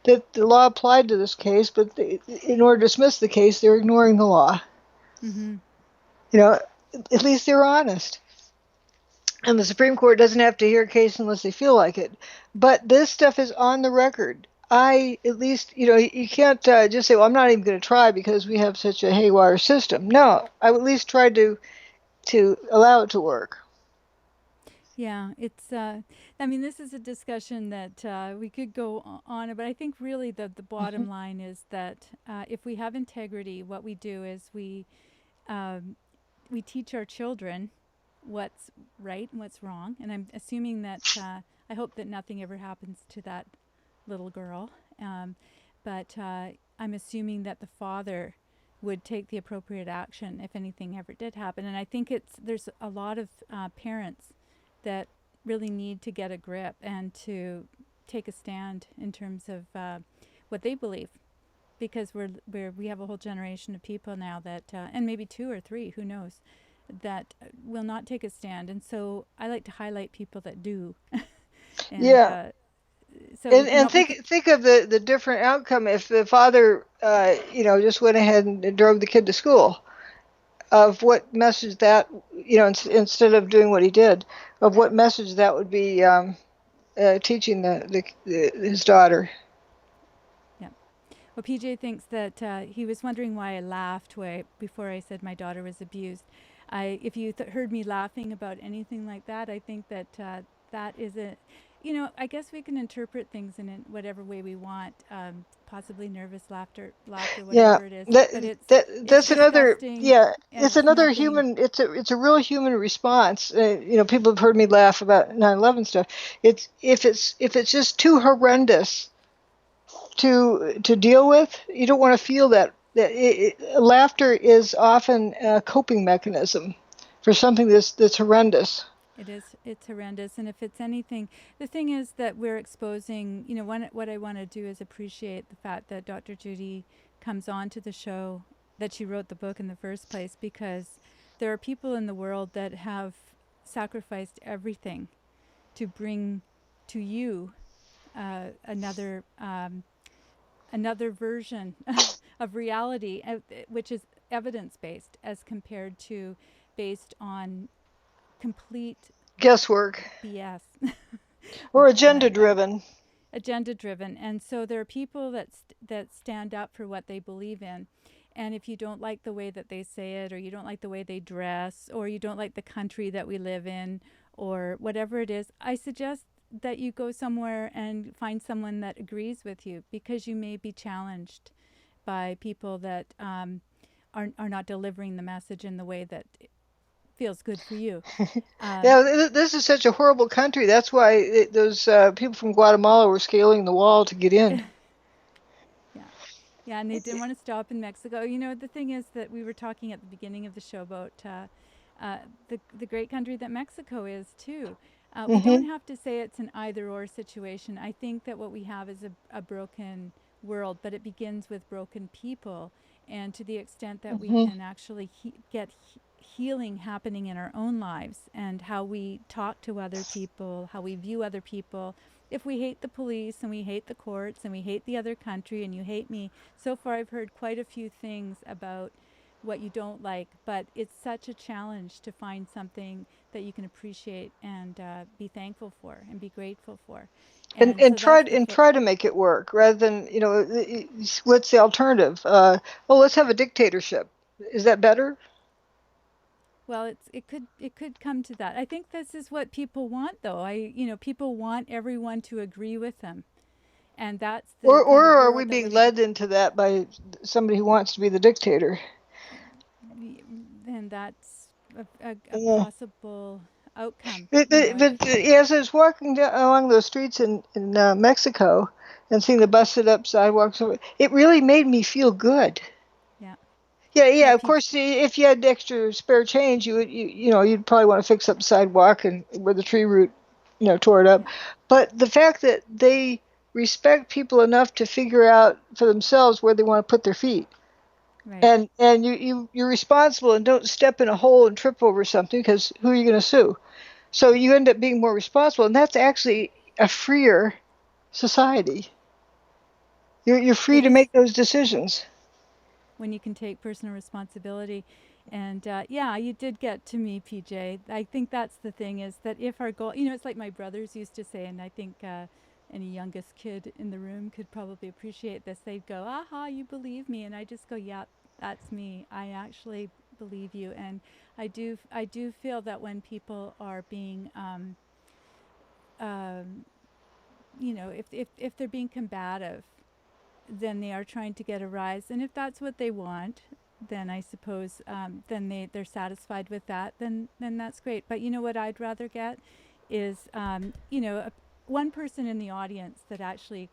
that the law applied to this case, but in order to dismiss the case, they're ignoring the law. At least they're honest. And the Supreme Court doesn't have to hear a case unless they feel like it. But this stuff is on the record. You can't just say, well, I'm not even going to try because we have such a haywire system. No, I would at least try to allow it to work. Yeah, it's. This is a discussion that we could go on, but I think really the bottom line is that if we have integrity, what we do is we teach our children what's right and what's wrong. And I'm assuming that I hope that nothing ever happens to that little girl. But I'm assuming that the father would take the appropriate action if anything ever did happen. And I think there's a lot of parents that really need to get a grip and to take a stand in terms of what they believe, because we have a whole generation of people now that and maybe 2 or 3, who knows, that will not take a stand. And so I like to highlight people that do. And, yeah. So and think of the different outcome if the father just went ahead and drove the kid to school, of what message that, instead of doing what he did, of what message that would be teaching his daughter. Yeah. Well, PJ thinks that he was wondering why I laughed before I said my daughter was abused. If you heard me laughing about anything like that, I think that that is I guess we can interpret things in whatever way we want. Possibly nervous laughter, Yeah, whatever it is. But that's another. disgusting. Yeah, And it's another nothing. human. It's a real human response. People have heard me laugh about 9/11 stuff. It's if it's just too horrendous to deal with, you don't want to feel that. Laughter is often a coping mechanism for something that's horrendous. It's horrendous. And if it's anything, the thing is that we're exposing, what I want to do is appreciate the fact that Dr. Judy comes on to the show, that she wrote the book in the first place, because there are people in the world that have sacrificed everything to bring to you another version of reality, which is evidence-based as compared to based on complete guesswork, BS, or agenda-driven. Agenda-driven. And so there are people that stand up for what they believe in. And if you don't like the way that they say it, or you don't like the way they dress, or you don't like the country that we live in, or whatever it is, I suggest that you go somewhere and find someone that agrees with you, because you may be challenged by people that are not delivering the message in the way that feels good for you. Yeah, this is such a horrible country. That's why those people from Guatemala were scaling the wall to get in. Yeah, and they didn't want to stop in Mexico. The thing is that we were talking at the beginning of the show about the great country that Mexico is too. We don't have to say it's an either-or situation. I think that what we have is a broken world, but it begins with broken people. And to the extent that we can actually get healing happening in our own lives, and how we talk to other people, how we view other people. If we hate the police and we hate the courts and we hate the other country and you hate me, so far I've heard quite a few things about what you don't like, but it's such a challenge to find something that you can appreciate and be thankful for and be grateful for. And so try to make it work, rather than, what's the alternative? Let's have a dictatorship. Is that better? Well, it could come to that. I think this is what people want, though. People want everyone to agree with them, and that's the or are we being led into that by somebody who wants to be the dictator? Then that's a possible outcome. But as I was walking along those streets in Mexico and seeing the busted up sidewalks, it really made me feel good. Yeah. Of course, if you had extra spare change, you'd probably want to fix up the sidewalk and where the tree root, tore it up. Yeah. But the fact that they respect people enough to figure out for themselves where they want to put their feet, right. and you're responsible, and don't step in a hole and trip over something, because who are you going to sue? So you end up being more responsible, and that's actually a freer society. You're free to make those decisions. When you can take personal responsibility. And you did get to me, PJ. I think that's the thing, is that if our goal, it's like my brothers used to say, and I think any youngest kid in the room could probably appreciate this. They'd go, aha, you believe me. And I just go, yeah, that's me. I actually believe you. And I do feel that when people are being, if they're being combative, then they are trying to get a rise. And if that's what they want, then I suppose then they're satisfied with that, then that's great. But you know what I'd rather get is one person in the audience that actually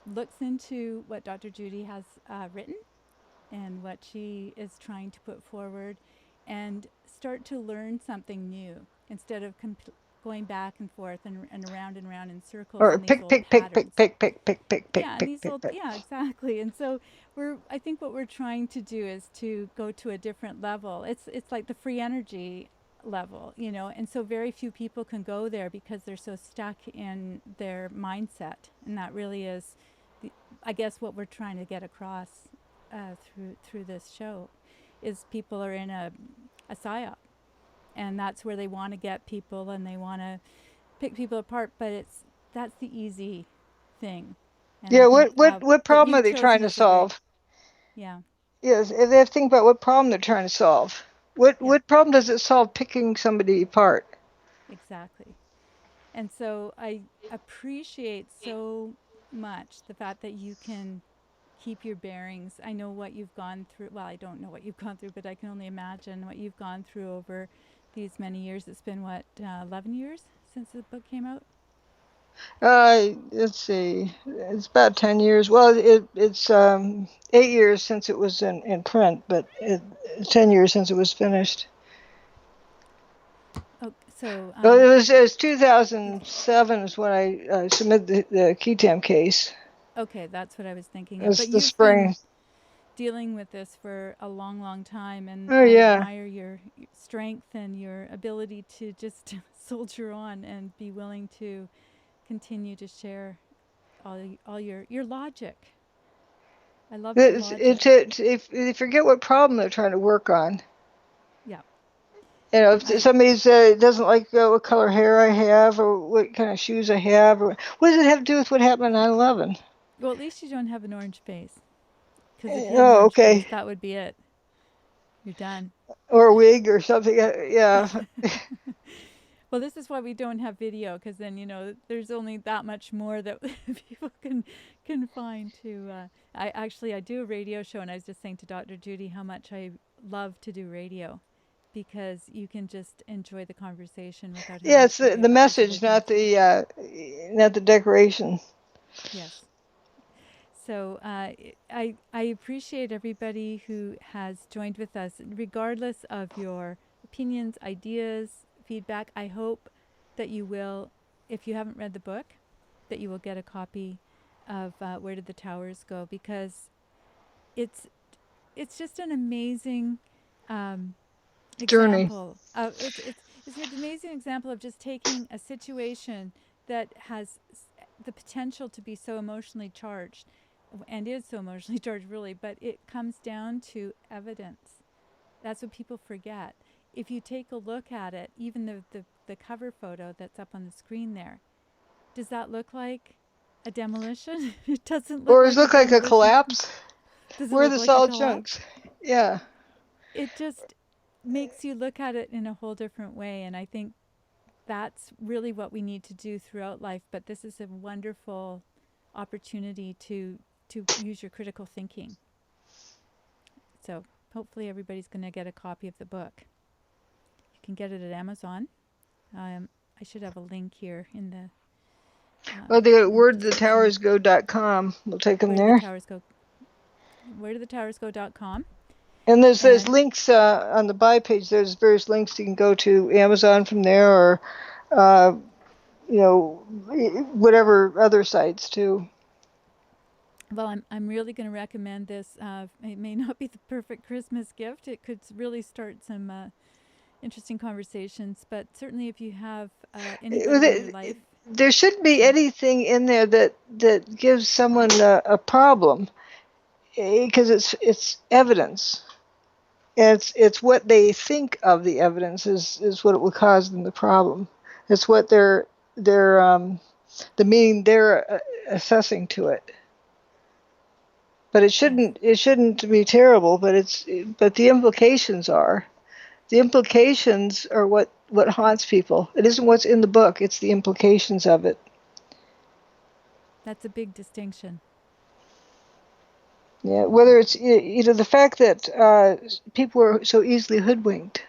looks into what Dr. Judy has written and what she is trying to put forward, and start to learn something new instead of going back and forth and around in circles Or in these pick, old pick, pick, patterns. pick, pick, pick, pick, pick, pick, Yeah, and pick, these pick, old, pick. yeah, exactly. And so I think what we're trying to do is to go to a different level. It's like the free energy level, and so very few people can go there because they're so stuck in their mindset, and that really is, I guess, what we're trying to get across through this show, is people are in a psyop, and that's where they want to get people and they want to pick people apart, but that's the easy thing. And Yeah, I think what what problem are you've they trying chosen to is a very, solve? yeah, Yes, if they have to think about what problem they're trying to solve. yeah, What problem does it solve picking somebody apart? exactly. And so I appreciate so much the fact that you can keep your bearings. I know what you've gone through. Well, I don't know what you've gone through, but I can only imagine what you've gone through over these many years. It's been, what, 11 years since the book came out? Let's see. It's about 10 years. Well, it's 8 years since it was in print, but it's 10 years since it was finished. Oh, so Well, it was 2007 is when I submitted the Ketam case. okay, that's what I was thinking It of. was But the you've been spring. dealing with this for a long, long time, and Oh, I yeah. admire your strength and your ability to just soldier on and be willing to continue to share all your logic. I love your logic. If they forget what problem they're trying to work on. Yeah. If somebody doesn't like what color hair I have or what kind of shoes I have, or what does it have to do with what happened on 9/11? Well, at least you don't have an orange face. Because if you had an Oh, orange face, okay. that would be it. You're done. Or a wig or something. Yeah. Well, this is why we don't have video, because then there's only that much more that people can find to. I do a radio show, and I was just saying to Dr. Judy how much I love to do radio, because you can just enjoy the conversation without Yeah, having it's to worry the about message, visual things. not the decoration. Yes. So I appreciate everybody who has joined with us, regardless of your opinions, ideas, feedback. I hope that you will, if you haven't read the book, that you will get a copy of Where Did the Towers Go, because it's just an amazing Journey. example. It's an amazing example of just taking a situation that has the potential to be so emotionally charged, and is so emotionally charged, really, but it comes down to evidence. That's what people forget. If you take a look at it, even the cover photo that's up on the screen there, does that look like a demolition? It doesn't look Or does like it a look like a demolition to me. collapse? Does it Where are look the like a solid collapse? chunks? Yeah. It just makes you look at it in a whole different way, and I think that's really what we need to do throughout life. But this is a wonderful opportunity to use your critical thinking. So hopefully everybody's going to get a copy of the book. You can get it at Amazon. I should have a link here in the Well, they go to description. wherethetowers.com. We'll take them Where do the there. towers go? Wherethetowers.com. And there's And links on the buy page. There's various links you can go to Amazon from there, or uh, whatever other sites too. well, I'm really going to recommend this. It may not be the perfect Christmas gift. It could really start some interesting conversations. But certainly, if you have anybody in your life, There shouldn't be anything in there that gives someone a problem, because it's evidence. And it's what they think of the evidence is what will cause them the problem. It's what they're the meaning they're assessing to it. But it shouldn't be terrible. But the implications are. The implications are what haunts people. It isn't what's in the book. It's the implications of it. that's a big distinction. Yeah, whether it's the fact that people are so easily hoodwinked,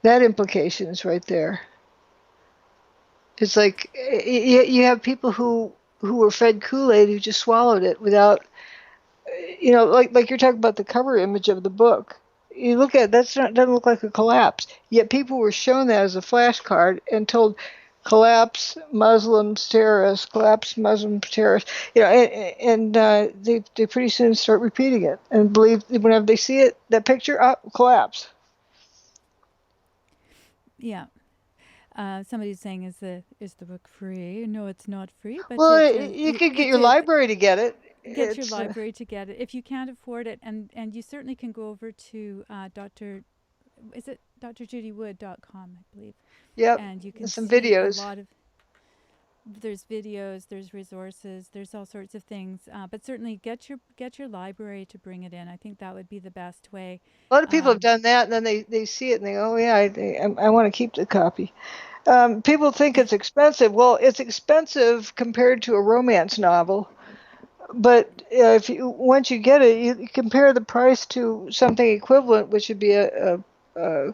that implication is right there. It's like you have people who were fed Kool-Aid who just swallowed it without, like you're talking about the cover image of the book. You look at it, doesn't look like a collapse. Yet people were shown that as a flashcard and told, collapse Muslims terrorists, collapse Muslims terrorists. And they pretty soon start repeating it and believe whenever they see it, that picture, collapse. Yeah. Somebody's saying, is the book free? No, it's not free. But Well, you could get your library to get it. Get your library to get it if you can't afford it, and you certainly can go over to drjudywood.com, I believe. Yep. And you can some see videos. a lot of. There's videos, there's resources, there's all sorts of things. But certainly get your library to bring it in. I think that would be the best way. A lot of people have done that, and then they see it and they go, oh yeah, I want to keep the copy. People think it's expensive. Well, it's expensive compared to a romance novel. But once you get it, you compare the price to something equivalent, which would be a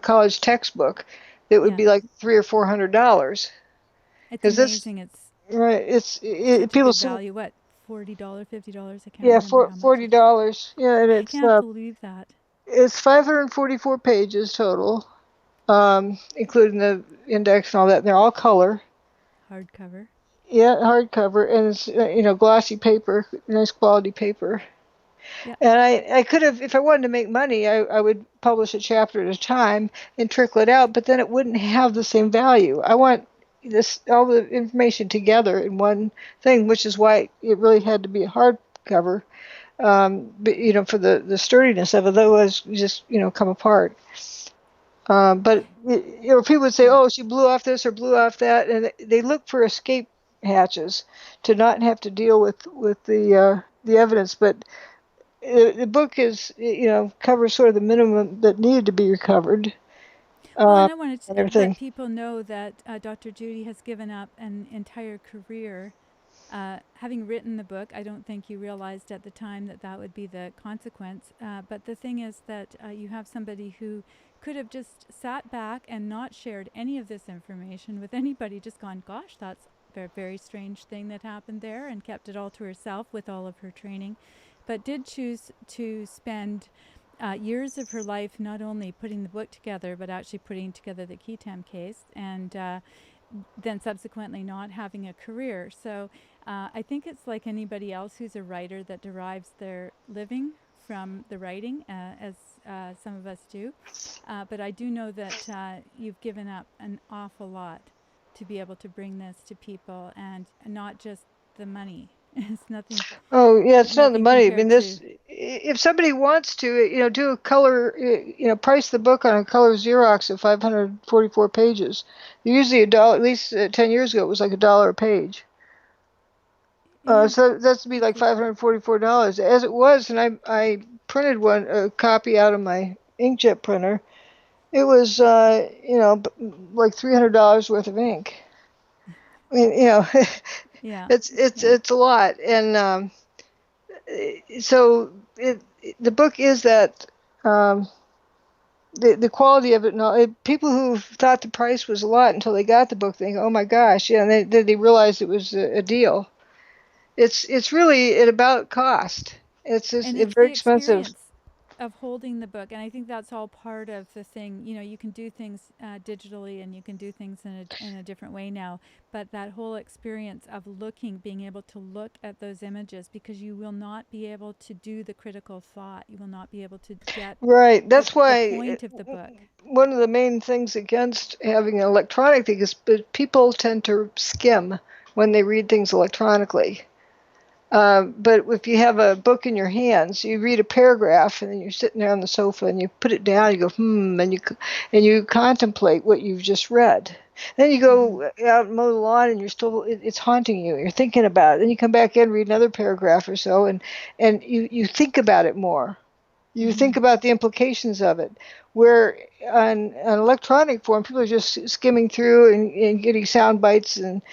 college textbook. That would be like $300 or $400. It's amazing. It's right. It's people value. What, $40, $50? I can't remember how much. $40. Yeah, and it's. I can't believe that. It's 544 pages total, including the index and all that. And they're all color. Hardcover. Yeah, hardcover, and it's glossy paper, nice quality paper. Yeah. And I could have, if I wanted to make money, I would publish a chapter at a time and trickle it out, but then it wouldn't have the same value. I want all the information together in one thing, which is why it really had to be a hardcover, but, for the sturdiness of it. Otherwise, you just come apart. But people would say, "Oh, she blew off this or blew off that," and they look for escape hatches to not have to deal with the evidence. But the book is covers sort of the minimum that needed to be recovered. Well, and I wanted to let people know that Dr. Judy has given up an entire career. Having written the book, I don't think you realized at the time that would be the consequence. But the thing is that you have somebody who could have just sat back and not shared any of this information with anybody, just gone, gosh, that's a very strange thing that happened there, and kept it all to herself with all of her training, but did choose to spend years of her life not only putting the book together, but actually putting together the Ketam case, and then subsequently not having a career. So I think it's like anybody else who's a writer that derives their living from the writing, as some of us do. But I do know that you've given up an awful lot to be able to bring this to people, and not just the money. It's nothing. Oh yeah, it's not the money. I mean, if somebody wants to, do a color, price the book on a color Xerox of 544 pages. Usually $1. At least 10 years ago, it was like $1 a page. Yeah. So that's to be like $544 as it was, and I printed a copy out of my inkjet printer. It was like $300 worth of ink. I mean, yeah, it's a lot, and so the book is that the quality of it. People who thought the price was a lot until they got the book think, oh my gosh, yeah, and then they realized it was a deal. It's really about cost. It's very expensive. Of holding the book, and I think that's all part of the thing. You can do things digitally, and you can do things in a different way now, but that whole experience of being able to look at those images, because you will not be able to do the critical thought. You will not be able to get That's why the point of the book. One of the main things against having an electronic thing is people tend to skim when they read things electronically. But if you have a book in your hands, you read a paragraph, and then you're sitting there on the sofa, and you put it down, you go, and you contemplate what you've just read. Then you go out and mow the lawn, and it's haunting you. You're thinking about it. Then you come back in, read another paragraph or so, and you think about it more. You think about the implications of it. Where on electronic form, people are just skimming through and getting sound bites and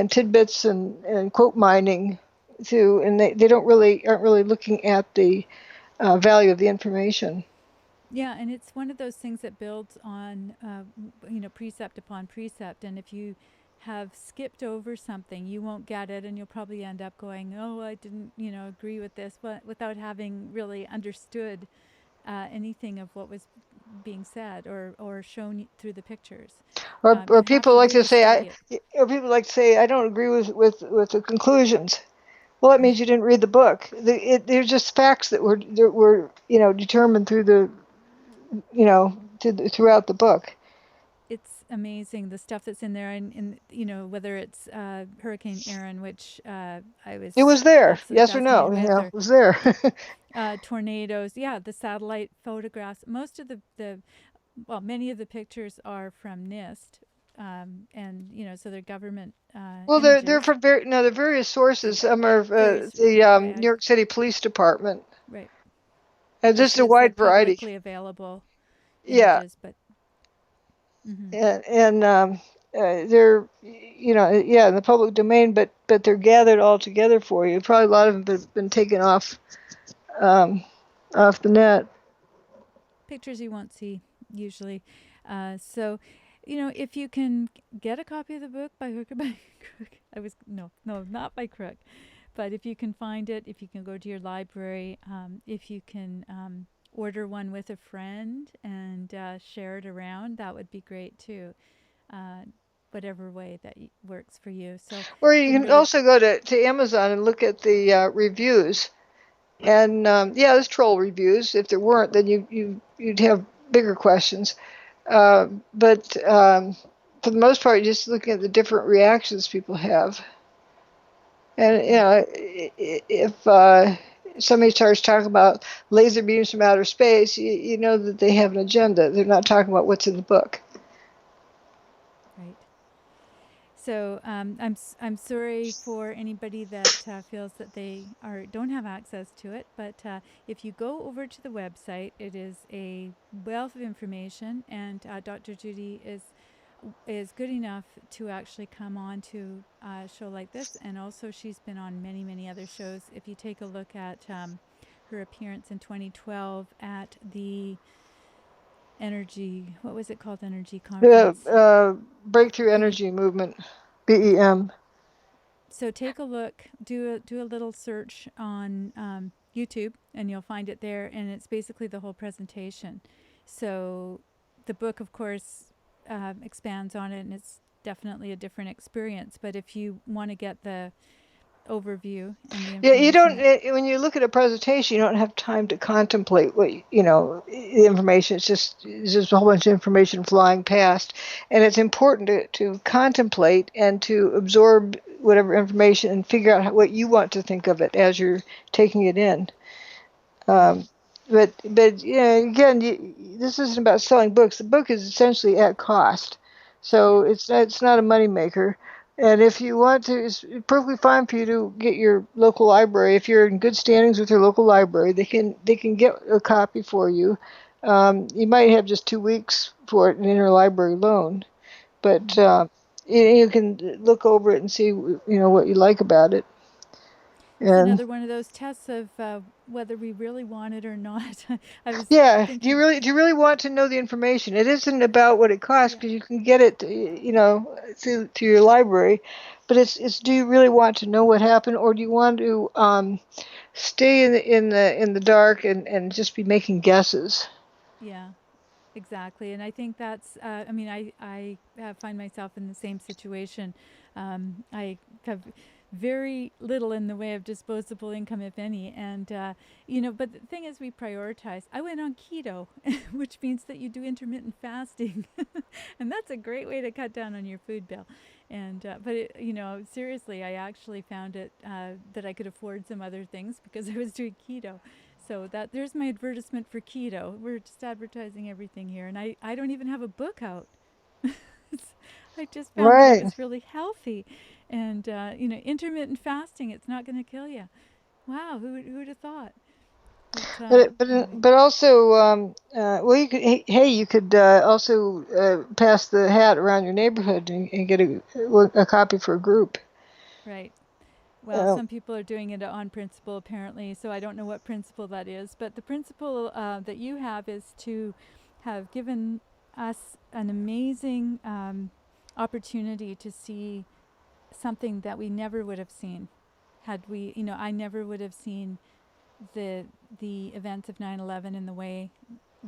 tidbits and quote mining. and they aren't really looking at the value of the information. Yeah, and it's one of those things that builds on, precept upon precept. And if you have skipped over something, you won't get it, and you'll probably end up going, "Oh, I didn't, agree with this," but without having really understood anything of what was being said or shown through the pictures. Or You have people to like to really say, study it. I don't agree with the conclusions. Well, that means you didn't read the book. They're just facts that were determined through throughout the book. It's amazing the stuff that's in there, and whether it's Hurricane Aaron, which I was It was there, absolutely yes or no? fascinated with, or It was there. tornadoes. Yeah, the satellite photographs. Most of many of the pictures are from NIST, and so they're government Well, images. they're from they're various sources. Some are New York City Police Department. Right. Just a wide variety. Publicly available images, but. And they're in the public domain, but they're gathered all together for you. Probably a lot of them have been taken off the net. Pictures you won't see usually. So, if you can get a copy of the book by hook or by crook, not by crook, but if you can find it, if you can go to your library, if you can order one with a friend and share it around, that would be great too. Whatever way that works for you. So, or you can also go to Amazon and look at the reviews. And there's troll reviews. If there weren't, then you'd have bigger questions. But for the most part, you're just looking at the different reactions people have. And if somebody starts talking about laser beams from outer space, you know that they have an agenda. They're not talking about what's in the book. Right. So I'm sorry for anybody that feels that they don't have access to it, but if you go over to the website, it is a wealth of information, and Dr. Judy is good enough to actually come on to a show like this, and also she's been on many, many other shows. If you take a look at her appearance in 2012 at the what was it called? Energy conference. Breakthrough Energy Movement, BEM. So take a look, do a little search on YouTube, and you'll find it there. And it's basically the whole presentation. So the book, of course, expands on it, and it's definitely a different experience. But if you want to get the overview and the you don't. When you look at a presentation, you don't have time to contemplate the information. It's just a whole bunch of information flying past, and it's important to contemplate and to absorb whatever information and figure out what you want to think of it as you're taking it in. But again, this isn't about selling books. The book is essentially at cost, so it's not a moneymaker. And if you want to, it's perfectly fine for you to get your local library. If you're in good standings with your local library, they can get a copy for you. You might have just 2 weeks for it in interlibrary loan, but you can look over it and see what you like about it. It's another one of those tests of whether we really want it or not. I was thinking, do you really want to know the information? It isn't about what it costs, because you can get it, through your library. But it's do you really want to know what happened, or do you want to stay in the dark and just be making guesses? Yeah, exactly. And I think that's. I find myself in the same situation. I have very little in the way of disposable income, if any. And, but the thing is, we prioritize. I went on keto, which means that you do intermittent fasting. And that's a great way to cut down on your food bill. And, seriously, I actually found it that I could afford some other things because I was doing keto. So there's my advertisement for keto. We're just advertising everything here. And I don't even have a book out. I just found that it was really healthy. And, intermittent fasting, it's not going to kill you. Wow, who would have thought? But also, you could also pass the hat around your neighborhood and get a copy for a group. Right. Well, some people are doing it on principle, apparently, so I don't know what principle that is. But the principle that you have is to have given us an amazing opportunity to see something that we never would have seen. Had we, I never would have seen the events of 9/11 in the way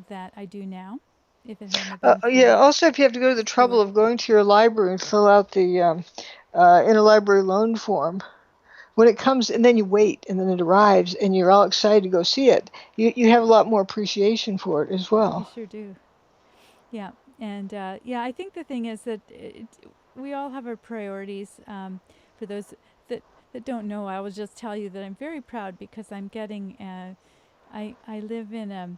that I do now, if it hadn't been for Yeah. Also, if you have to go to the trouble of going to your library and fill out the interlibrary loan form, when it comes and then you wait and then it arrives and you're all excited to go see it, you have a lot more appreciation for it as well. You sure do. Yeah. And I think the thing is that we all have our priorities. For those that don't know, I will just tell you that I'm very proud because I'm getting, I live in a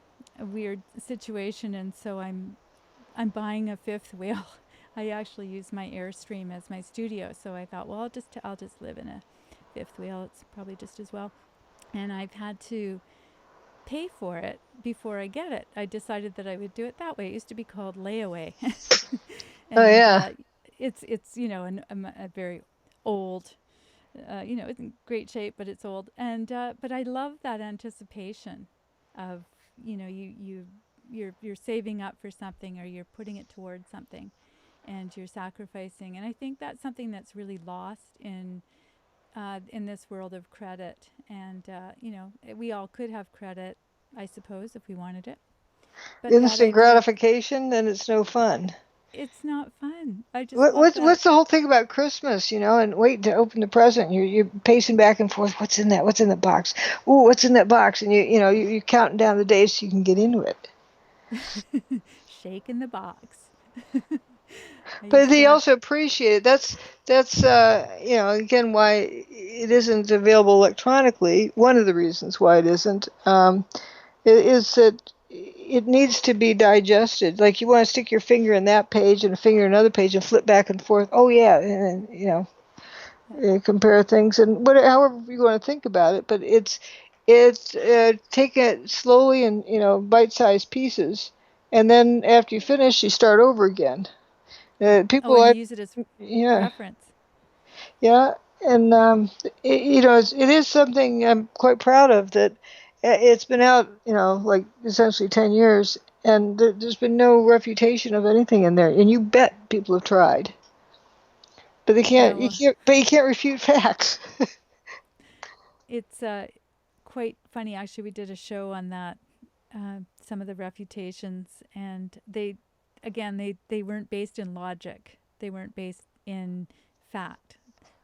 weird situation, and so I'm buying a fifth wheel. I actually use my Airstream as my studio, so I thought, well, I'll just live in a fifth wheel. It's probably just as well. And I've had to pay for it before I get it. I decided that I would do it that way. It used to be called layaway. And, it's a very old, it's in great shape, but it's old. And but I love that anticipation of you're saving up for something, or you're putting it towards something, and you're sacrificing. And I think that's something that's really lost in this world of credit. And we all could have credit, I suppose, if we wanted it. But instant gratification, then it's no fun. It's not fun. I just what's the whole thing about Christmas, and waiting to open the present. You're pacing back and forth. What's in that? What's in the box? Ooh, what's in that box? And you're counting down the days so you can get into it. Shaking the box. But they also appreciate it. That's again why it isn't available electronically. One of the reasons why it isn't is that it needs to be digested. Like, you want to stick your finger in that page and a finger in another page and flip back and forth. Oh yeah, and compare things and however you want to think about it. But it's take it slowly in bite-sized pieces, and then after you finish, you start over again. People and use it as reference. Yeah, and it is something I'm quite proud of, that it's been out, like essentially 10 years, and there's been no refutation of anything in there. And you bet people have tried, but they can't. You can't refute facts. It's quite funny, actually. We did a show on that, some of the refutations, and they weren't based in logic. They weren't based in fact.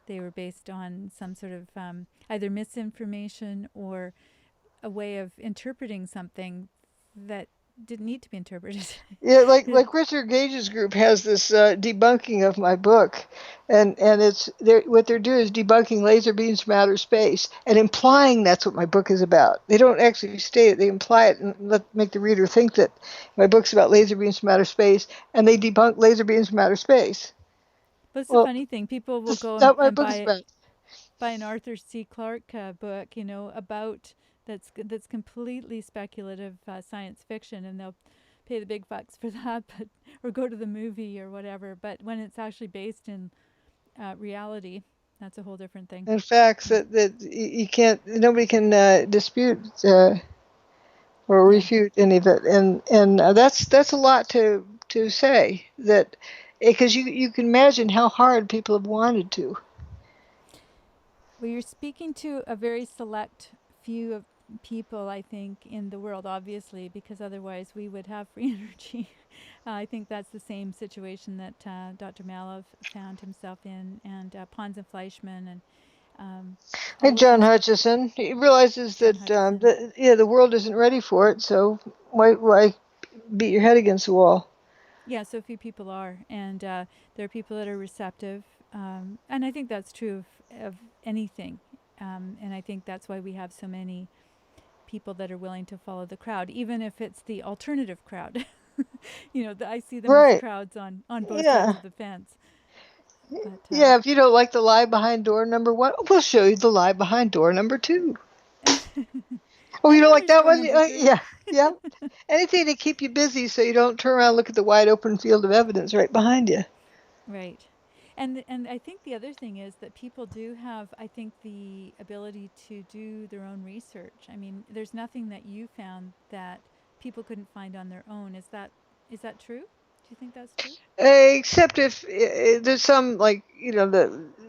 They were based on some sort of either misinformation or a way of interpreting something that didn't need to be interpreted. Yeah, like Richard Gage's group has this debunking of my book, and it's what they're doing is debunking laser beams from outer space and implying that's what my book is about. They don't actually state it; they imply it and make the reader think that my book's about laser beams from outer space, and they debunk laser beams from outer space. But it's a funny thing. People will go and buy an Arthur C. Clarke book, about that's completely speculative science fiction, and they'll pay the big bucks for that, or go to the movie or whatever. But when it's actually based in reality, that's a whole different thing. And facts that you can't, nobody can dispute or refute any of it, and that's a lot to say, that because you can imagine how hard people have wanted to. Well, you're speaking to a very select few of people, I think, in the world, obviously, because otherwise we would have free energy. I think that's the same situation that Dr. Malov found himself in, and Pons and Fleischman, and John Hutchison. He realizes that the world isn't ready for it, so why beat your head against the wall? Yeah, so few people are, and there are people that are receptive, and I think that's true of anything, and I think that's why we have so many people that are willing to follow the crowd, even if it's the alternative crowd. I see them as crowds on both sides of the fence. But, if you don't like the lie behind door number 1, we'll show you the lie behind door number 2. Oh, you don't like that one? Yeah. Anything to keep you busy so you don't turn around and look at the wide open field of evidence right behind you. Right. And I think the other thing is that people do have, I think, the ability to do their own research. I mean, there's nothing that you found that people couldn't find on their own. Is that true? Do you think that's true? Except if there's some, like,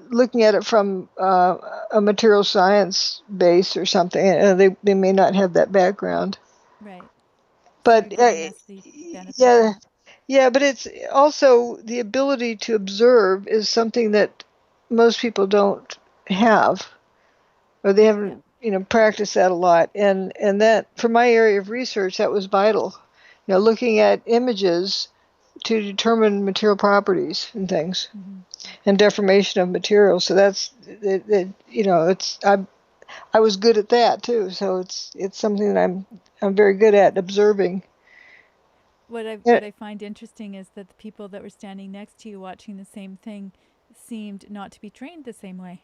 looking at it from a material science base or something, they may not have that background. Right. So you're But giving us the benefit of yeah, that. yeah, but it's also the ability to observe is something that most people don't have, or they Yeah. haven't, practiced that a lot. And that, for my area of research, that was vital. Looking at images to determine material properties and things, Mm-hmm. and deformation of materials. So that's it's I was good at that too. So it's something that I'm very good at observing. What Yeah, I find interesting is that the people that were standing next to you watching the same thing seemed not to be trained the same way.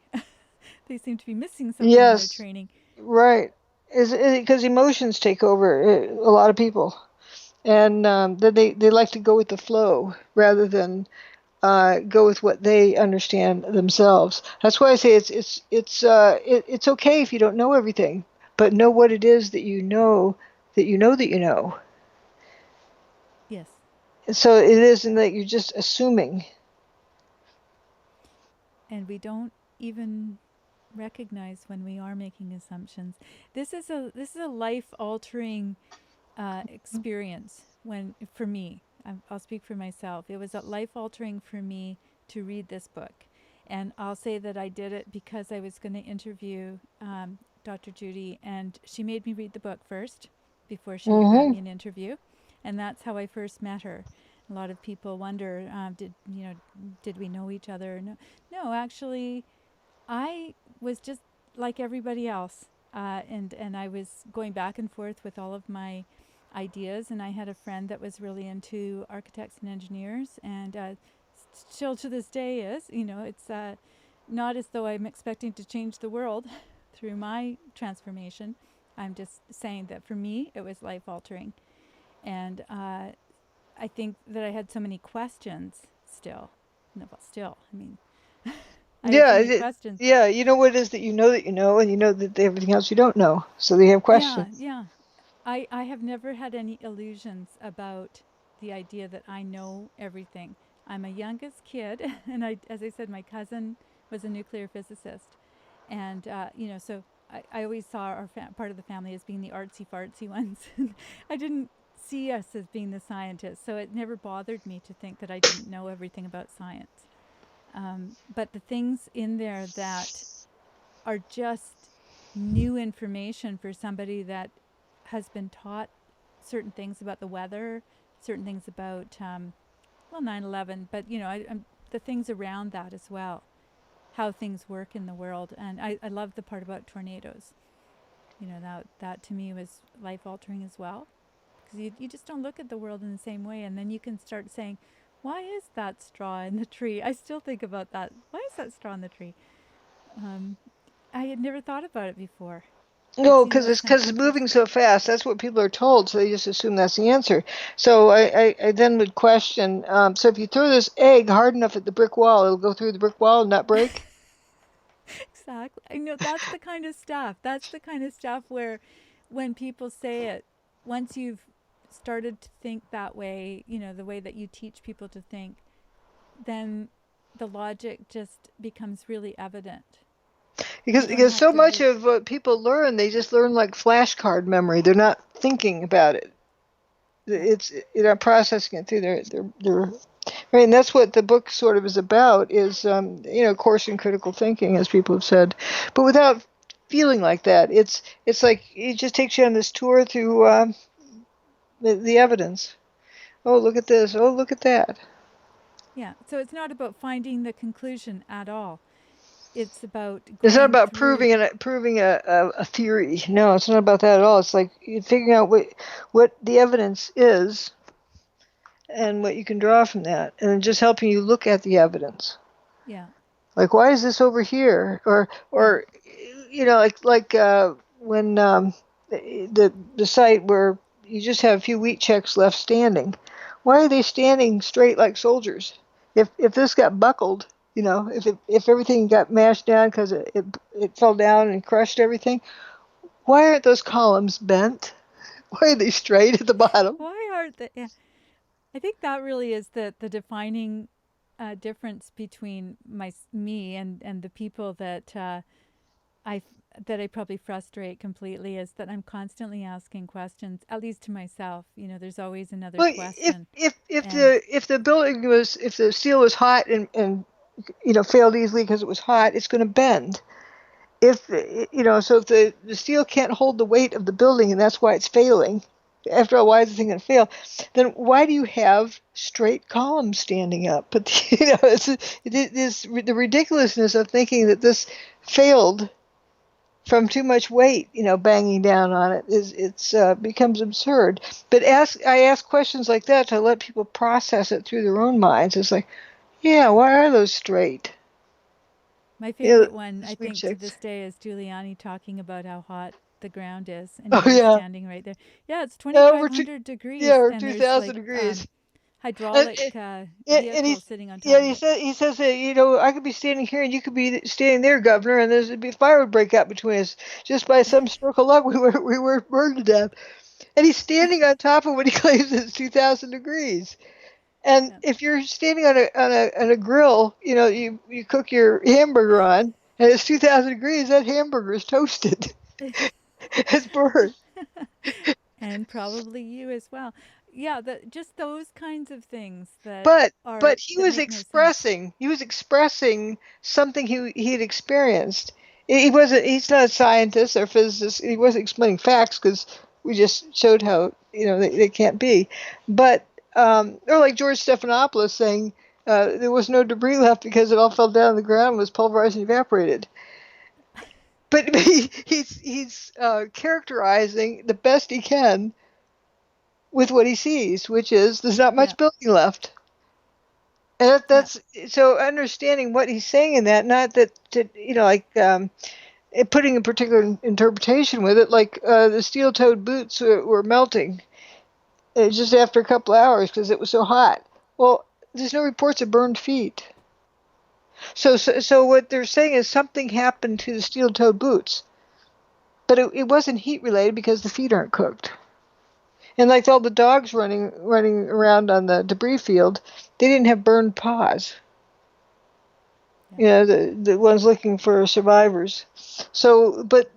They seem to be missing something in their yes, training. right. Is because emotions take over a lot of people, and then they like to go with the flow rather than go with what they understand themselves. That's why I say it's okay if you don't know everything, but know what it is that you know that you know that you know. Yes. And so it isn't that you're just assuming. And we don't even recognize when we are making assumptions. This is a life altering experience when for me. I'll speak for myself. It was a life altering for me to read this book, and I'll say that I did it because I was going to interview Dr. Judy, and she made me read the book first before she would grant Hmm. me an interview, and that's how I first met her. A lot of people wonder, did we know each other? No, no, actually, I was just like everybody else, and I was going back and forth with all of my ideas. And I had a friend that was really into architects and engineers, and still to this day is. It's not as though I'm expecting to change the world through my transformation. I'm just saying that for me, it was life altering, and I think that I had so many questions still. No, well, still, I mean, I had so Yeah, many questions. yeah. You know what it is that you know, and you know that everything else you don't know. So they have Yeah, questions. yeah. I have never had any illusions about the idea that I know everything. I'm a youngest kid, and as I said, my cousin was a nuclear physicist, and so I always saw our part of the family as being the artsy fartsy ones. I didn't see us as being the scientists, so it never bothered me to think that I didn't know everything about science. But the things in there that are just new information for somebody that has been taught certain things about the weather, certain things about 9/11, but the things around that as well, how things work in the world. And I love the part about tornadoes. That to me was life altering as well, because you just don't look at the world in the same way, and then you can start saying, why is that straw in the tree? I still think about that. Why is that straw in the tree? Um, I had never thought about it before. No, It's because kind of it's moving interesting. so fast. That's what people are told, so they just assume that's the answer. So I then would question. So if you throw this egg hard enough at the brick wall, it'll go through the brick wall and not break. Exactly. I know that's the kind of stuff. That's the kind of stuff where when people say it, once you've started to think that way, the way that you teach people to think, then the logic just becomes really evident. You don't Because have so to much of what people learn, they just learn like flashcard memory. They're not thinking about it. Yeah. It's You're not processing it through their right. And that's what the book sort of is about. Is course in critical thinking, as people have said, but without feeling like that. It's like it just takes you on this tour through the evidence. Oh, look at this. Oh, look at that. Yeah. So it's not about finding the conclusion at all. It's about It's not going about through. proving a theory. No, it's not about that at all. It's like figuring out what the evidence is and what you can draw from that, and just helping you look at the evidence. Yeah. Like, why is this over here? Yeah. Or like when the site where you just have a few wheat checks left standing. Why are they standing straight like soldiers? If this got buckled, You know, if everything got mashed down because it fell down and crushed everything, why aren't those columns bent? Why are they straight at the bottom? Why aren't they? Yeah. I think that really is the defining difference between me and the people that I that I probably frustrate completely is that I'm constantly asking questions, at least to myself. You know, there's always another Well, question. And if the building was if the steel was hot and you know failed easily because it was hot, it's going to bend. If you know, so if the steel can't hold the weight of the building and that's why it's failing, after all, why is the thing going to fail? Then why do you have straight columns standing up? But you know, it's the ridiculousness of thinking that this failed from too much weight, you know, banging down on it it's becomes absurd. But I ask questions like that to let people process it through their own minds. It's like, yeah, why are those straight? my You know, favorite one, I sweet think, to chicks. this day is Giuliani talking about how hot the ground is, and Oh he was yeah, standing right there. Yeah, it's over two, 2,500 yeah, degrees, over and there's 2,000 like degrees. And, hydraulic and vehicles he's sitting on yeah top of it. he says that, you know, I could be standing here and you could be standing there, Governor, and there'd be fire would break out between us just by some stroke of luck. We were burned to death. And he's standing on top of what he claims is 2,000 degrees. And Yeah. if you're standing on a grill, you know, you cook your hamburger on, and it's 2,000 degrees, that hamburger is toasted. It's burned. And probably you as well. Yeah, just those kinds of things But he that was make no sense. expressing something he had experienced. He's not a scientist or physicist. He wasn't explaining facts because we just showed how, you know, they can't be. But or like George Stephanopoulos saying there was no debris left because it all fell down on the ground and was pulverized and evaporated. But he's characterizing the best he can with what he sees, which is there's not Yeah, much building left. And yeah. that's so understanding what he's saying in that, not that to, you know, like putting a particular interpretation with it, like the steel-toed boots were melting just after a couple of hours because it was so hot. Well, there's no reports of burned feet. So what they're saying is something happened to the steel-toed boots, but it wasn't heat related because the feet aren't cooked. And like all the dogs running around on the debris field, they didn't have burned paws. Yeah. You know, the ones looking for survivors. So, but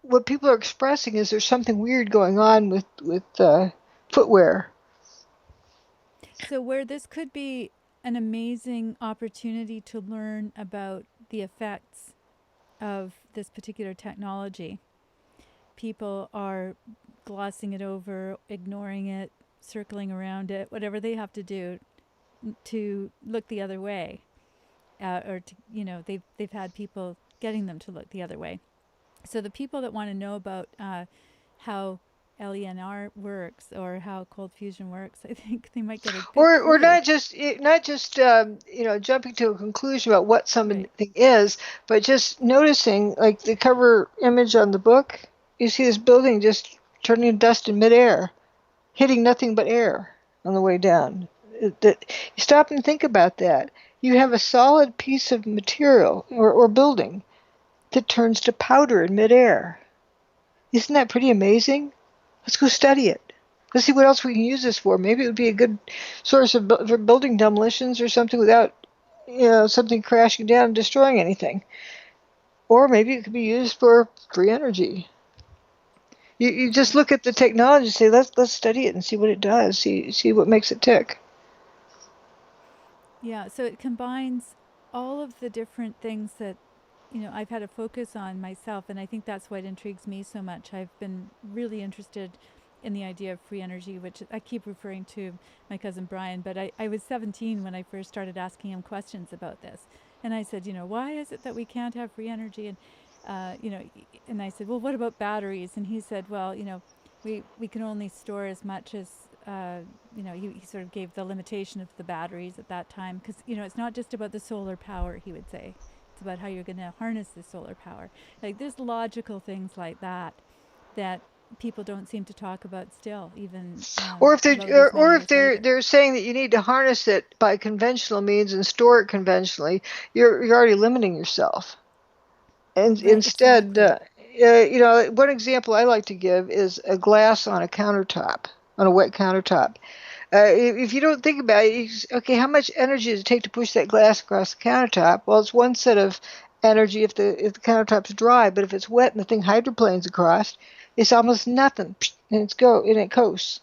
what people are expressing is there's something weird going on with footwear. So where this could be an amazing opportunity to learn about the effects of this particular technology, people are glossing it over, ignoring it, circling around it, whatever they have to do to look the other way, or to, you know, they've had people getting them to look the other way. So the people that want to know about how LENR works or how cold fusion works, I think they might get a good Or clue. not just you know, jumping to a conclusion about what something Right. is, but just noticing, like the cover image on the book, you see this building just turning to dust in midair, hitting nothing but air on the way down. That you stop and think about that. You have a solid piece of material or building that turns to powder in midair. Isn't that pretty amazing? Let's go study it. Let's see what else we can use this for. Maybe it would be a good source for building demolitions or something without, you know, something crashing down and destroying anything. Or maybe it could be used for free energy. You just Yeah. look at the technology and say, let's study it and see what it does. See what makes it tick. Yeah. So it combines all of the different things that, you know, I've had a focus on myself. And I think that's what intrigues me so much. I've been really interested in the idea of free energy, which I keep referring to my cousin Brian. But I was 17 when I first started asking him questions about this. And I said, you know, why is it that we can't have free energy? And, you know, and I said, well, what about batteries? And he said, well, you know, we can only store as much as, you know, he sort of gave the limitation of the batteries at that time. Because, you know, it's not just about the solar power, he would say. It's about how you're going to harness the solar power. Like there's logical things like that people don't seem to talk about still, even Or if many if years later. they're saying that you need to harness it by conventional means and store it conventionally, you're already limiting yourself. And Right, instead, exactly. one example I like to give is a glass on a countertop, on a wet countertop. If you don't think about it, okay, how much energy does it take to push that glass across the countertop? Well, it's one set of energy if the countertop's dry, but if it's wet and the thing hydroplanes across, it's almost nothing, and it coasts.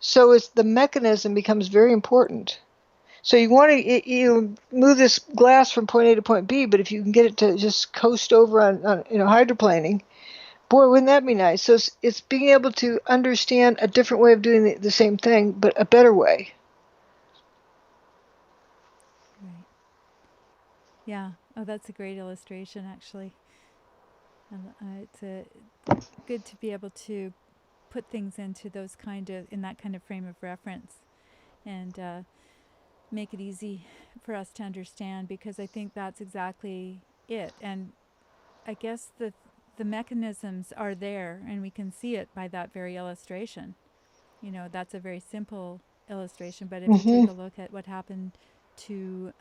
So it's the mechanism becomes very important. So you want to you move this glass from point A to point B, but if you can get it to just coast over on hydroplaning, boy, wouldn't that be nice? So it's being able to understand a different way of doing the same thing, but a better way. Right. Yeah. Oh, that's a great illustration, actually. It's good to be able to put things into in that kind of frame of reference, and make it easy for us to understand, because I think that's exactly it. And I guess the mechanisms are there, and we can see it by that very illustration. That's a very simple illustration, but if you take Hmm. a look at what happened to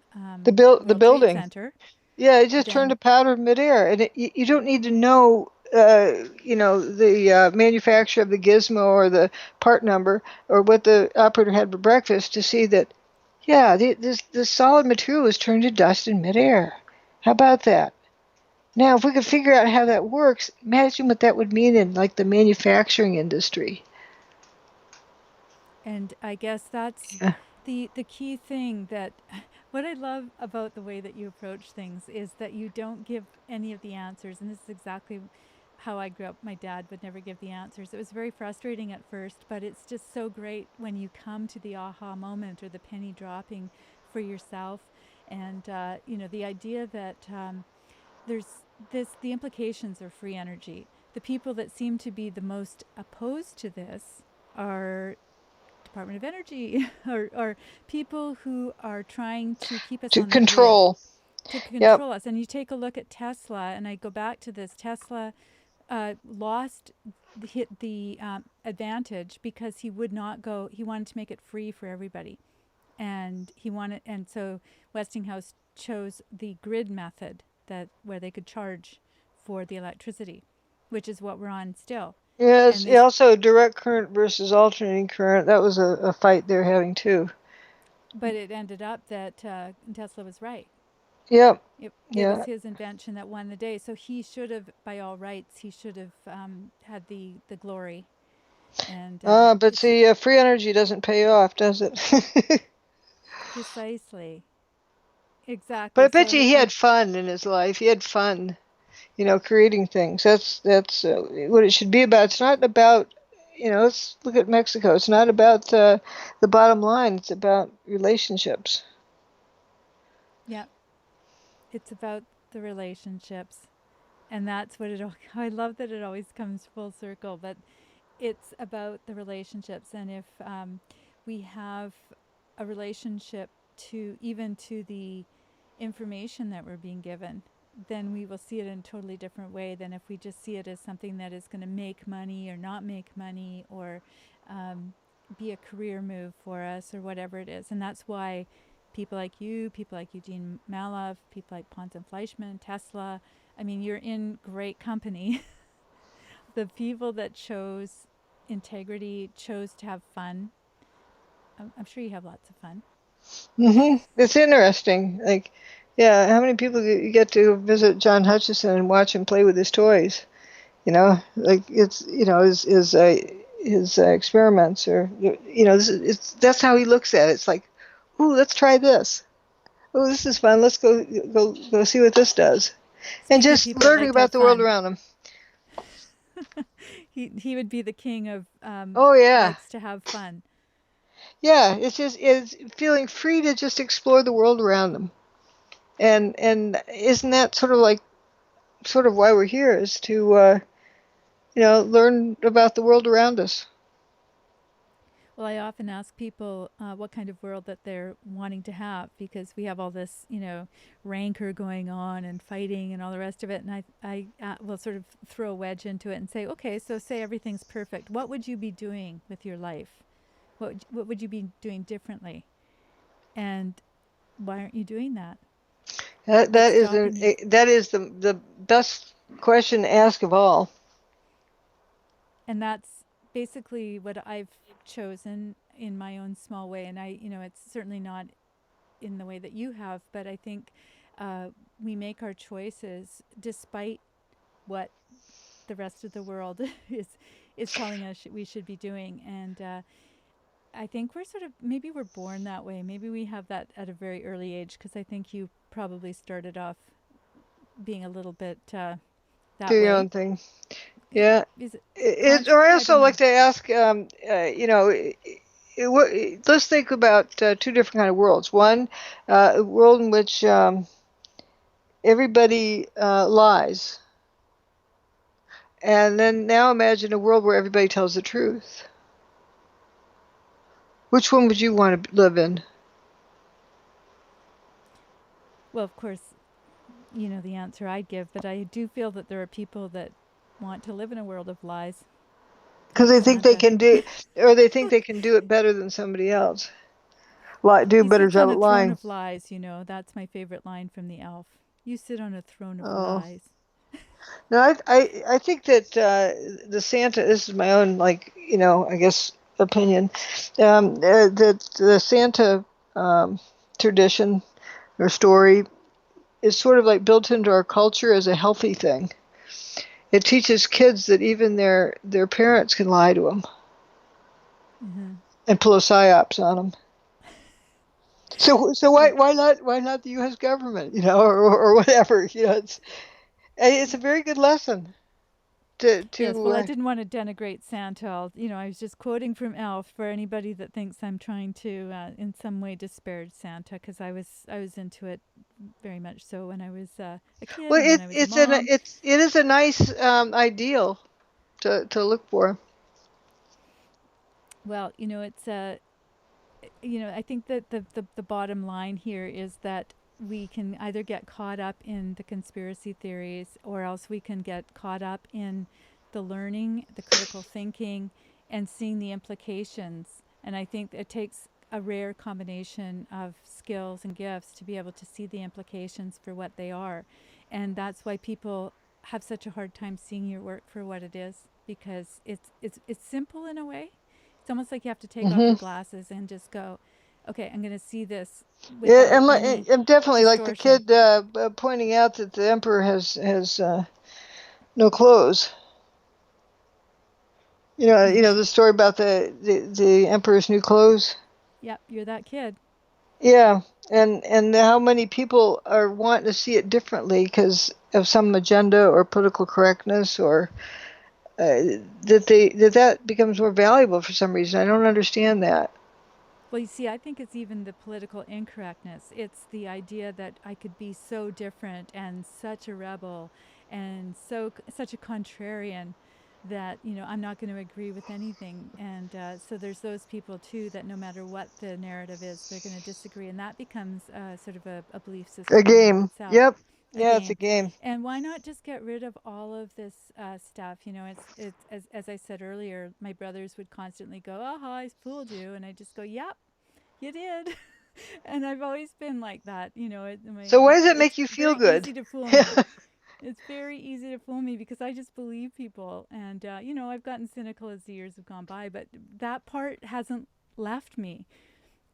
The World Trade building. Center, Yeah, it just turned then to powder midair, and you don't need to know, the manufacturer of the gizmo or the part number or what the operator had for breakfast to see that, yeah, this solid material is turned to dust in midair. How about that? Now, if we could figure out how that works, imagine what that would mean in like the manufacturing industry. and I guess that's Yeah. the key thing, that what I love about the way that you approach things is that you don't give any of the answers. And this is exactly how I grew up. My dad would never give the answers. It was very frustrating at first, but it's just so great when you come to the aha moment or the penny dropping for yourself. And the idea that there's the implications are free energy. The people that seem to be the most opposed to this are Department of Energy, or people who are trying to keep us To on the grid, control. to Yep. control us. And you take a look at Tesla, and I go back to this. Tesla lost the advantage because he would not go. He wanted to make it free for everybody, and so Westinghouse chose the grid method, where they could charge for the electricity, which is what we're on still. Yes, And this also direct current versus alternating current. That was a fight they're having too. But it ended up that Tesla was right. Yep. It was Yeah. his invention that won the day. So he should have, by all rights, he should have had the glory. And But see, free energy doesn't pay off, does it? precisely, But I exactly. bet So you he had fun in his life. He had fun, creating things. That's what it should be about. It's not about, let's look at Mexico. It's not about the bottom line. It's about relationships. yeah, it's about the relationships, and that's what it. I love that it always comes full circle, but it's about the relationships. And if we have a relationship to the information that we're being given, then we will see it in a totally different way than if we just see it as something that is going to make money or not make money, or be a career move for us, or whatever it is. And that's why people like you, people like Eugene Maloff, people like Ponce and Fleischman, Tesla, I mean, you're in great company. The people that chose integrity, chose to have fun. I'm sure you have lots of fun. It's interesting. Like, yeah, how many people you get to visit John Hutchison and watch him play with his toys? Like it's his experiments, or that's how he looks at it. It's like, ooh, let's try this. Oh, this is fun. Let's go see what this does, and Speaking of just people that learning like to about have the world fun, around him. he would be the king of Oh yeah, likes to have fun. yeah. It's feeling free to just explore the world around them, and isn't that sort of why we're here, is to learn about the world around us. Well, I often ask people what kind of world that they're wanting to have, because we have all this, rancor going on and fighting and all the rest of it. And I will sort of throw a wedge into it and say, okay, so say everything's perfect. What would you be doing with your life? What would you be doing differently? And why aren't you doing that? That is the best question to ask of all. And that's basically what I've chosen in my own small way. And it's certainly not in the way that you have, but I think we make our choices despite what the rest of the world is telling us we should be doing. And I think maybe we're born that way. Maybe we have that at a very early age, because I think you probably started off being a little bit that Do your way. own thing. Yeah. Or I also like to ask, let's think about two different kind of worlds. One, a world in which everybody lies. And then now imagine a world where everybody tells the truth. Which one would you want to live in? Well, of course, the answer I'd give, but I do feel that there are people that want to live in a world of lies. Because they think they can do, or they think they can do it better than somebody else. Do a better job at lying. You sit on a throne of lies, that's my favorite line from the elf. You sit on a throne of lies. No, I think that the Santa, this is my own, I guess, opinion, that the Santa tradition or story is sort of like built into our culture as a healthy thing. It teaches kids that even their parents can lie to them and pull a psyops on them. So why not the U.S. government, or whatever, it's a very good lesson. Yes, well, I didn't want to denigrate Santa. I was just quoting from Elf for anybody that thinks I'm trying to, in some way, disparage Santa, because I was into it very much so when I was a kid. Well, and when I was a mom. it is a nice ideal to look for. Well, it's I think that the bottom line here is that we can either get caught up in the conspiracy theories, or else we can get caught up in the learning, the critical thinking, and seeing the implications. And I think it takes a rare combination of skills and gifts to be able to see the implications for what they are. And that's why people have such a hard time seeing your work for what it is, because it's simple in a way. It's almost like you have to take off your glasses and just go, okay, I'm going to see this. I'm definitely like the kid pointing out that the emperor has no clothes. The story about the emperor's new clothes. Yep, you're that kid. Yeah, and how many people are wanting to see it differently because of some agenda or political correctness, or that becomes more valuable for some reason. I don't understand that. Well, you see, I think it's even the political incorrectness. It's the idea that I could be so different and such a rebel and such a contrarian that, I'm not going to agree with anything. And so there's those people, too, that no matter what the narrative is, they're going to disagree. And that becomes sort of a belief system. A game. Yep. Yeah, it's a game. And why not just get rid of all of this stuff? It's as I said earlier, my brothers would constantly go, "Aha, I fooled you," and I just go, "Yep, you did." And I've always been like that, So why does it make you feel good? Easy to fool me. It's very easy to fool me because I just believe people, and I've gotten cynical as the years have gone by, but that part hasn't left me.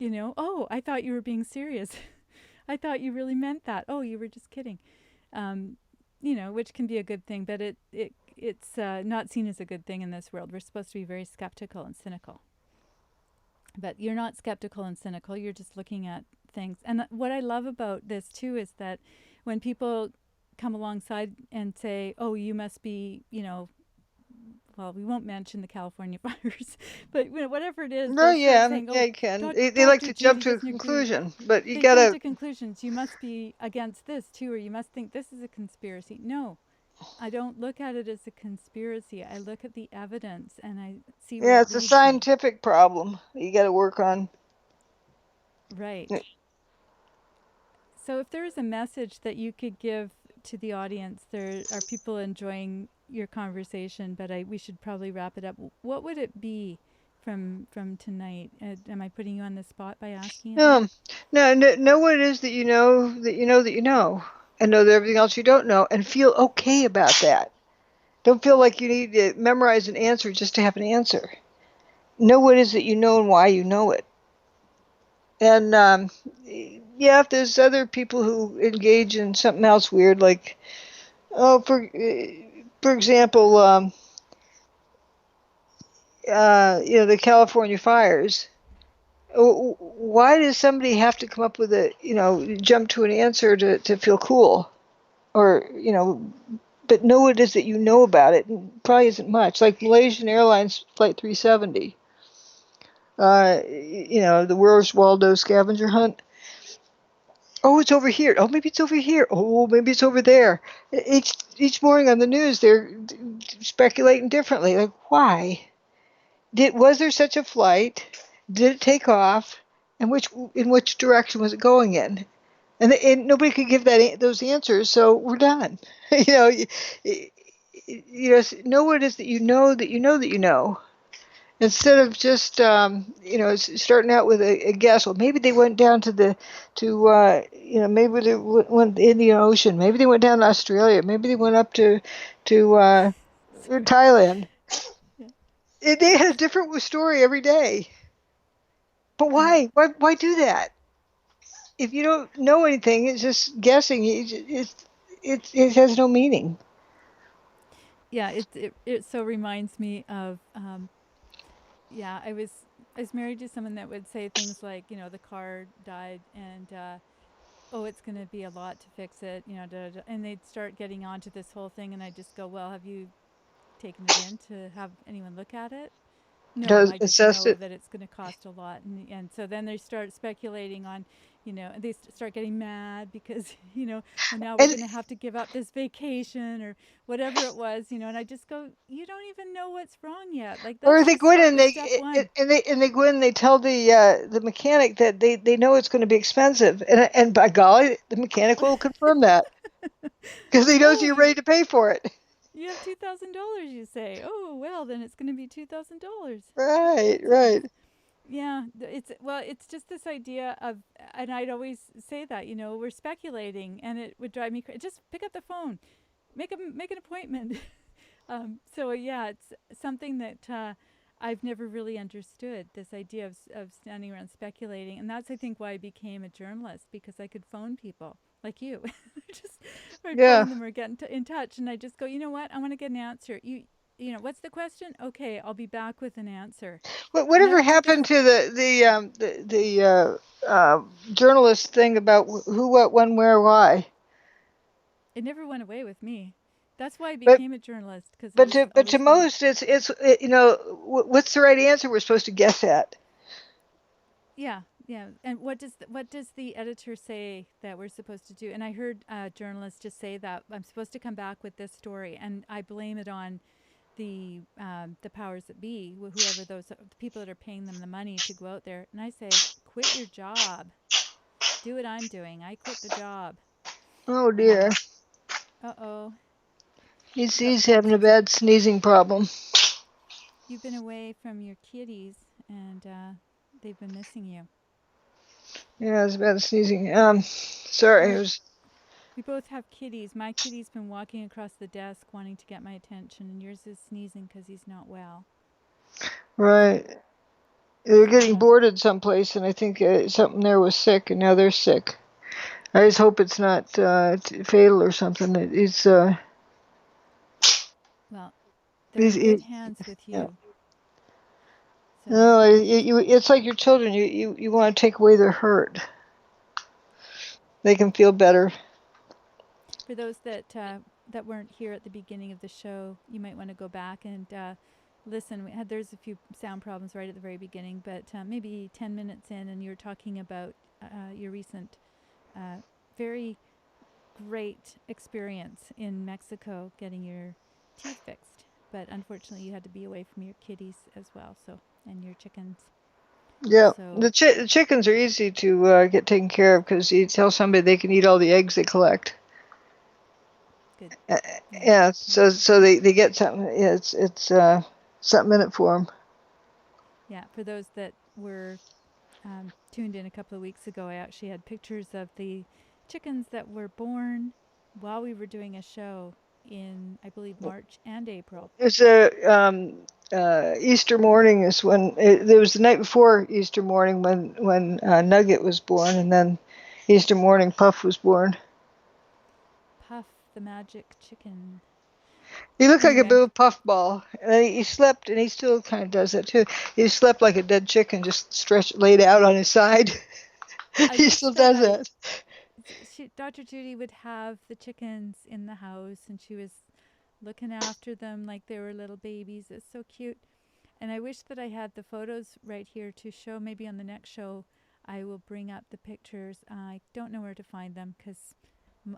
Oh, I thought you were being serious. I thought you really meant that. Oh, you were just kidding. Which can be a good thing, but it's not seen as a good thing in this world. We're supposed to be very skeptical and cynical. But you're not skeptical and cynical. You're just looking at things. And what I love about this, too, is that when people come alongside and say, oh, you must be, well, we won't mention the California fires, but whatever it is. No, yeah, saying, you can. They like to jump to a conclusion, but you gotta jump to conclusions. You must be against this too, or you must think this is a conspiracy. No, I don't look at it as a conspiracy. I look at the evidence and I see where Yeah, it it's a leads me. scientific problem that you got to work on. Right. So if there is a message that you could give to the audience, there are people enjoying your conversation, but we should probably wrap it up. What would it be from tonight? Am I putting you on the spot by asking you that? No, know what it is that you know that you know that you know, and know that everything else you don't know, and feel okay about that. Don't feel like you need to memorize an answer just to have an answer. Know what it is that you know and why you know it. And yeah, if there's other people who engage in something else weird, like for example, the California fires. Why does somebody have to come up with jump to an answer to feel cool? Or, but know what it is that you know about it. Probably isn't much. Like Malaysian Airlines Flight 370, the Where's Waldo scavenger hunt. Oh, it's over here. Oh, maybe it's over here. Oh, maybe it's over there. Each morning on the news, they're speculating differently. Like, why? Was there such a flight? Did it take off? And in which direction was it going in? And nobody could give those answers, so we're done. Know what it is that you know that you know that you know. Instead of just starting out with a guess. Well, maybe they went down maybe they went the Indian Ocean. Maybe they went down to Australia. Maybe they went up to Thailand. Yeah. They had a different story every day. But why? Why do that? If you don't know anything, it's just guessing. It has no meaning. Yeah, it so reminds me of yeah, I was married to someone that would say things like, the car died and oh, it's going to be a lot to fix it, and they'd start getting onto this whole thing and I just go, "Well, have you taken it in to have anyone look at it?" No, Does I just assess know it. that it's going to cost a lot, and so then they start speculating on, and they start getting mad because well, now we're And going to have to give up this vacation or whatever it was, and I just go, you don't even know what's wrong yet. Like, or let's they just go in start and with step one. they go in and they tell the mechanic that they know it's going to be expensive, and by golly, the mechanic will confirm that because he knows Oh, you're ready to pay for it. you have $2,000. You say, oh well, then it's going to be $2,000. Right, It's right. Yeah, it's just this idea of, and I'd always say that, we're speculating, and it would drive me crazy. Just pick up the phone, make an appointment. So yeah, it's something that I've never really understood. This idea of standing around speculating, and that's I think why I became a journalist, because I could phone people like you, just I'd Yeah. phone them or get in touch, and I just go, you know what, I want to get an answer. What's the question? Okay, I'll be back with an answer. And I Whatever don't think happened it's to journalist thing about who, what, when, where, why? It never went away with me. That's why I But became a journalist, because I but was to always going to. most, what's the right answer we're supposed to guess at? Yeah, yeah. And what does the editor say that we're supposed to do? And I heard journalists just say that I'm supposed to come back with this story, and I blame it on the powers that be, whoever the people that are paying them the money to go out there. And I say, quit your job, do what I'm doing. I quit the job. Oh dear, Uh oh, he's having a bad sneezing problem. you've been away from your kitties, and they've been missing you. Yeah, it's bad sneezing. Sorry, it Well, was we both have kitties. My kitty's been walking across the desk wanting to get my attention, and yours is sneezing because he's not well. right. They were So, getting boarded someplace, and I think something there was sick, and now they're sick. I just hope it's not fatal or something. well, they're He's, in good he, hands with yeah. you. So, No, it's like your children. You want to take away their hurt. They can feel better. for those that weren't here at the beginning of the show, you might want to go back and listen. There's a few sound problems right at the very beginning, but maybe 10 minutes in, and you were talking about your recent, very great experience in Mexico getting your teeth fixed, but unfortunately you had to be away from your kitties as well, so, and your chickens. Yeah, So the chickens are easy to get taken care of because you tell somebody they can eat all the eggs they collect. good. Yeah, so they get something. Yeah, it's something in it for them. Yeah, for those that were tuned in a couple of weeks ago, I actually had pictures of the chickens that were born while we were doing a show in, I believe, March and April. It's Easter morning is when it was the night before Easter morning when Nugget was born, and then Easter morning Puff was born. Puff the magic chicken. He looked like a Anyway, bit of a puffball, and he slept, and he still kind of does that too. He slept like a dead chicken, just stretched, laid out on his side. I He wish still that does that. Dr. Judy would have the chickens in the house, and she was looking after them like they were little babies. It's so cute. And I wish that I had the photos right here to show. Maybe on the next show I will bring up the pictures. I don't know where to find them because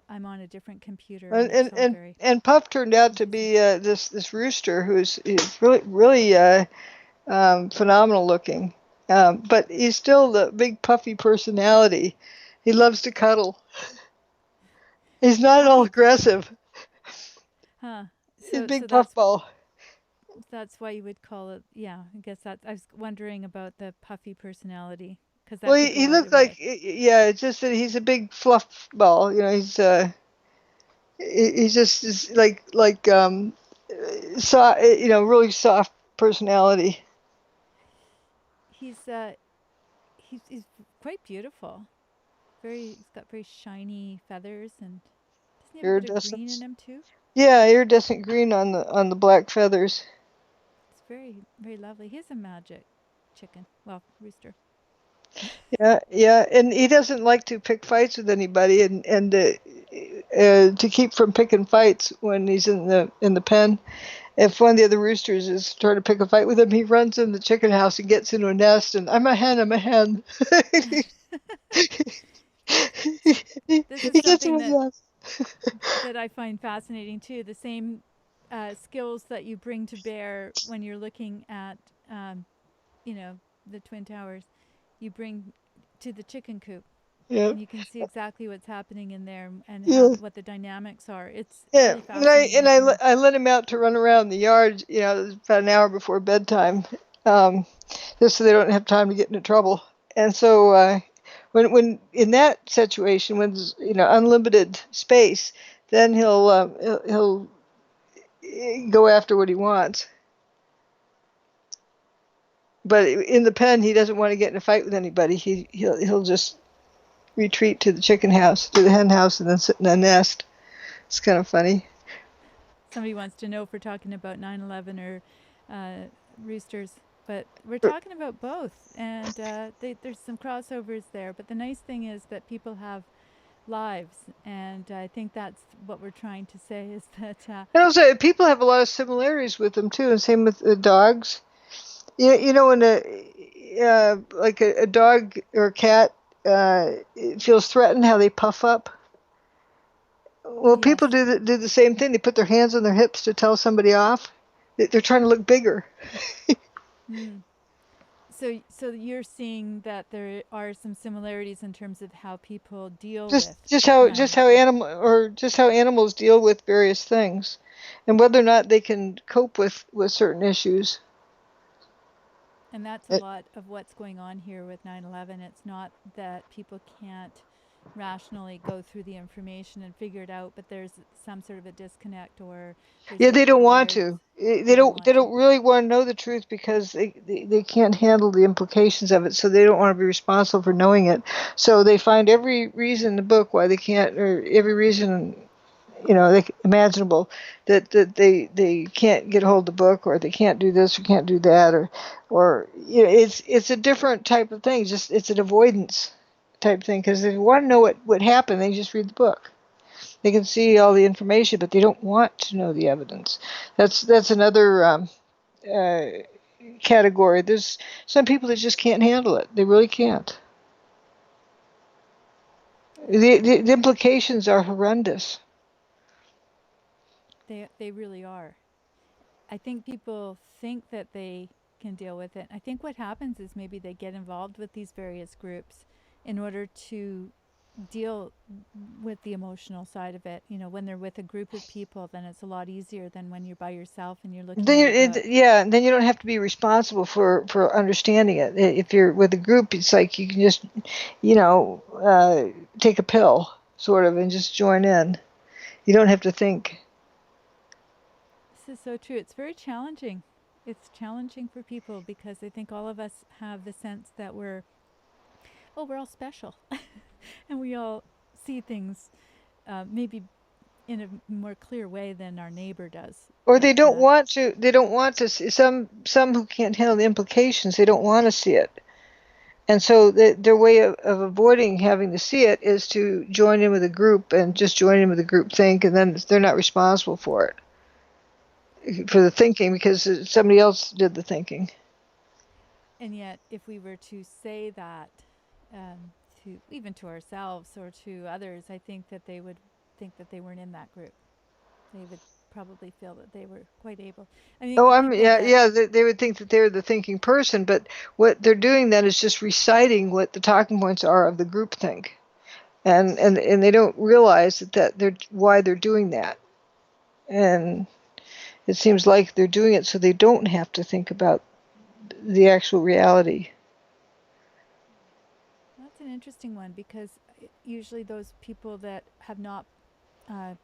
I'm on a different computer, and it's all very And Puff turned out to confusing. be this rooster who's really phenomenal looking, but he's still the big puffy personality. He loves to cuddle. He's not at all Puffy, aggressive. huh? He's a So big puffball. that's why you would call it. Yeah, I guess that I was wondering about the puffy personality because Well, that could he go either looked like, way. yeah, it's just that he's a big fluff ball. You know, he's just is so, really soft personality. He's he's quite beautiful. He's got very shiny feathers, and doesn't he have a bit of green in Iridescent. him too? Yeah, iridescent green on the black feathers. It's very, very lovely. He's a magic chicken. Well, rooster. Yeah, yeah, and he doesn't like to pick fights with anybody, and to keep from picking fights when he's in the pen. If one of the other roosters is trying to pick a fight with him, he runs in the chicken house and gets into a nest, and I'm a hen, I'm a hen. This is He gets something into a nest. that I find fascinating too. The same skills that you bring to bear when you're looking at, um, you know, the Twin Towers, you bring to the chicken coop. Yeah, And you can see exactly what's happening in there and yeah. what the dynamics are. It's Yeah, really and I and fascinating I, to let- me. I let him out to run around the yard, about an hour before bedtime, um, just so they don't have time to get into trouble. And so when in that situation, when there's unlimited space, then he'll go after what he wants. But in the pen, he doesn't want to get in a fight with anybody. He'll just retreat to the chicken house, to the hen house, and then sit in a nest. It's kind of funny. Somebody wants to know if we're talking about 9/11 or roosters, but we're talking about both, and there's some crossovers there. But the nice thing is that people have lives, and I think that's what we're trying to say is that And also, people have a lot of similarities with them too, and same with dogs. When a dog or a cat feels threatened, how they puff up. Well, yes. people do the same thing. They put their hands on their hips to tell somebody off. They're trying to look bigger. Mm. So you're seeing that there are some similarities in terms of how people deal Just with just how just how 9/11, animals deal with various things, and whether or not they can cope with certain issues. and that's a lot of what's going on here with 9/11. It's not that people can't rationally go through the information and figure it out, but there's some sort of a disconnect, or there's Yeah, they don't a want worry. to. They They don't don't. They want to. don't really want to know the truth because they can't handle the implications of it. So they don't want to be responsible for knowing it. So they find every reason in the book why they can't, or every reason imaginable that they can't get a hold of the book, or they can't do this or can't do that, or it's a different type of thing. Just it's an avoidance type thing because they want to know what happened. They just read the book. They can see all the information, but they don't want to know the evidence. That's another uh, category. There's some people that just can't handle it. They really can't. The implications are horrendous. They really are. I think people think that they can deal with it. I think what happens is maybe they get involved with these various groups in order to deal with the emotional side of it. When they're with a group of people, then it's a lot easier than when you're by yourself and you're looking at a book. Then you don't have to be responsible for understanding it. If you're with a group, it's like you can just, take a pill, sort of, and just join in. You don't have to think. This is so true. It's very challenging. It's challenging for people because I think all of us have the sense that we're all special. And we all see things maybe in a more clear way than our neighbor does. Or they don't want to. They don't want to see, some who can't handle the implications. They don't want to see it, and so their way of avoiding having to see it is to join in with a group and just join in with a group think, and then they're not responsible for the thinking because somebody else did the thinking. And yet, if we were to say that to ourselves or to others, I think that they would think that they weren't in that group. They would probably feel that they were quite able. They would think that they're the thinking person, but what they're doing then is just reciting what the talking points are of the group think, and they don't realize why they're doing that, and it seems like they're doing it so they don't have to think about the actual reality. That's an interesting one because usually those people that have not, I'm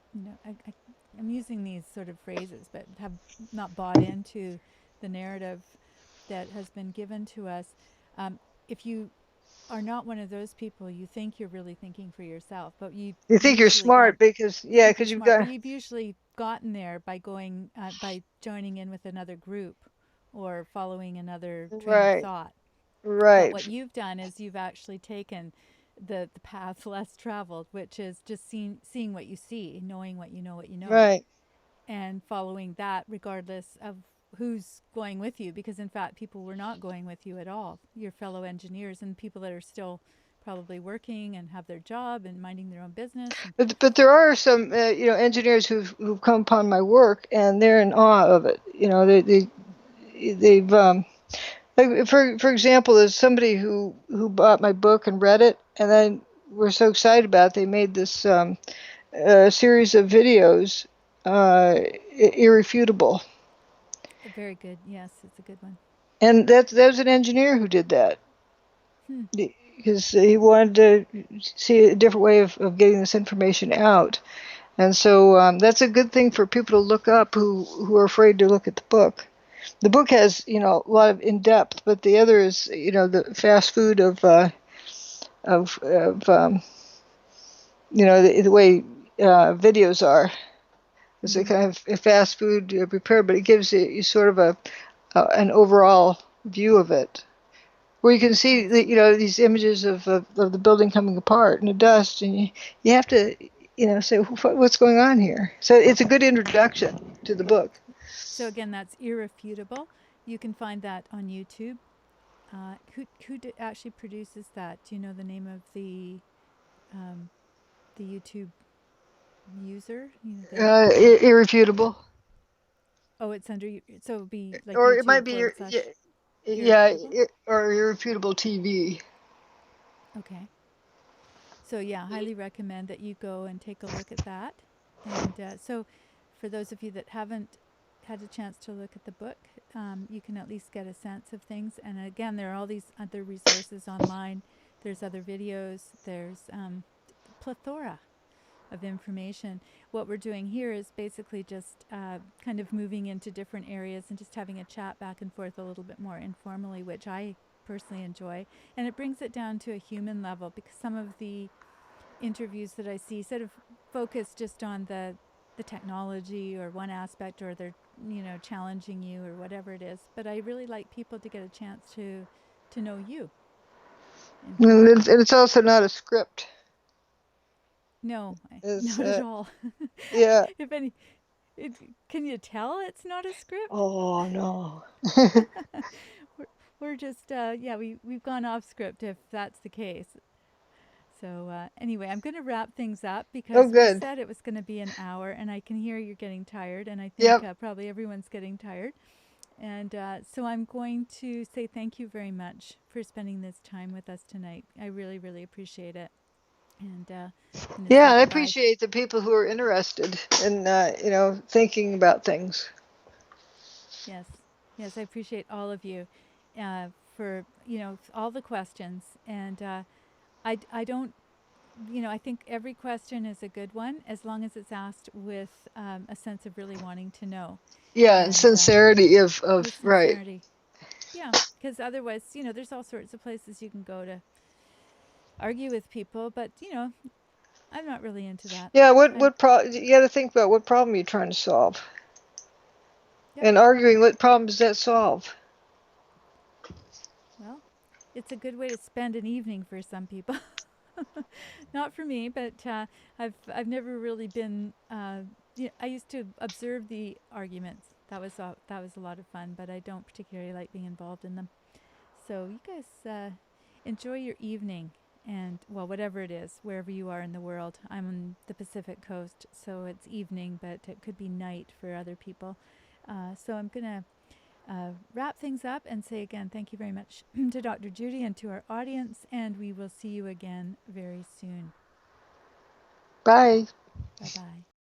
using these sort of phrases, but have not bought into the narrative that has been given to us. If you are not one of those people, you think you're really thinking for yourself, but you think you're smart because you've usually gotten there by going by joining in with another group or following another train of thought. Right. But what you've done is you've actually taken the path less traveled, which is just seeing what you see, knowing what you know, right, and following that regardless of who's going with you, because in fact people were not going with you at all, your fellow engineers and people that are still probably working and have their job and minding their own business. But there are some engineers who've come upon my work and they're in awe of it. They've like for example, there's somebody who bought my book and read it and then were so excited about it, they made this series of videos, Irrefutable. Very good. Yes, it's a good one. And that was an engineer who did that. Because he wanted to see a different way of getting this information out. And so that's a good thing for people to look up who are afraid to look at the book. The book has, a lot of in-depth, but the other is, the fast food of the way videos are. It's a kind of fast food prepared, but it gives you sort of an overall view of it, where you can see these images of the building coming apart and the dust, and you have to say what's going on here. So it's a good introduction to the book. So again, that's Irrefutable. You can find that on YouTube. Who actually produces that? Do you know the name of the YouTube user? Irrefutable. Oh, it's under, so it would be like or YouTube it might be or Irrefutable TV. Okay. So yeah, highly recommend that you go and take a look at that. And so for those of you that haven't had a chance to look at the book, you can at least get a sense of things. And again, there are all these other resources online. There's other videos. There's plethora of information. What we're doing here is basically just kind of moving into different areas and just having a chat back and forth a little bit more informally, which I personally enjoy. And it brings it down to a human level, because some of the interviews that I see sort of focus just on the technology or one aspect, or they're challenging you or whatever it is. But I really like people to get a chance to know you. And it's also not a script. No, not at all. Yeah. If any, can you tell it's not a script? Oh no. we're just we've gone off script if that's the case. So anyway, I'm going to wrap things up Oh, because we good. said it was going to be an hour, and I can hear you're getting tired, and I think Yep. probably everyone's getting tired. And so I'm going to say thank you very much for spending this time with us tonight. I really, really appreciate it. And I'm going to Yeah, say I goodbye. appreciate the people who are interested in, thinking about things. Yes, yes, I appreciate all of you for, all the questions. And I don't, I think every question is a good one as long as it's asked with a sense of really wanting to know. Yeah, and And sincerity of with right. sincerity. Yeah, because otherwise, there's all sorts of places you can go to argue with people, but, I'm not really into that. Yeah, you got to think about what problem you're trying to solve. Yep. And arguing, what problem does that solve? Well, it's a good way to spend an evening for some people. Not for me, but I've never really been. I used to observe the arguments. That was a lot of fun, but I don't particularly like being involved in them. So you guys enjoy your evening, and well, whatever it is, wherever you are in the world. I'm on the Pacific Coast, so it's evening, but it could be night for other people. So I'm gonna wrap things up and say again, thank you very much to Dr. Judy and to our audience, and we will see you again very soon. Bye. Bye-bye.